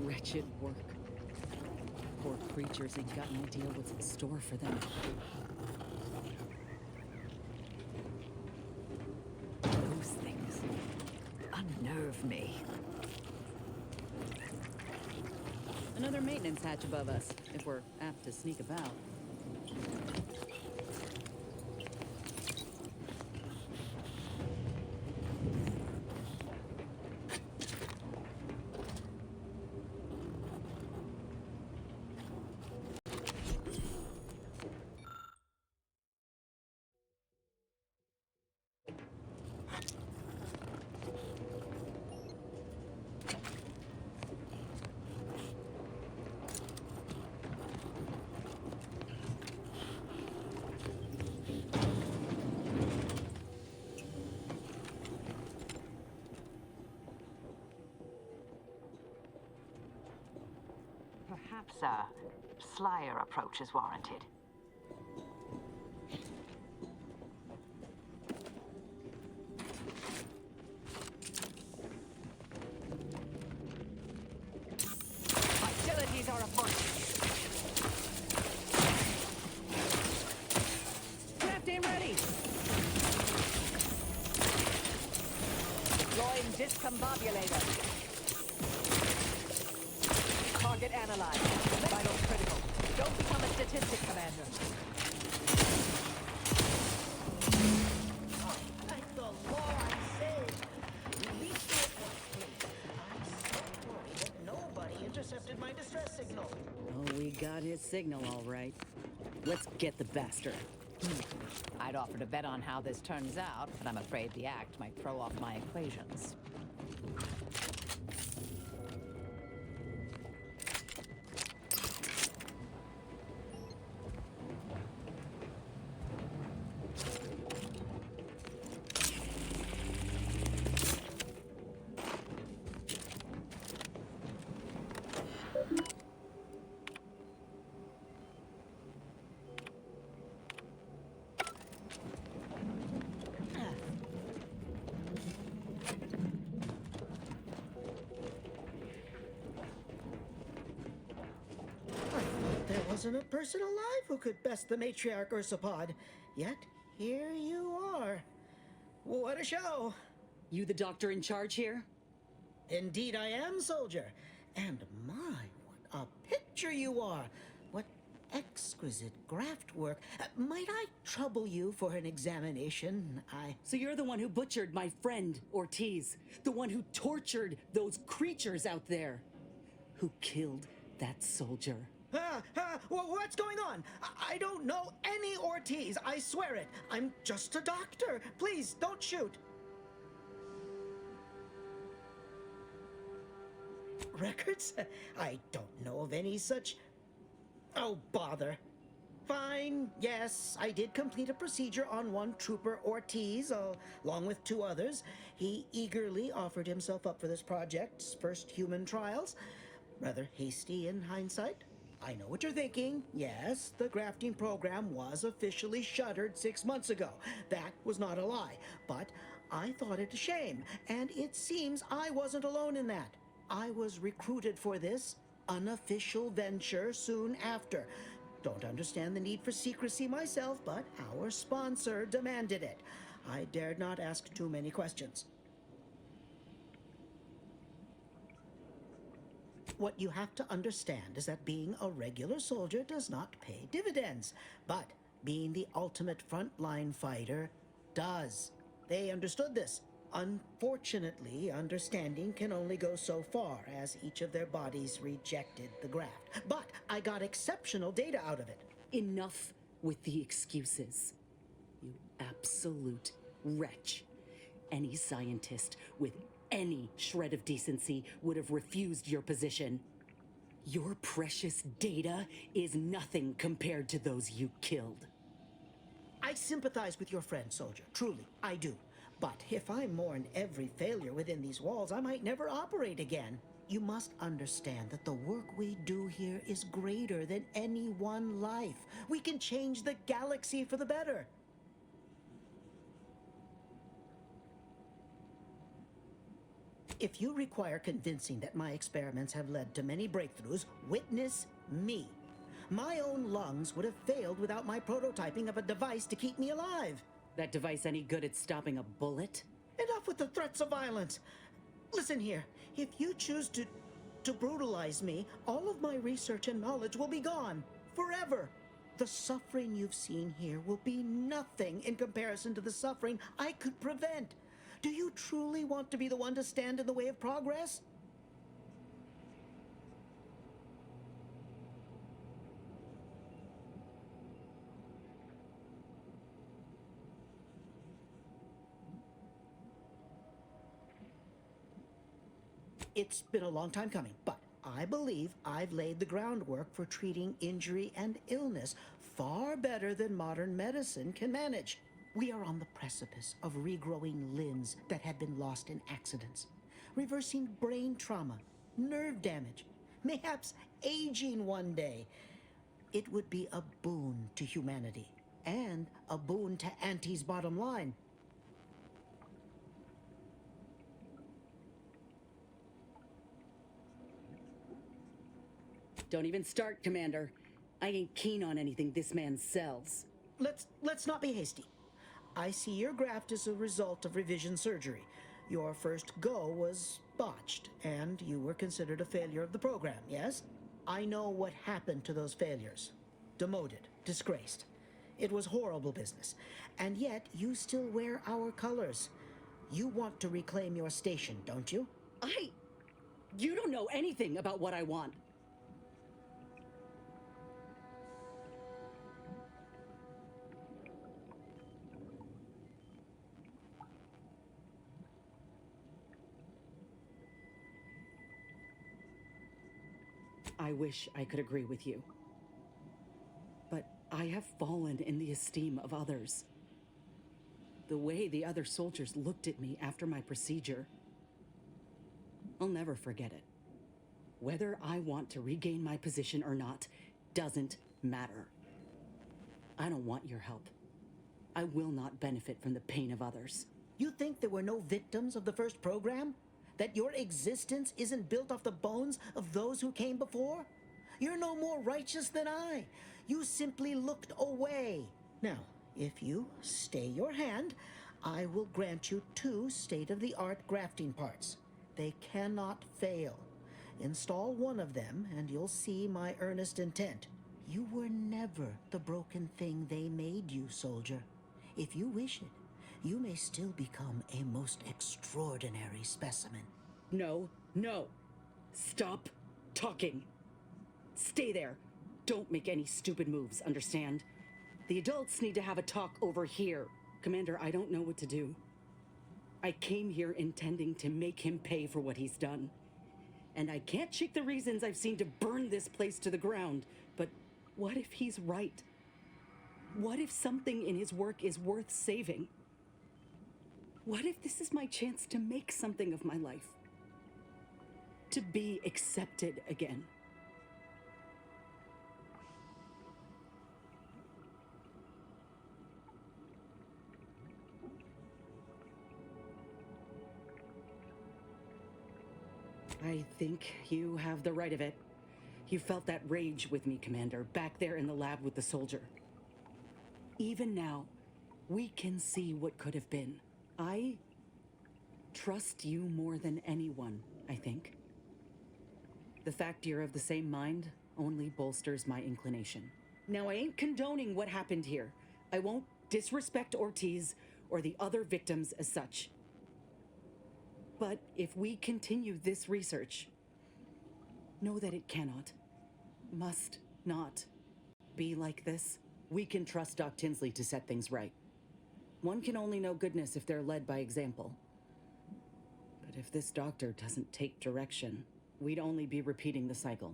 Wretched work. Poor creatures ain't got no idea what's in store for them. Those things unnerve me. Another maintenance hatch above us, if we're apt to sneak about. Perhaps a slyer approach is warranted. Hostilities are afoot. Captain ready! Deploying discombobulator. Target analyzed. Vital critical. Don't become a statistic, Commander. Thank the Lord I'm saved. Release me at once, please. I'm so worried that nobody intercepted my distress signal. Oh, we got his signal all right. Let's get the bastard. I'd offer to bet on how this turns out, but I'm afraid the act might throw off my equations. Wasn't a person alive who could best the matriarch Ursapod. Yet, here you are. What a show! You the doctor in charge here? Indeed I am, soldier. And my, what a picture you are! What exquisite graft work. Might I trouble you for an examination? So you're the one who butchered my friend, Ortiz. The one who tortured those creatures out there. Who killed that soldier. What's going on? I don't know any Ortiz, I swear it. I'm just a doctor. Please, don't shoot. Records? I don't know of any such... Oh, bother. Fine, yes, I did complete a procedure on one Trooper Ortiz, along with 2 others. He eagerly offered himself up for this project's first human trials. Rather hasty in hindsight. I know what you're thinking. Yes, the grafting program was officially shuttered 6 months ago. That was not a lie. But I thought it a shame, and it seems I wasn't alone in that. I was recruited for this unofficial venture soon after. Don't understand the need for secrecy myself, but our sponsor demanded it. I dared not ask too many questions. What you have to understand is that being a regular soldier does not pay dividends, but being the ultimate frontline fighter does. They understood this. Unfortunately, understanding can only go so far, as each of their bodies rejected the graft. But I got exceptional data out of it. Enough with the excuses. You absolute wretch. Any scientist with any shred of decency would have refused your position. Your precious data is nothing compared to those you killed. I sympathize with your friend, soldier. Truly, I do. But if I mourn every failure within these walls, I might never operate again. You must understand that the work we do here is greater than any one life. We can change the galaxy for the better. If you require convincing that my experiments have led to many breakthroughs, witness me. My own lungs would have failed without my prototyping of a device to keep me alive. That device any good at stopping a bullet? Enough with the threats of violence. Listen here, if you choose to brutalize me, all of my research and knowledge will be gone. Forever. The suffering you've seen here will be nothing in comparison to the suffering I could prevent. Do you truly want to be the one to stand in the way of progress? It's been a long time coming, but I believe I've laid the groundwork for treating injury and illness far better than modern medicine can manage. We are on the precipice of regrowing limbs that had been lost in accidents, reversing brain trauma, nerve damage, mayhaps aging one day. It would be a boon to humanity, and a boon to Auntie's bottom line. Don't even start, Commander. I ain't keen on anything this man sells. Let's not be hasty. I see your graft is a result of revision surgery. Your first go was botched, and you were considered a failure of the program, yes? I know what happened to those failures. Demoted, disgraced. It was horrible business. And yet, you still wear our colors. You want to reclaim your station, don't you? You don't know anything about what I want. I wish I could agree with you. But I have fallen in the esteem of others. The way the other soldiers looked at me after my procedure, I'll never forget it. Whether I want to regain my position or not doesn't matter. I don't want your help. I will not benefit from the pain of others. You think there were no victims of the first program? That your existence isn't built off the bones of those who came before? You're no more righteous than I. You simply looked away. Now, if you stay your hand, I will grant you 2 state-of-the-art grafting parts. They cannot fail. Install one of them, and you'll see my earnest intent. You were never the broken thing they made you, soldier. If you wish it, you may still become a most extraordinary specimen. No. Stop talking. Stay there. Don't make any stupid moves, understand? The adults need to have a talk over here. Commander, I don't know what to do. I came here intending to make him pay for what he's done. And I can't shake the reasons I've seen to burn this place to the ground. But what if he's right? What if something in his work is worth saving? What if this is my chance to make something of my life? To be accepted again? I think you have the right of it. You felt that rage with me, Commander, back there in the lab with the soldier. Even now, we can see what could have been. I trust you more than anyone, I think. The fact you're of the same mind only bolsters my inclination. Now, I ain't condoning what happened here. I won't disrespect Ortiz or the other victims as such. But if we continue this research, know that it cannot, must not be like this. We can trust Doc Tinsley to set things right. One can only know goodness if they're led by example. But if this doctor doesn't take direction, we'd only be repeating the cycle.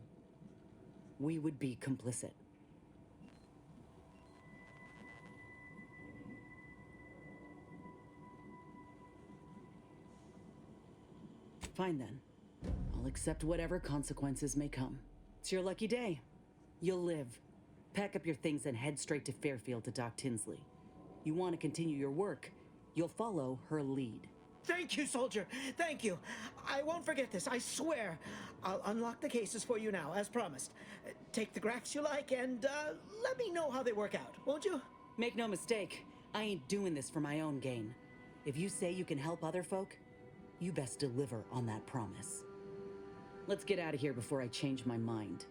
We would be complicit. Fine then. I'll accept whatever consequences may come. It's your lucky day. You'll live. Pack up your things and head straight to Fairfield to Doc Tinsley. You want to continue your work, you'll follow her lead. Thank you, soldier. Thank you. I won't forget this, I swear. I'll unlock the cases for you now, as promised. Take the graphs you like and let me know how they work out, won't you? Make no mistake, I ain't doing this for my own gain. If you say you can help other folk, you best deliver on that promise. Let's get out of here before I change my mind.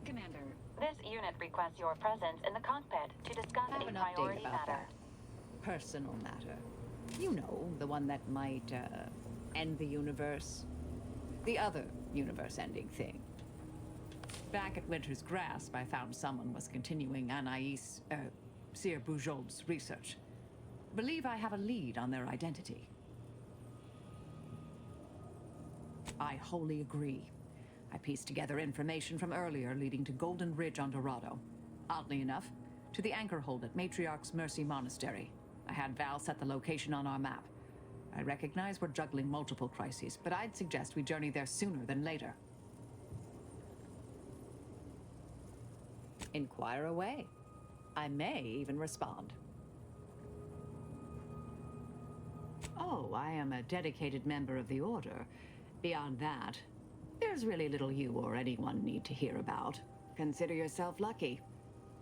Commander, This unit requests your presence in the cockpit to discuss I have a an update priority about matter. that. Personal matter. You know, the one that might, end the universe. The other universe-ending thing. Back at Winter's Grasp, I found someone was continuing Anais, Sir Bujold's research. Believe I have a lead on their identity. I wholly agree. I pieced together information from earlier leading to Golden Ridge on Dorado. Oddly enough, to the anchor hold at Matriarch's Mercy Monastery. I had Val set the location on our map. I recognize we're juggling multiple crises, but I'd suggest we journey there sooner than later. Inquire away. I may even respond. Oh, I am a dedicated member of the Order. Beyond that, there's really little you or anyone need to hear about. Consider yourself lucky.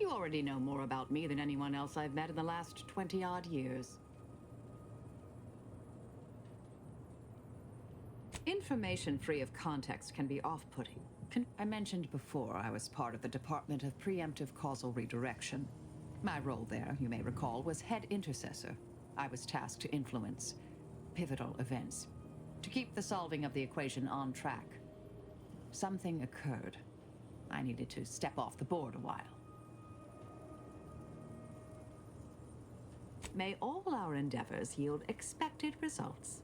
You already know more about me than anyone else I've met in the last 20-odd years. Information free of context can be off-putting. I mentioned before I was part of the Department of Preemptive Causal Redirection. My role there, you may recall, was head intercessor. I was tasked to influence pivotal events to keep the solving of the equation on track. Something occurred. I needed to step off the board a while. May all our endeavors yield expected results.